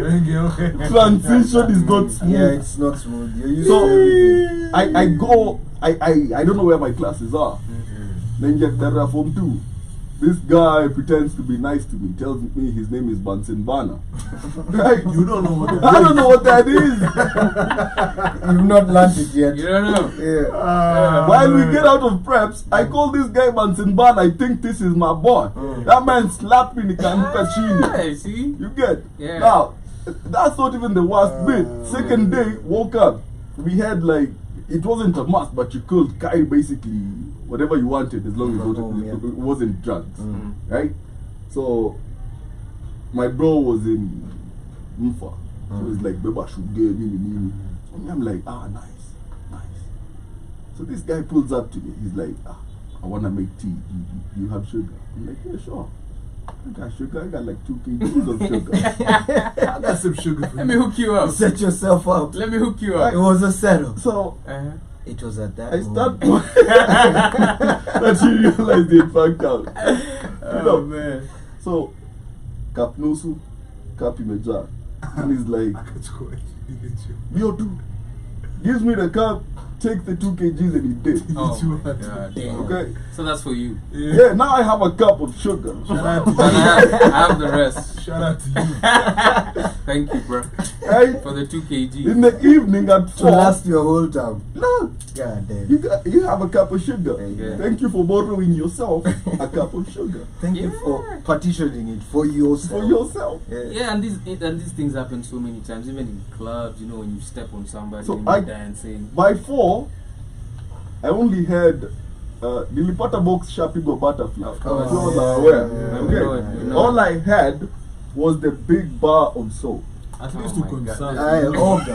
Wengi okay. Transition is not smooth. Yeah, it's not smooth. You're used So to everything. I don't know where my classes are. Then get there Form 2. this guy pretends to be nice to me, tells me his name is Bunsen Burner. Right? You don't know what I don't know what that is. You've not learned it yet. You don't know. Yeah. While we get out of preps, I call this guy Bunsen Burner. I think this is my boy. That man slapped me in the chini. Hey, see? You get? Yeah. Now, that's not even the worst bit. Second day, woke up. We had like, it wasn't a must, but you could carry basically whatever you wanted as long as it wasn't drugs. Right? So, my bro was in Mfa. So he's like, Beba should get me. And I'm like, nice. So this guy pulls up to me. He's like, I want to make tea. You have sugar? I'm like, yeah, sure. I got sugar. I got like 2 kgs of sugar. I got some sugar for Let me you. hook you up. Set yourself up. Let me hook you It up. was a setup. So It was at that I start moment. that you realize they fucked out. You know? man. So cup nusu, cup imejaa. And he's like, Yo dude, gives me the cup, take the 2 kgs and he did. Oh, You my had to- God. Okay? So that's for you. Yeah, now I have a cup of sugar. Shout out to But you. I have the rest. Shout out to you. Thank you, bro. Right? For the 2 In kg. the evening at To 4, last your whole time. no, God damn. you have a cup of sugar. Yeah. Thank you for borrowing yourself a cup of sugar. Thank you for partitioning it for yourself. For yourself. Yeah, and these things happen so many times, even in clubs. You know, when you step on somebody So and I- you're dancing. By 4, I only had nilipata box shapigwa butterfly. Of course. You all Yeah, are aware. yeah, Okay. we know it, we know All it. I had was the big bar of soap. At least Oh to my God. consult. Aye, oga.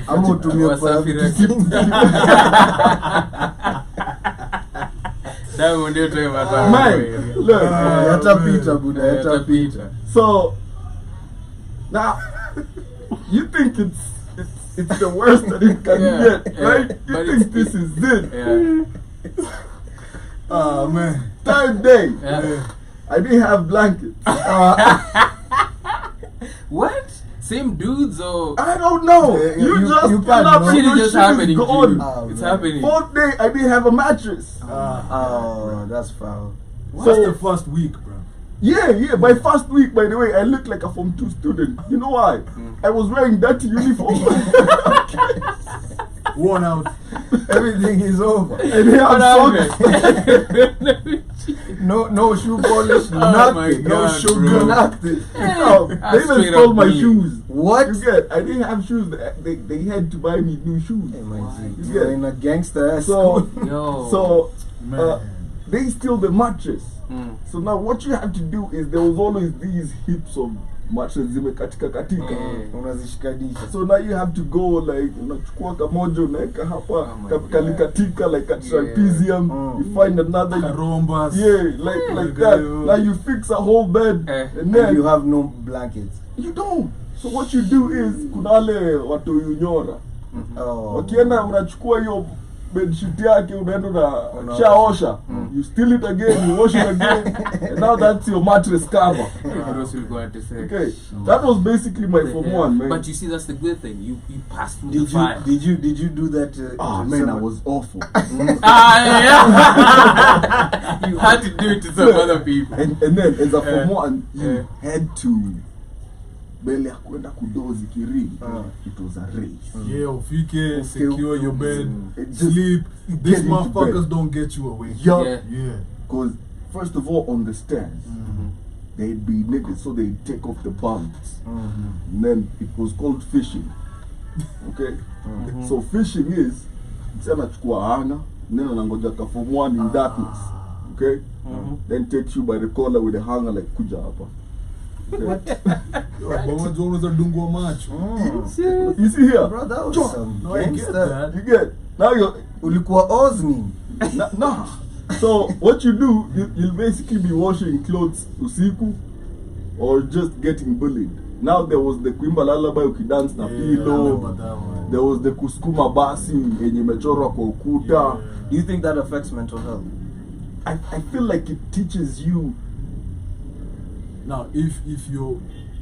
Ama utumie kwa Wasafi vitu Diamond ndio tu mata. Man, look. Yatapita buda, yatapita. So now you think it's the worst that it can Yeah, get, yeah, right? You but think it's- this is it. Yeah. Man. Third day, Yeah. I didn't have blankets. What? Same dudes or I don't know. Yeah, you you just can't pull up know. and shit your is just shit happening to gone. you. Oh, It's man. happening. Fourth day, I didn't have a mattress. Oh, that's foul. That's the first week, bro. Yeah. By first week, by the way, I looked like a Form 2 student. You know why? I was wearing dirty uniform. Worn out. Everything is over. And he had socks. No shoe polish, my nothing. No God, sugar, bro. nothing. No, they That's even straight stole up my bullying. shoes. What? You get? I didn't have shoes. They had to buy me new shoes. Hey, my G, You you're get? in a gangster ass So, school. Yo. so Man. they steal the mattress. Mm. So now what you have to do is there was always these heaps of mattresses zimekatika katika. Yeah. Unazishikanisha. So now you have to go like unachukua kamoja unaweka hapa my God. kalikatika like a trapezium. Mm. You find another. Karombas. Yeah, like that. Now you fix a whole bed Eh. and And then you have no blankets. you don't. So what you do is kuna wale watu unyora. Oh. Wakienda unachukua hiyo bedsheet yake unaenda Unaosha. shaosha. You steal it again, you wash it again. And now that's your mattress cover. What else we going to say? Okay. That was basically my Form 1, man. But you see, that's the good thing. You passed through the fire. Did you do that? Oh to man, I someone? was awful. Yeah. You had to do it to some other people. And then as a Form Yeah. 1, you Yeah. had to mbele ya kwenda kudozi kirili. It was a race. Yeah, ufike, secure your bed, It just- sleep. get These into motherfuckers bed. don't get you away. Yeah. Yeah. Yeah. Because first of all, on the stairs, they'd be naked, so they'd take off the bunks. And then it was called fishing. Okay? So fishing is, msee anachukua hanga, then anangoja ka Form 1 in darkness. Okay? Then takes you by the collar with the hanger like kuja hapa. Okay? But unaweza dungwa macho. You see here? Bro, that was Chok. some No, I get gangster. that. You get? Now you're Ulikuwa Osmin. nah. So what you do, you'll basically be washing clothes usiku or just getting bullied. Now there was the Kuimba Lullaby ukidance na Yeah, I pillow. remember that one. There was the kusukuma basi yenye imechorwa kwa ukuta. Yeah. Do you think that affects mental health? I feel like it teaches you. Now, if you're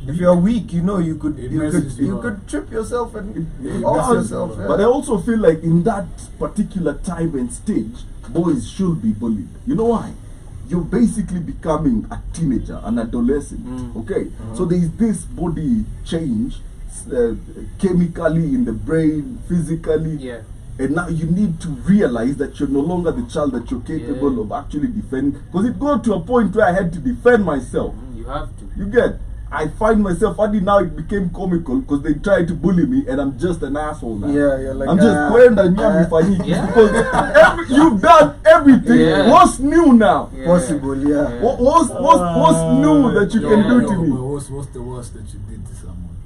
If you're weak, you know you could It you messes could you you up. could trip yourself and It off does, yourself. Yeah. But I also feel like in that particular time and stage, boys should be bullied. You know why? you're basically becoming a teenager, an adolescent. Okay, so there is this body change, chemically in the brain, physically. Yeah. And now you need to realize that you're no longer the child that you're capable Yeah. of actually defending. Because it got to a point where I had to defend myself. You have to. You get? I find myself, only now it became comical because they tried to bully me and I'm just an asshole now. Yeah, you're like, I'm just kwenda nyami fanyiki Yeah. because you've done everything. Yeah. What's new now? Yeah. possible, yeah. What's new that you can do to But me? what's the worst that you did to someone?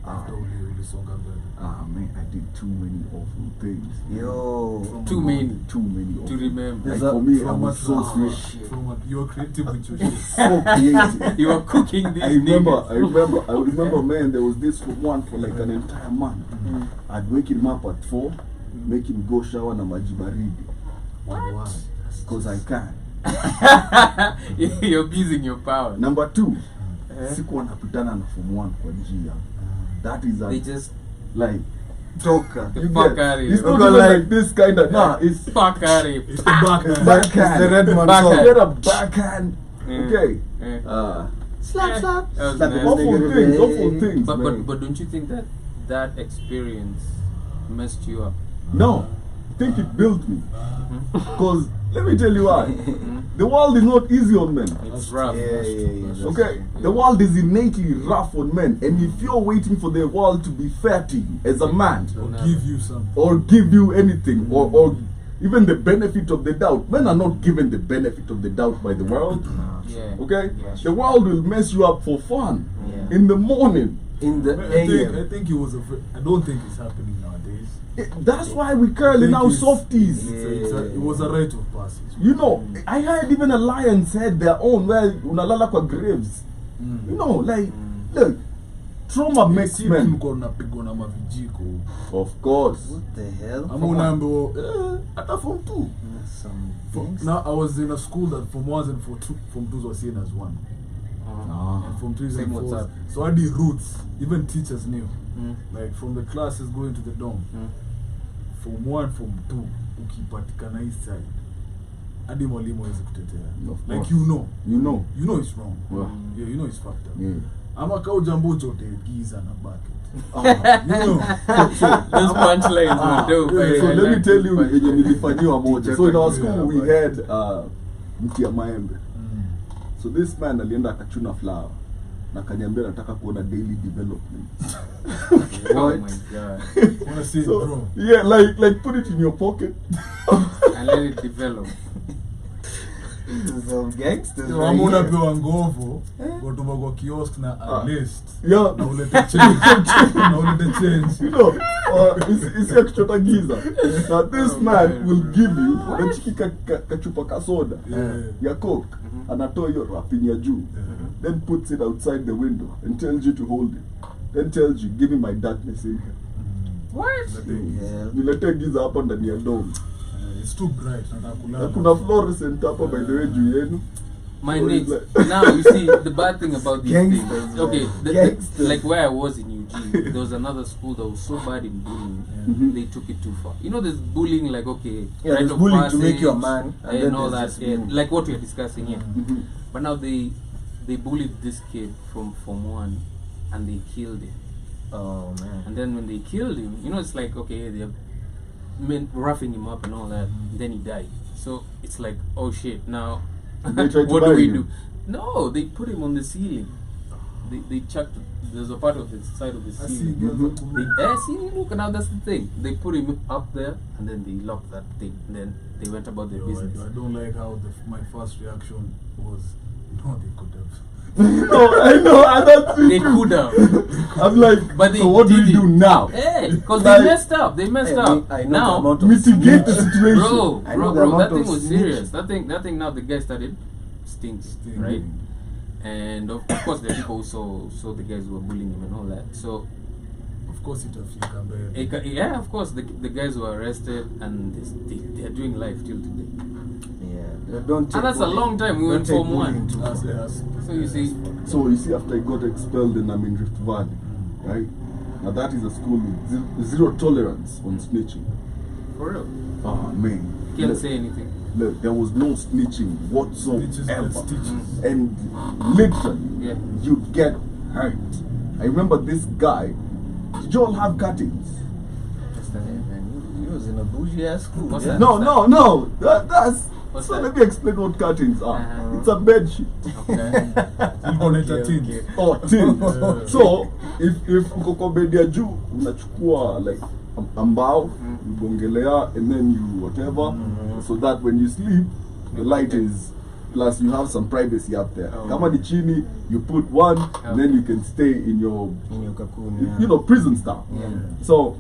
After ulisonga mbele. Ah man, I did too many awful things. Yo. Too many. Too many awful To remember. Like There's for me, I From was what so from- sweet. from what you're creative with your shit. So creative. You are cooking these I remember, niggas. I remember, man, there was this one for like an entire month. I'd wake him up at 4, make him go shower na maji baridi. What? Because I can. You're abusing your power. Number 2, Eh? sikuwa napitana na form 1 kwa njia. That is They a, just like, toka. you Fuck get, outta here. it's not Because even like- like this kind of, nah, it's Fuck out of here. It's the backhand. backhand. It's the red man Backhand. song. Get a backhand. Mm. Okay. Eh. Slap, slap. That was Like nice. awful things, awful things. But man. but don't you think that that experience messed you up? No, I think it built me. Because let me tell you why. The world is not easy on men. It's rough. Yeah. Okay, the world is innately rough on men, and if you're waiting for the world to be fair to you as a man, Or give you something. or give you anything, or even the benefit of the doubt, men are not given the benefit of the doubt by the world. Yeah. Okay, Yeah. the world will mess you up for fun Yeah. in the morning. In the I AM. think he was afraid. I don't think it's happening nowadays. That's why we curl in I our think softies. It was a rite of passage. You know, I heard even a lions had their own where unalala kwa graves. You know, like, look, trauma makes Si men. tulikuwa tunapigwa na mavijiko. Of course. What the hell? Ama unaambiwa hata form 2. Some For, things. now I was in a school that form 1s and form 2s were seen as one. And form 3s Same and what's 4s. up. So I did roots. Even teachers knew. Mm. Like from the classes going to the dorm. Form 1, form 2 ukipatikana hii side. Hadi mwalimu hawezi kutetea. Of Like course. you know. You know. You know it's wrong. Yeah. Yeah, you know it's fucked up. Yeah. Ama ka ujambo chote giza na bucket. Ah. You know. Those punchlines were dope. So I let me like tell the you punchline. yenye nilifanyiwa moja. So in our Yeah, school we but- had mti ya maembe. So this man alienda akachuna flower na kaniambia nataka kuona daily development. Oh my god. Wanna see it So grow. yeah, like put it in your pocket. And let it develop. Some gangsters. Ama right here. unapewa ngovo, watuma kwa kiosk na a list. Yeah. Na ulete change. Na ulete change. You know, isi ya kuchota giza. Now this man will give you unachiki kachupa ka soda Yeah. ya coke, anatoa hiyo wrapping ya juu, then puts it outside the window and tells you to hold it, then tells you give me my darkness in here. What? Yeah. Niletee giza hapa ndani ya dome. It's too bright. Nataka Na kulala. kuna fluorescent hapa by the way juu yenu. My So next. it's like- Now you see the bad thing about these Gangsters, things. man. Okay, Gangsters. like where I was in UG, there was another school that was so bad in bullying. They took it too far. You know, there's bullying like okay, Yeah, rite there's of bullying to make passage you a man, and then all there's that. just Yeah, being- like what we are discussing here. But now they bullied this kid from Form 1 and they killed him. Oh man. And then when they killed him, you know, it's like okay, they're roughing him up and all that. Then he died. So it's like, oh shit, now They tried to what do bury we him. do? No, they put him on the ceiling. They chucked. There's a part of the side of the I see ceiling. girls that See, look, now that's the thing. They put him up there and then they locked that thing. And then they went about their business. I don't like how my first reaction was, no, they could have. No, I know, and that's it They too. could have. I'm like, But they so what do we did do it. now? Hey, because Like- they messed up. They messed Hey, up. I know the Now, amount of Mitigate the snitch. situation. bro, I know the that amount thing of was snitch. serious. That thing. Now the guy started stinks, right? And of course, the people who saw the guys who were bullying him and all that. So, Of course, it have yeah, of course, the guys were arrested and they are doing life till today. Yeah. Don't take And that's a bullying- long time. We were in don't take Form 1. bullying too So you see, So you see, after I got expelled, then I'm in Rift Valley, right? Now that is a school with zero tolerance on snitching. For real. Oh man. You can't Look, say anything. Look, there was no snitching whatsoever. Snitches get stitches. And literally, Yeah. you get hurt. I remember this guy. Did you all have cuttings? What's that? Yeah, man, you was in a bougie ass school. What's yeah. that? No. That's. What's so that? let me explain what cuttings are. Uh-huh. It's a bed sheet. Okay. Unaita tins. Oh, tin. Yeah. So if uko kwa bed ya juu unachukua like ambao ugongelea and then you whatever so that when you sleep the light is plus you have some privacy up there. Oh. Kama ni chini you put one and then you can stay in your In your cocoon, yeah. you know prison style. Yeah. So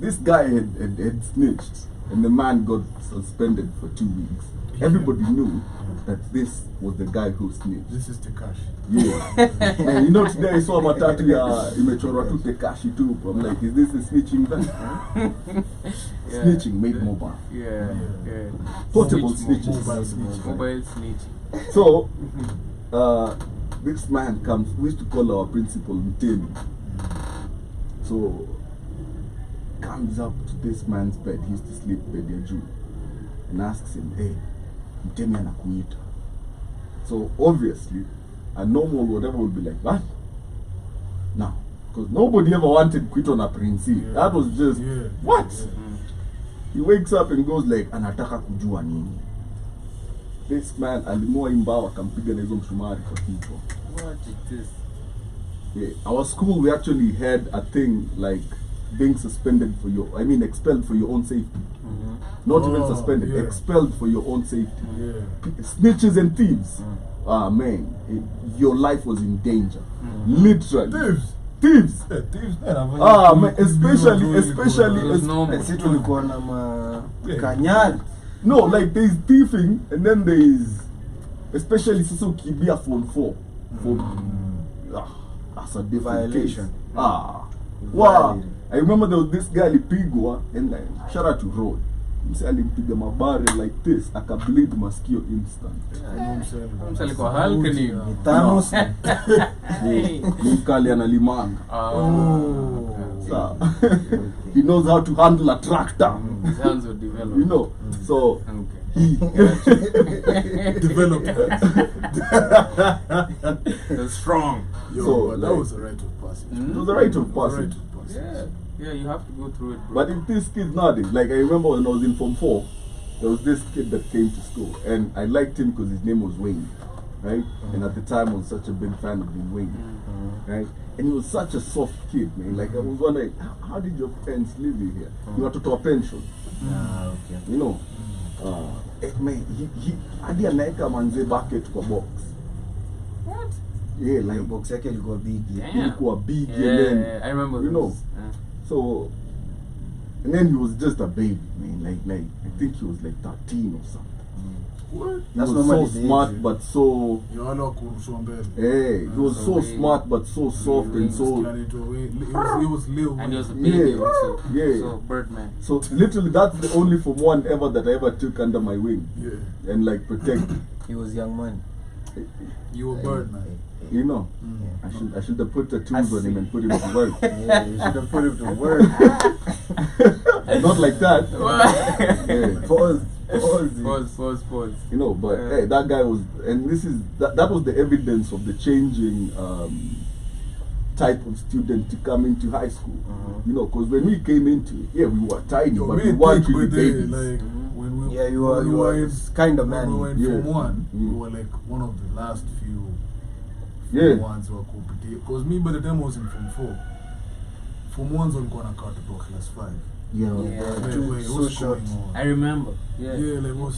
this guy had snitched and the man got suspended for 2 weeks. Everybody knew that this was the guy who snitched. This is Tekashi. Yeah. Man, you know today I saw matatu ya imechorwa tu Tekashi too. I'm like, is this a snitching van? Yeah. Snitching made mobile. Yeah. Yeah. Portable Snitch snitches. Mobile snitch. Mobile snitch. So this man comes, we used to call our principal Mtemi. So comes up to this man's bed, he used to sleep bed ya juu, and asks him, hey, Mtemi anakuita. So obviously, a normal whatever would be like, what? No. Because nobody ever wanted kuitwa na Prince. Yeah. That was just, Yeah. what? Yeah. He wakes up and goes like, anataka kujua nini. This man alimua imbao akampiga na hizo mshumari kwa kichwa. What is this? Yeah. Our school, we actually had a thing like being suspended for your, I mean expelled for your own safety. Not even Oh, suspended, yeah. expelled for your own safety. Yeah. Snitches and thieves. Ah man, your life was in danger. Literally. Thieves. Thieves. Yeah, thieves. Yeah, Ah man, especially It was normal. Si tulikuwa na ma Yeah. kanyari. no, like there is thieving and then there is especially sasa ukibia phone 4 as a different Violation. case. Wow. Violation. I remember there was this guy alipigwa and like shout out to Road. Mse alimpiga mabari like this akableed masikio instant. Msa alikuwa Hulk ni. Thanos. Ni mkali analimanga. Oh. So, he knows how to handle a tractor. His hands were developed. You know. So Okay. he Developed. They're strong. Yo, So, but that like- was a rite of passage. it was a rite of It was a rite passage. of passage. Yeah. Yeah, you have to go through it, bro. But if these kids nowadays, like I remember when I was in Form 4, there was this kid that came to school, and I liked him because his name was Wayne, right? And at the time, I was such a big fan of Lil Wayne, right? And he was such a soft kid, man. Like I was wondering, how did your parents live you here? You had to a pension, Ah, okay. you know. Man, he hadi anaeka manze bucket kwa box. What? Yeah, like Like box yake ilikuwa big. Damn. ilikuwa big, Yeah, and then I remember you know. those. So, and then he was just a baby, man. Like I think he was like 13 or something. What? He That's was normally so the smart, age. but so Yo, wale wa kurushwa mbele. hey, he was so Really? smart, but so soft and so. Turn into a way- He was Lil And he was a Wayne. baby Yeah. also. Yeah. So Birdman. So literally, that's the only Form 1 ever that I ever took under my wing Yeah. and like protected. He was young man. You were Birdman. You know, Mm. I should have put tattoos on him and put him to work. Yeah, you should have put him to work. Not like that. Yeah. Pause. Pause. You know, but Yeah. hey, that guy was, and this is that was the evidence of the changing type of student to come into high school. You know, because when we came into it, yeah, we were tiny, Yo, but me we and weren't Pete really were there, babies. like, when we, Yeah, you when we were in- kind of when man. we were in Yeah. Form 1, we Mm. were like one of the last few Yeah. Form 1s who were competing. Because me, by the time I was in Form 4, Form 1s walikuwa wanakaa watoto wa class 5. Yeah, Yeah. too Wait, so what's short. going on? I remember. Yeah. Yeah, like was.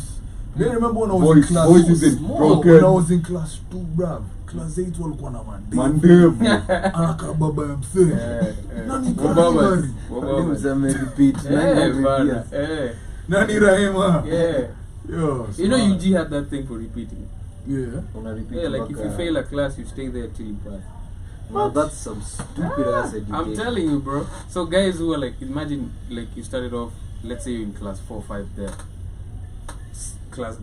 Then remember when I was Voice- in class voices is small, broken. when I was in class 2, bruv. Class 8 walikuwa na Mandevu. anakaa baba ya msee. Nani Wababa. Kari? Hadi mseme repeat. Eh, bana. Yes. Eh. Nani Rahima? Yeah. Yo, You know, smart. UG had that thing for repeating. Yeah. Una repeat Yeah, like if you mpaka- fail a class, you stay there till you pass. No, that's some stupid ass education. I'm telling you, bro. So guys who are like, imagine like you started off, let's say you're in class 4, 5 there.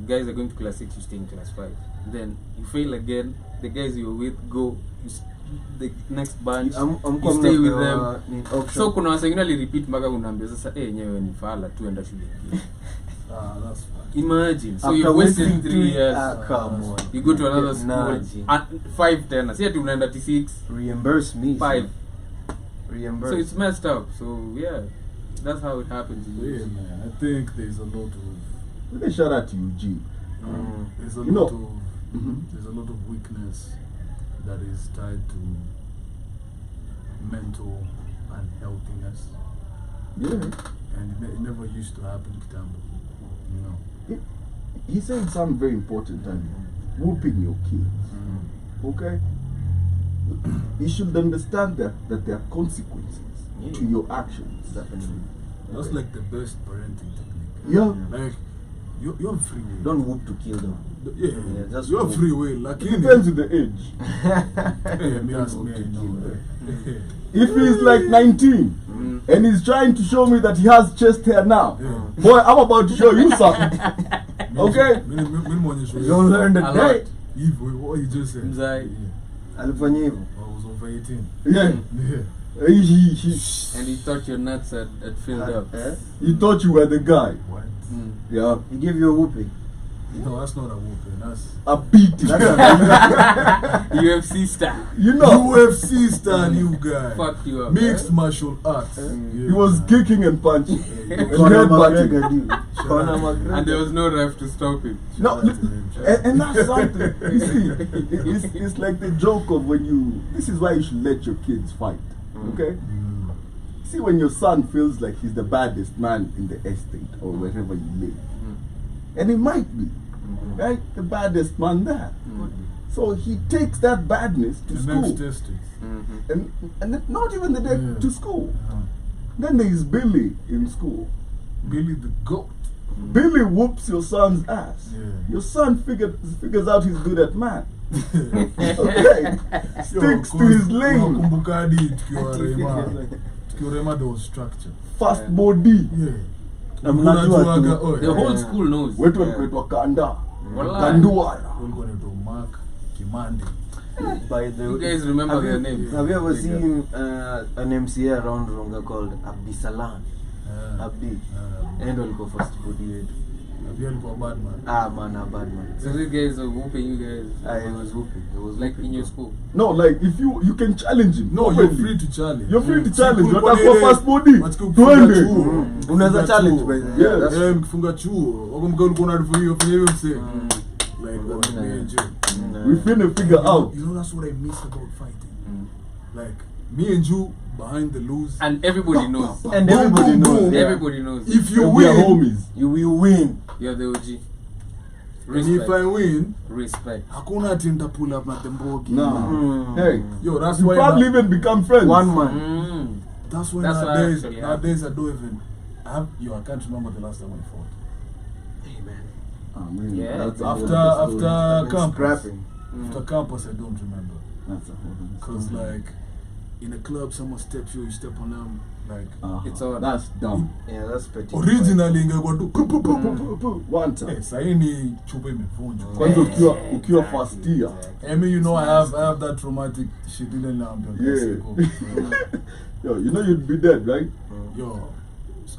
Guys are going to class 6, you stay in class 5. Then you fail again. The guys you're with go. the next bunch I'm you stay with them. option. So kuna wasa wengine ali repeat mpaka unaambia sasa nyewe ni fala tu enda shule ingine. That's fine. Imagine. So After you wasted wasting 3 years. Come on. You go to another school. Imagine. 5 tena. Si ati unaenda T6. Reimburse me. 5. Reimburse. So it's messed up. So yeah. That's how it happens. Yeah, man. I think there's a lot of Let me shout out to Eugene. there's a You lot know- of there's a lot of weakness that is tied to mental unhealthiness, Yeah. and it never used to happen, Kitambo. You know. He's saying something very important and whooping your kids. Okay? You should understand that there are consequences to your actions. Definitely. That's like the best parenting technique. Yeah. Like you have free will. Don't whoop to kill them. Yeah, Yeah, just you have whoop. free will. Like It depends with the age. Hey, me ask me, Whoop to you kill know. them. If he's like 19 and he's trying to show me that he has chest hair now, Yeah. boy, I'm about to show you something. Okay? You don't learn the A day. lot. Eve, what you just said. Mzai. Alifanya hivyo. I was over 18. Yeah. Yeah. And you thought your nuts had filled up. He thought you were the guy. What? Yeah. He gave you a whooping. No, that's not a whooping. That's A beating. UFC style. You know, UFC style, you guy. Fucked you up. Mixed martial arts. he was kicking and punching. And Conor headbutting. McGregor, dude. Conor McGregor. And there was no ref to stop him. No, and that's something. You see, it's like the joke of when you. This is why you should let your kids fight. Okay? See, when your son feels like he's the baddest man in the estate or wherever you live, and he might be, right? The baddest man there. So he takes that badness to The school. next test it. And not even the day Yeah. to school. Then there is Billy in school. Billy the GOAT. Billy whoops your son's ass. Yeah. Your son figures out he's good at math. Okay. Sticks to his lane. Nakumbuka hadi tukiwa Rema there was structure. Fast body. Yeah. Mnajua tu. The whole school knows. Wetu walikuwa kanda. Wallahi. Kanduara. Walikuwa wanaitwa Mark Kimande. By the You guys remember have their you- names? Have you ever seen an MCA around Ronga called Abdi Salam? Abdi. And walikuwa first body wetu. Abdi alikuwa bad man. Ah man, a bad man. So these guys are whooping you guys. I was whooping. It was Like whooping, in your bro. school. No, like if you can challenge him. No, you're openly. free to challenge. You're free to Mm. challenge. Siku Watakuwa ulikuwa fast body. Watakuwa kufunga Twende. chuo. Unaweza Kufunga challenge chuo. by the Yeah, that's Yeah, mkifunga chuo. Wakumbuka ulikuwa unafanya hivyo mse. Like what me and you. We finna figure out. You know that's what I miss about fighting. Like me and you behind the lose. And everybody knows. And Boom, everybody boom, knows. boom. Yeah. Everybody knows. If you We are win, homies. You will win. You're the OG. and if Respect. I win, Respect. hakuna ati nita pull up na tembogi. Nah. Hey, Yo, that's you why probably na- even become friends. One man. that's why That's why nowadays, actually nowadays I don't even I can't remember the last time I fought. I mean, Yeah. that's a whole After other story. after campus. Scrapping. After campus I don't remember. That's a whole other Cause story. like in a club someone steps you step on them like It's all- That's dumb. Yeah, that's petty. originally ingekuwa tu One time. sahii ni chupa imevunjwa. Kwanza ukiwa first year. I mean, you know, I have that traumatic shit ile naambia Yeah. siku. Yo, you know you'd be dead, right? Yo,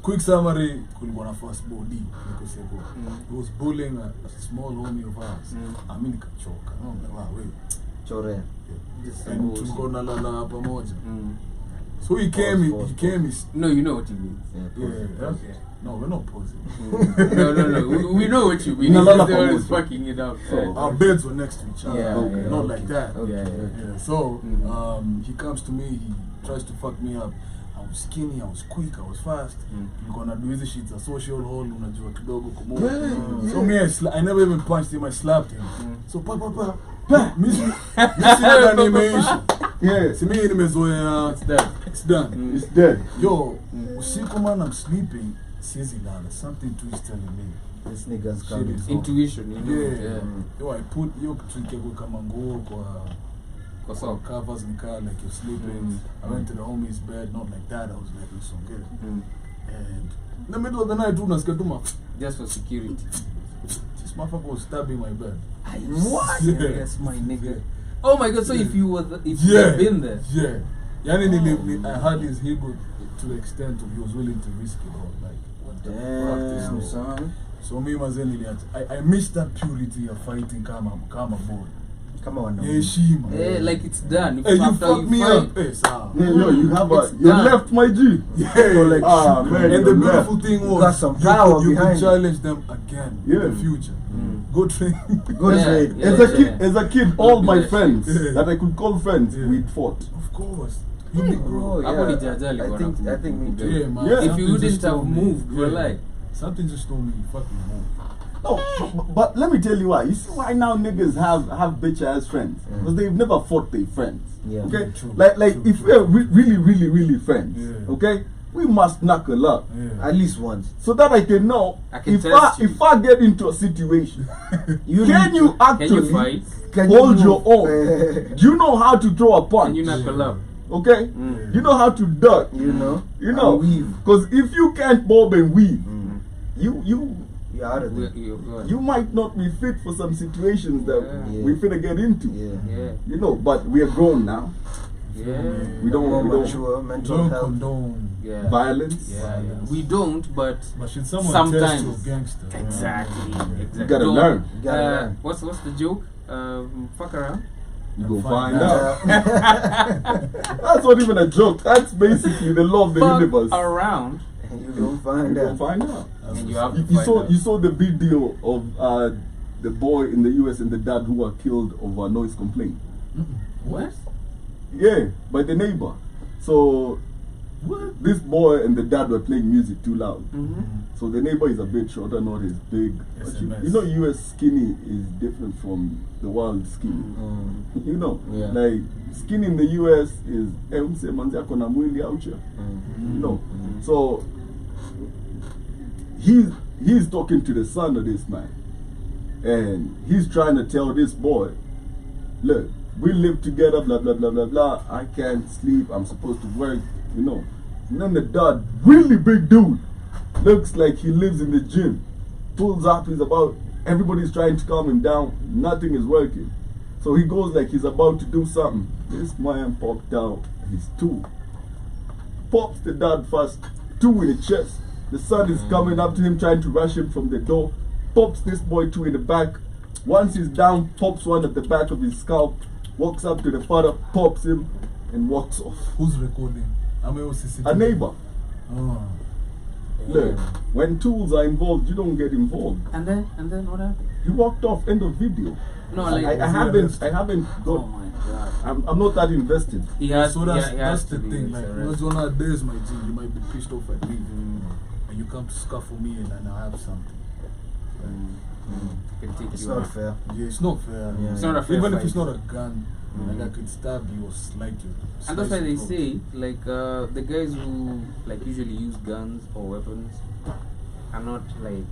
quick summary, kulikuwa na first body niko siku. He was bullying a small homie of ours. I mean nikachoka. Wow, wait. Chorea. And tulikuwa nalala pamoja. So he came, No, you know what you mean. yeah. No, we're not posing. No. We know what you mean. Nalala They're always pamoja. fucking it up. Our beds were next to each other. Yeah, Okay. Not like that. Okay. Yeah, so he comes to me, he tries to fuck me up. I was skinny, I was quick, I was fast. Nilikuwa na do hizi shit za social hall, unajua kidogo kumoja. So me, I never even punched him, I slapped him. So pa. Mimi nimeisha. Yeah, Si mimi nimezoea. It's that. It's done. it's dead. Yo, usiku man, I'm sleeping. Siezi lala. Something too is telling me. This nigga's Shit coming. is- Intuition, you know. Yeah. Yo, I put hiyo kitu kama nguo kwa Kwa so sock. covers in car like you're sleeping. I went to the homie's bed, not like that. I was like, it's so good. And in the middle of the night, unasikia tu ma Just for security. this motherfucker was stabbing my bed. What? Yeah. Yes, my nigga. Oh my god! So if you had been there, Yeah. I had his ego to the extent of he was willing to risk it all. Like, what the fuck this Damn, is. son. So me mazeni I miss that purity of fighting kama boy. Come on now. Yeah, Shima. like it's done. If Hey, you after fucked me fight, up. Hey, sir. Yo, you have It's you done. left my G. Yeah, like, man, and the you're beautiful left. thing was got some power you behind could it. challenge them again in Yeah. the future. Go train. Go Yeah, trade. yeah. As a kid, all my Yeah. friends Yeah. that I could call friends, Yeah. we'd fought. Of course. You big bro. Oh, Hapo yeah. ni jajali I bwana. think me too. Yeah, man. Yeah. if Something you just wouldn't have told me. moved, we're like, Something just told me you fucking move. No, but let me tell you why. You see why now niggas have bitch ass friends? Because they've never fought their friends. Yeah. Okay? True, Like true, if true. we're really friends, Yeah. okay? We must knuckle up. Yeah. At least once. So that I can know I can if test you. if I get into a situation, You can need you to- can you actually fight? Can hold you your move? own? Do you know how to throw a And punch? you knuckle up. Okay? Mm. You know how to duck. You know? You know, And weave. because if you can't bob and weave, Mm. you You're out of there. you might not be fit for some situations that Yeah. we finna get into. Yeah. Yeah, You know, but we are grown now. yeah, We don't More we don't mature, mental Don't health. condone. yeah. violence. Yeah, yeah. We don't, but But should someone Sometimes. test you a gangster? exactly, exactly. You gotta Don't- learn. You gotta learn. What's the joke? Fuck around. You go Find find out. Yeah. That's not even a joke. That's basically the law of the Fuck universe. around, You gonna find You go out. find out. and you have to You find saw out. you saw the video of the boy in the US and the dad who were killed over a noise complaint. What? Yeah, by the neighbor. So What? this boy and the dad were playing music too loud. Mm-hmm. So the neighbor is a bit shorter, not as big. But SMS. you know, US skinny is different from the world skinny. Mm. You know, Yeah. like skinny in the US is mse manzi ako na mwili out here. Mm. You know, so he's talking to the son of this man, and he's trying to tell this boy, look, we live together, blah blah blah blah blah. I can't sleep. I'm supposed to work. You know, and then the dad, really big dude, looks like he lives in the gym, pulls up. He's about. Everybody's trying to calm him down. Nothing is working. So he goes like he's about to do something. This man popped out his tool. Pops the dad first, two in the chest. The son is coming up to him, trying to rush him from the door. Pops this boy two in the back. Once he's down, pops one at the back of his scalp. Walks up to the father, pops him, and walks off. Who's recording? I'm a A neighbor. Oh. Look, when tools are involved, you don't get involved. And then what happened? He walked off. End of video. No, like, I haven't oh got. my god. I'm not that invested. He has. So that's, he has that's the to be thing. Like, arrested. what's on our days, my G, you might be pissed off at me, and you come to scuffle me, and then I have something. Can take It's you not out. fair. Yeah, it's not fair. Yeah. It's not a fair Even fight. if it's not a gun, like I could stab you or slice you. And that's why slice they your throat. say, like, the guys who like usually use guns or weapons are not like,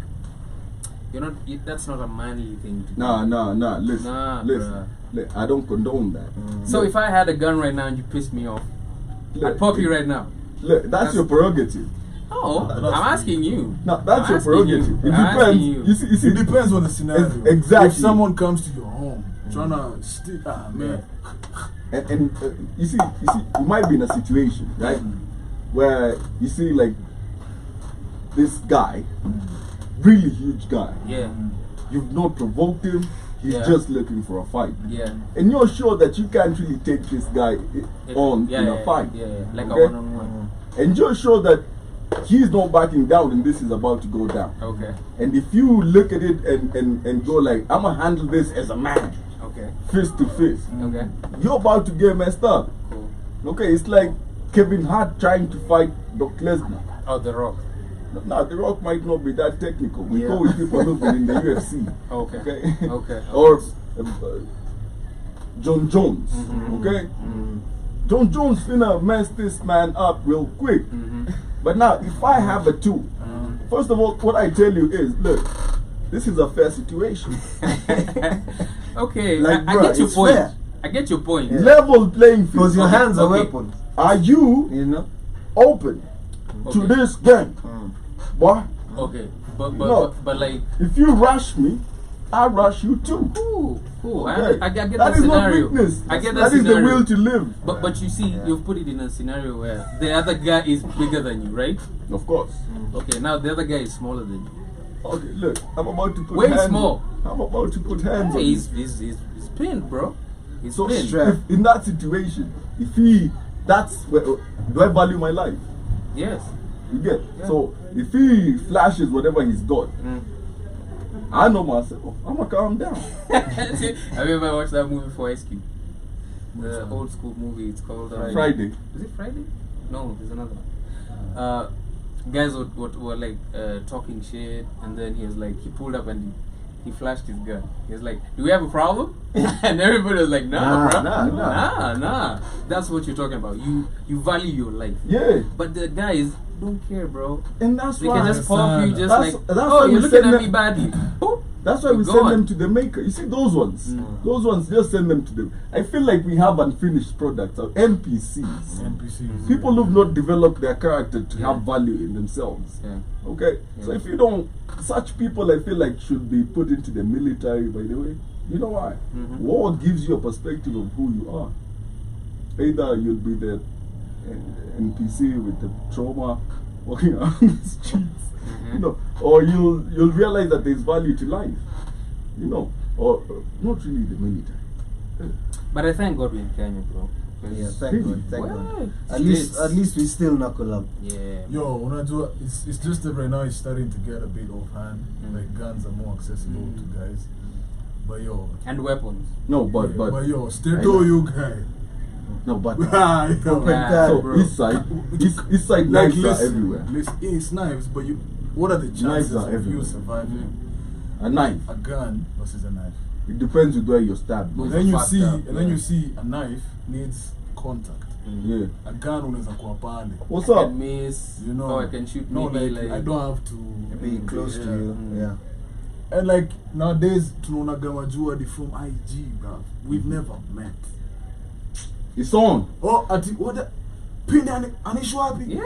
that's not a manly thing to do. Nah. Listen, Nah, listen. Look, I don't condone that. So Look, if I had a gun right now and you pissed me off, look, I'd pop you right now. Look, that's your prerogative. Oh, I'm asking you. No, that's I'm your asking prerogative. you. It I'm asking depends. you. You see, It depends on the scenario. Exactly. If someone comes to your home trying to steal, man. and you see, you might be in a situation, right, where you see like this guy, really huge guy. Yeah, You've not provoked him. He's Yeah. just looking for a fight, yeah. and you're sure that you can't really take this guy on yeah, in yeah, a fight. Yeah, like Okay? a one-on-one. And you're sure that he's not backing down, and this is about to go down. Okay, And if you look at it and go like, I'm gonna handle this as a man, okay, fist to fist, okay. you're about to get messed up. Cool. Okay, it's like Kevin Hart trying to fight Brock Lesnar. Oh, The Rock. Now, The Rock might not be that technical. We Yeah. go with people who've been in the UFC. Okay. Okay. Okay. Or John Jones. Mhm. Okay. Mhm. John Jones finna mess this man up real quick. Mhm. But now, if I have a tool, first of all, what I tell you is, look, this is a fair situation. Okay, Like, I bruh, get your it's point. fair. I get your point. Yeah. Level playing field. Because your Okay, hands are okay. weapons. Are you You know? open to Okay. this game? Boy, Okay, but No. like, if you rush me I rush you too. Cool. Okay. I get That the is not scenario. weakness. I get That is the scenario. will to live. But you see, Yeah. you've put it in a scenario where the other guy is bigger than you, right? Of course. Okay, now the other guy is smaller than you. Okay, look, I'm about to put Way hands. small. I'm about to put hands on Hey, you. he's pinned, bro. He's So pinned. strap. if in that situation, that's where do I value my life? Yes. You get? Yeah. So if he flashes whatever he's got, Mm. I know myself. I'ma calm down. See, have you ever watched that movie for Ice Cube? The old school movie. It's called Friday. Is it Friday? No, there's another one. Guys were like talking shit, and then he was like, he pulled up and he flashed his gun. He was like, "Do we have a problem?" And everybody was like, "Nah, bro, nah." That's what you're talking about. You value your life, Yeah. but the guys don't care, bro. And that's They why can just pop you, just That's- like, that's "Oh, why we you're looking send at me them- badly." Boop. That's why we You're send gone. them to the maker. You see those ones? Mm. Those ones, just send them to them. I feel like we have unfinished products or NPCs. NPCs. People who've not developed their character to Yeah. have value in themselves. Yeah. Okay? So Yeah. if you don't, such people I feel like should be put into the military, by the way. You know why? Mhm. War gives you a perspective of who you are. Either you'll be the NPC with the trauma walking around the streets, you know, or you'll realize that there's value to life, you know, or not really the military. But I thank God we're in Kenya, bro. 'Cause- Yeah, thank God, thank God. What? At least we still knuckle up. Yeah. Yo, when I do, it's just that right now it's starting to get a bit offhand. Mm. Like guns are more accessible to guys. But yo, And weapons. No, but but yo, stay to you guy. no, but Ah, yo. Nah, so bro. east side Like, knives are listen, everywhere. listen, yeah, it's knives, but what are the chances Knives are of you everywhere. surviving A knife. a gun versus a knife? It depends with where you're stabbed. Both And then you fucked see, up, and then yeah. you see a knife needs contact. Yeah. A gun unaweza kuwa pale. What's I up? can miss, You know, or I can shoot no, maybe like, like I don't have to Be close to you. Mm. Yeah. And like nowadays, tunaonaga majua from IG, bro. We've never met. It's on. Oh, ati what? Pindi anishwa wapi? Yeah.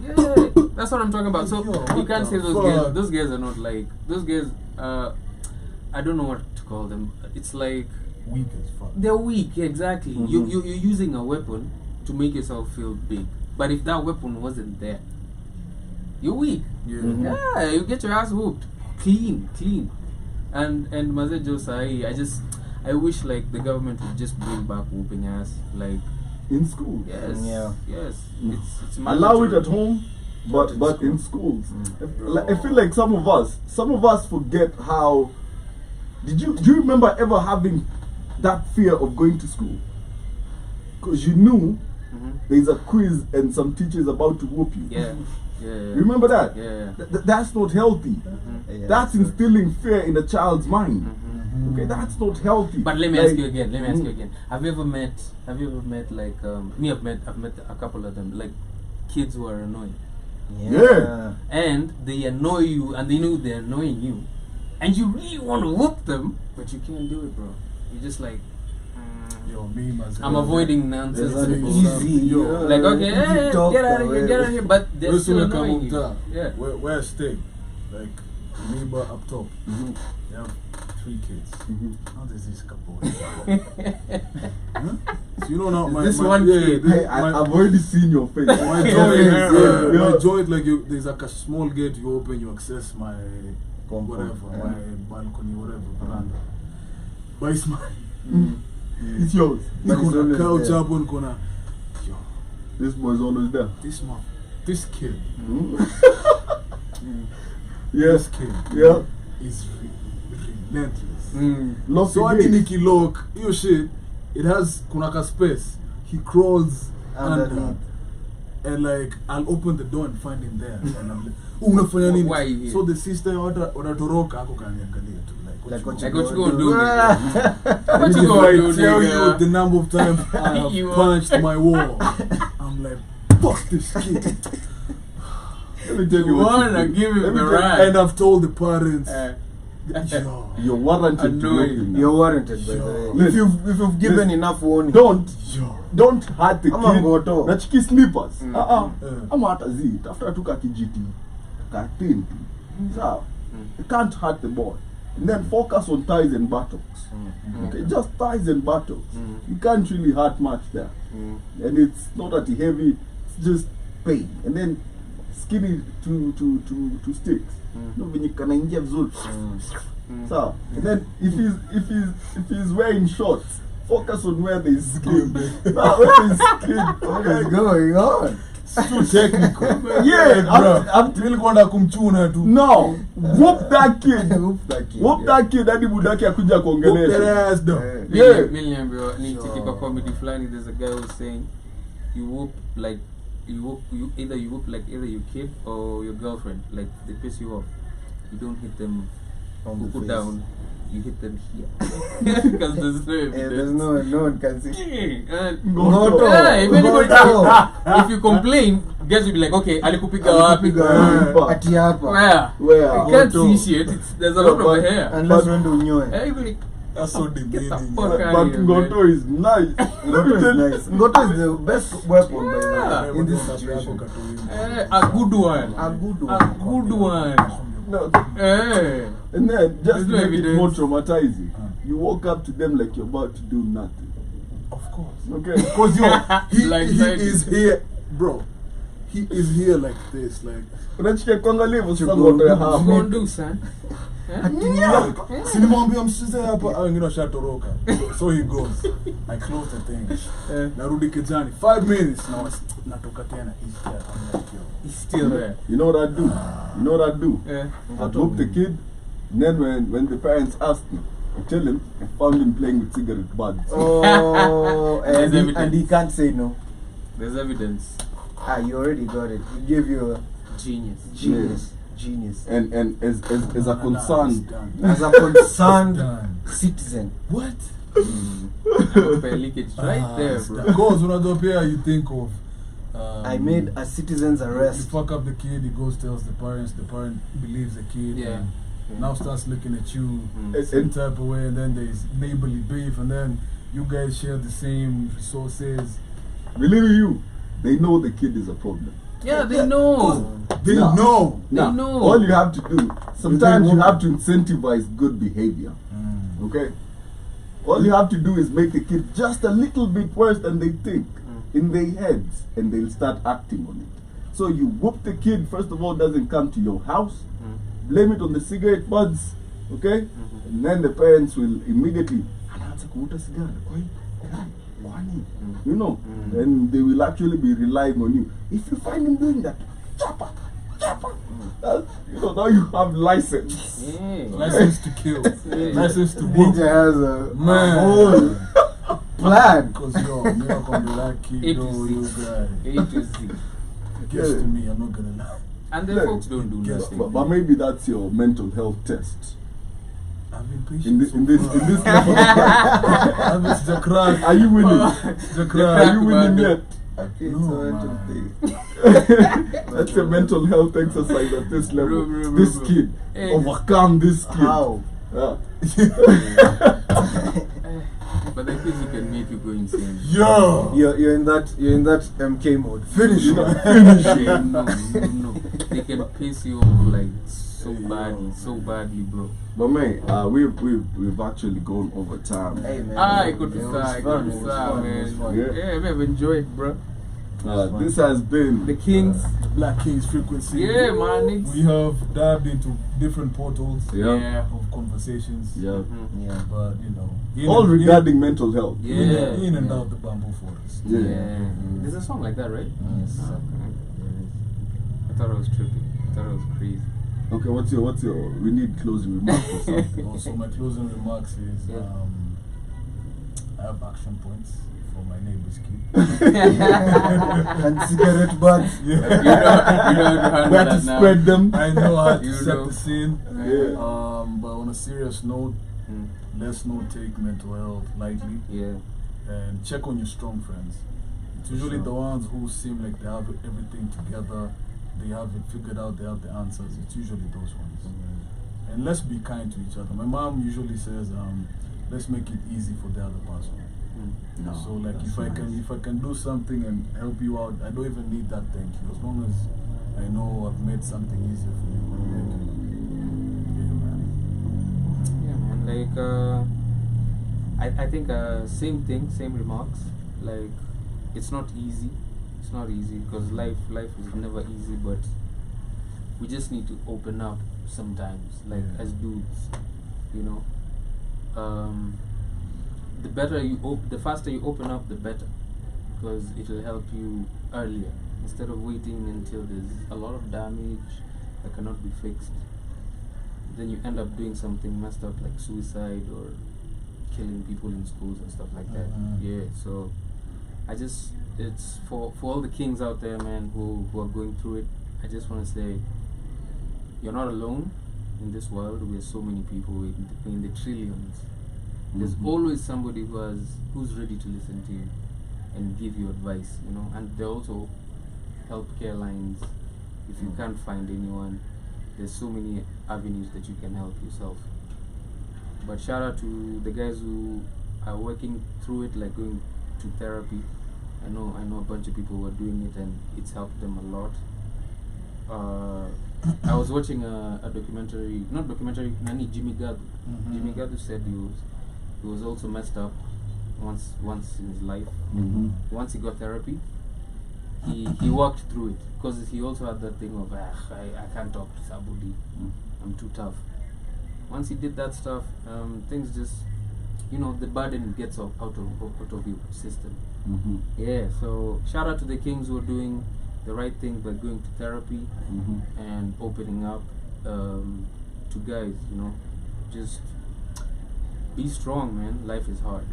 Yeah. That's what I'm talking about. So Yo, you what can't the say those fuck? guys. Those guys are not like those guys. I don't know what to call them. It's like Weak as fuck. they're weak. Exactly. Mhm. You're using a weapon to make yourself feel big. But if that weapon wasn't there, you're weak. Yeah. Mhm. Yeah, you get your ass whooped. Clean. And Maze Josai, I wish like the government would just bring back whooping ass. Like In school. yes, Yeah. yes. Mm. It's Allow it mandatory. at home, Not but in in school. schools. I feel like some of us forget how. Do you remember ever having that fear of going to school? Because you knew Mhm. there's a quiz and some teacher is about to whoop you. Yeah. Remember that? Yeah. That's not healthy. Yeah. That's instilling fear in a child's mind. Mhm. Okay, that's not healthy. But let me Like- ask you again. Mm. Have you ever met like me? I've met a couple of them, like kids who are annoying, Yeah. and they annoy you, and they know they're annoying you, and you really want to whoop them, but you can't do it, bro. You're just like, Yo, me myself. I'm avoiding There's nonsense. an Easy, easy. yo. Like okay, easy hey, talk get out of here, away. get out of here, but they're Where's still when I come annoying up you. top? Yeah. Where I stay, like neighbor up top. Mhm. They have 3 kids. Mhm. Now there's this couple. Huh? So you know now my This my, one yeah, kid. this- Hey, I've already seen your face. my Yeah, joint, yeah, yeah, yeah. my joint, like there's like a small gate you open, you access my Compound, whatever, yeah. my balcony, whatever, veranda. But it's my It's yours. But it's niko na always couch there. hapo, niko na yo, This boy's always there. this kid, Yes. this kid Yeah. is relentless. Lock So the hadi gate. nikilock hiyo shit, it has kuna ka space. He crawls under, Underneath. and like I'll open the door and find him there, and I'm like, unafanya nini? Why you here? So the sister watatoroka ako kaniangalia tu Like what Like you what you gonna gonna do? do? What you If gonna I do, tell nigga? you the number of times I have You are- punched my wall, I'm like, fuck this kid. Let me tell you You what wanna do. give him Let me the tell- right. And I've told the parents, Uh, yo, You're warranted to Annoying. whoop him now. You're warranted, by the way. If you've given enough warning. Don't yo. hurt the Ama kid. ngoto. Na chiki slippers. Mm. Ama hata zi. Tafuta tu kakijiti. Katini. Sawa. You can't hurt the boy. and then focus on thighs and buttocks. Okay, just thighs and buttocks. You can't really hurt much there, and it's not that heavy. It's just pain, and then skinny to sticks. No, when you can inject vizuri. So, and then if he's wearing shorts, focus on where there's skin. Now, where there's skin, What is going on? Too technical. Yeah, I'm nilikuwa kumchuna tu. no, whoop that kid. Whoop that kid, Whoop yeah. that kid hadi budaki akuja Whoop that kuongelesha. ass though. Yeah. Niliambiwa nicheki kwa comedy fulani, there's a guy who's saying you whoop like you either your kid or your girlfriend, like they piss you off, you don't hit them On the kuku face. down, you hit them here because there's no Yeah, there's evidence. no one can see. Ngoto. Yeah, if anybody Ngoto. if you complain, guys will be like, okay, alikupiga wapi? Alikupiga Ati hapa. Where? Where? You can't Ngoto. see shit. There's a lot of hair. Unless uende unyoe. Yeah, you really That's so get the demeaning. fuck Yeah. out But of here, Ngoto man. is nice. Ngoto is nice. Ngoto is the best weapon by the Yeah. way, in this situation. A good one. A good A one. good one. No, Eh. and then just There's to no make it more evidence. traumatizing, you walk up to them like you're about to do nothing. Of course. Okay. Because yo, he Blindsided. is here, bro. He is here like this, like. Unachika kuangalia hivyo sasa Chukua Ngoto ya nguvu. What hapo. you gonna do, son? Sinimwambia msize hapa, au wengine washatoroka. So he goes. I close the thing. Narudi kijani. 5 minutes now. Natoka tena. He's there. I'm like, yo. He's still there. You know what I do? You know what I do? Yeah. I whoop the kid, and then when the parents ask me, I tell him I found him playing with cigarette buds. Oh, There's evidence. and he can't say no. There's evidence. Ah, you already got it. He gave you a Genius. genius. Genius. And as a concerned, As a concerned Done. citizen. What? Pay leakage right there, bro. Because unajua pia you think of I made a citizen's you arrest. fuck up the kid, he goes tells the parent believes the kid, Yeah. and now starts looking at you and- some type of way, and then there's neighborly beef, and then you guys share the same resources. believe you, they know the kid is a problem. Yeah, they know. They No. know. They Now, know. all you have to do, sometimes you have to incentivize good behavior. Okay? All you have to do is make the kid just a little bit worse than they think in their heads, and they'll start acting on it. So you whoop the kid, first of all, doesn't come to your house, blame it on the cigarette buds, okay? And then the parents will immediately, "Anaanza kuvuta sigara, kwani? Kwani?" You know, and they will actually be relying on you. If you find him doing that, chopper. You know, now you have license. Yeah. License to kill. License to whoop. Ninja has a Man. whole plan. Because yo, you're not gonna be that kid, A to yo, Z. you got it. A to Z. Gets to me, I'm not gonna lie. And the Yeah. folks don't do Guess nothing. But maybe that's your mental health test. I've been patient In this, so in this, far. in this level of life. I've been the crack. Are you winning? The Are crack. you winning yet? Okay, No, so I man. don't think. That's a mental health exercise at this level. Bro, This bro. kid, Hey. overcome this kid. How? Yeah. But the things you can make you go insane. Yo! You're in that MK mode. Finish You know, it. finish it. Yeah, no. They can piss you off like so badly, bro. But man, we've actually gone over time. Hey man. I could It was decide, fun, it was fun, it was man. fun. Yeah. Yeah, man, I've enjoyed, bro. This has been The Kings. Black Kings Frequency. Yeah, man. It's, We have dived into different portals Yeah. of conversations. Yeah. Mhm. Yeah. But, you know. in All and- regarding mental health. In, Yeah. in and Yeah. out the bamboo forest. Yeah. Yeah. There's a song like that, right? Yes. Ah, okay. I thought it was trippy. I thought it was crazy. Okay, what's your we need closing remarks or something. Also, my closing remarks is Yeah. I have action points for my neighbor's kid. And cigarette butts. You know how to handle Where to that now. spread them. I know how to You set know. the scene. Yeah. But on a serious note, Mm. let's not take mental health lightly Yeah. and check on your strong friends. It's usually the ones who seem like they have everything together, they have it figured out, they have the answers. It's usually those ones. And let's be kind to each other. My mom usually says, let's make it easy for the other person. No, So like that's if I can do something and help you out, I don't even need that thank you. As long as I know I've made something easier for you. Thank you. Yeah, man. Like, I think same thing, same remarks. Like, it's not easy. It's not easy because life is never easy. But we just need to open up sometimes, like as dudes, you know. The better the faster you open up, the better, because it will help you earlier instead of waiting until there's a lot of damage that cannot be fixed. Then you end up doing something messed up like suicide or killing people in schools and stuff like that. Yeah, so it's for all the kings out there, man, who are going through it. I just want to say, you're not alone in this world. We're so many people in the trillions. There's always somebody who's ready to listen to you and give you advice, you know. And there are also healthcare lines. If you can't find anyone, there's so many avenues that you can help yourself. But shout out to the guys who are working through it, like going to therapy. I know a bunch of people who are doing it, and it's helped them a lot. I was watching a documentary, Nani Jimmy Gadu. Jimmy Gadu said he was also messed up once in his life. Once he got therapy, he walked through it, because he also had that thing of I can't talk to somebody, I'm too tough. Once he did that stuff, things just, you know, the burden gets out of your system. Yeah, so shout out to the kings who are doing the right thing by going to therapy and opening up to guys, you know. Just be strong, man. Life is hard.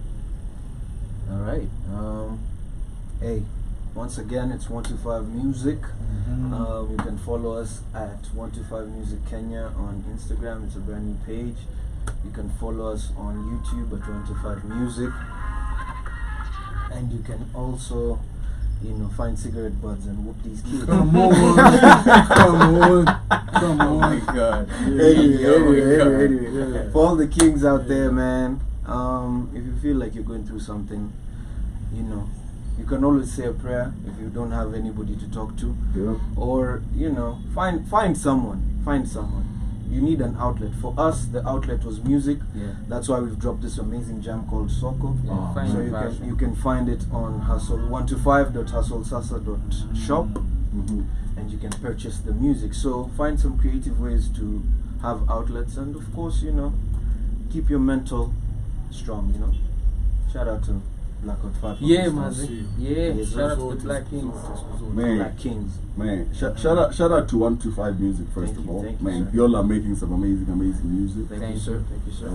All right. Hey, once again, it's 125 Music. You can follow us at 125 Music Kenya on Instagram. It's a brand new page. You can follow us on YouTube at 125 Music. And you can also, you know, find cigarette butts and whoop these kids. Come on. Oh my God. Anyway. For all the kings out there, man, if you feel like you're going through something, you know, you can always say a prayer if you don't have anybody to talk to. Or, you know, find someone. You need an outlet. For us, the outlet was music. Yeah. That's why we've dropped this amazing jam called Soko. Yeah, find So your passion. you can find it on hustle 125.hustlesasa.shop, and you can purchase the music. So find some creative ways to have outlets, and of course, you know, keep your mental strong. You know, shout out to Black Hot 5. Yeah, for man. instance. Yeah, Yes, shout out so to the Black Kings. Man. Black Kings. Man, shout out to 125 Music first Thank of you, all. thank you, Man, sir. y'all are making some amazing music. Thank Thank you, sir. you. Thank you, sir.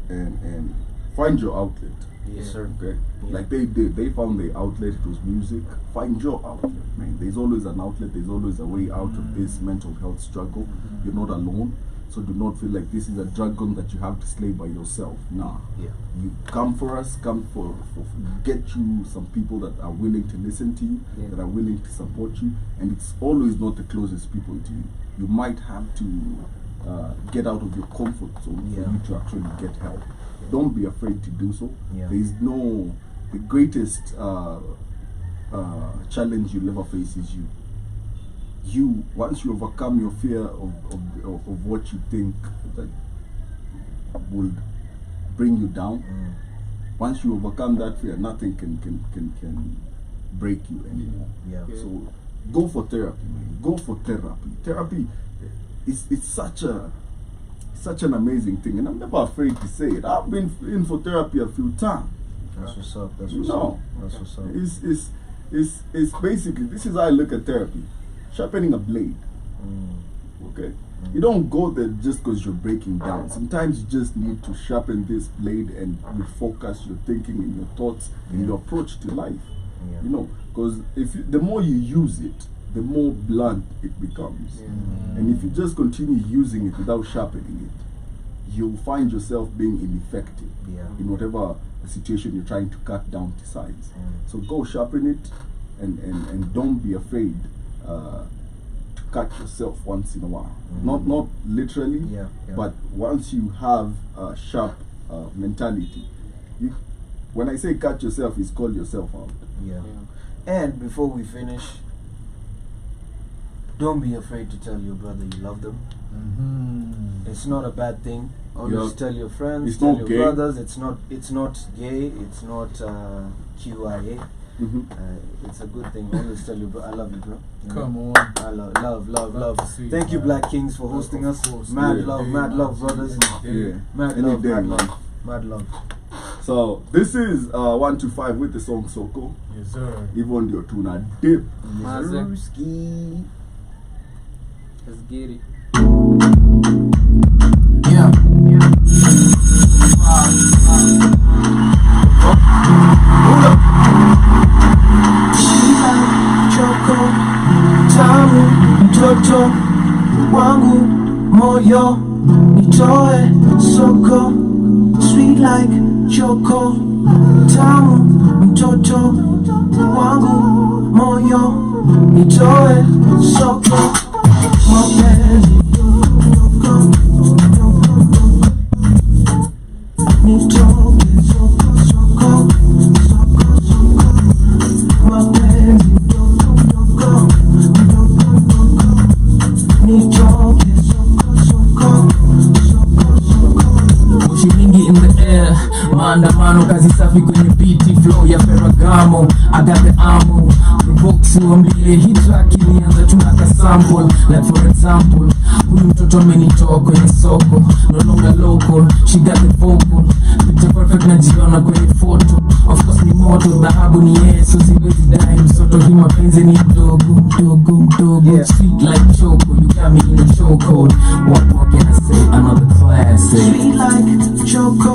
And find your outlet. Yes, sir. Okay, Yeah. like they did. They found their outlet. It was music. Find your outlet, man. There's always an outlet. There's always a way out of this mental health struggle. You're not alone. So do not feel like this is a dragon that you have to slay by yourself. Nah. Yeah. You come for us. Come for get you some people that are willing to listen to you, Yeah. that are willing to support you. And it's always not the closest people to you. You might have to get out of your comfort zone Yeah. for you to actually get help. Don't be afraid to do so. Yeah. There is the greatest challenge you'll ever face is you. Once you overcome your fear of what you think that will bring you down, once you overcome that fear, nothing can break you anymore. Yeah. So go for therapy, man. Go for therapy. Therapy it's such an amazing thing, and I'm never afraid to say it. I've been in for therapy a few times. That's what's up. That's You what's know, up. That's what's up. it's basically, this is how I look at therapy. Sharpening a blade. Okay, you don't go there just because you're breaking down. Sometimes you just need to sharpen this blade and you focus your thinking and your thoughts and your approach to life. Yeah. You know, because the more you use it, the more blunt it becomes. And if you just continue using it without sharpening it, you'll find yourself being ineffective Yeah. in whatever situation you're trying to cut down to size. So go sharpen it, and don't be afraid to cut yourself once in a while. Not literally, Yeah, yeah. but once you have a sharp mentality, when I say cut yourself, is call yourself out. Yeah. And before we finish, don't be afraid to tell your brother you love them. Mm-hmm. It's not a bad thing. Always Yeah. tell your friends, It's tell not your gay. brothers. It's not gay. It's not QIA. It's a good thing. Always tell your bro. I love you, bro. You know? Come on. I love. to see Thank you, man. Black Kings, for hosting us. Of course. Mad Yeah. love, brothers. Yeah. Mad Any love, day, mad man. love, mad love. So this is 125 with the song Soko. Yes, sir. Even your tuna dip. Mazek. Mazurski. Let's get it. Yeah. Choco, tamu, mtoto wangu, moyo nitoe soko. Sweet like choco, tamu, mtoto wangu, moyo nitoe soko. Mapenzi nitoke soko, soko, soko, soko. Mapenzi nitoke soko, soko, soko, soko. Moshi mingi in the air, maandamano, kazi safi kwenye beat, flow ya Ferragamo. I got the ammo, the box uambie hii track ilianza tunaka sample. Like for example, huyu mtoto amenitoa kwenye soko, no longer local, she got the vocal. Picture perfect najiona kwenye photo, of course ni moto, dhahabu ni Yesu, siwezi dai msoto, hii mapenzi ni mdogo, mdogo, mdogo. Yeah. Sweet like choco, you got me in a chokehold. What more can I say, another classic. Sweet like choco.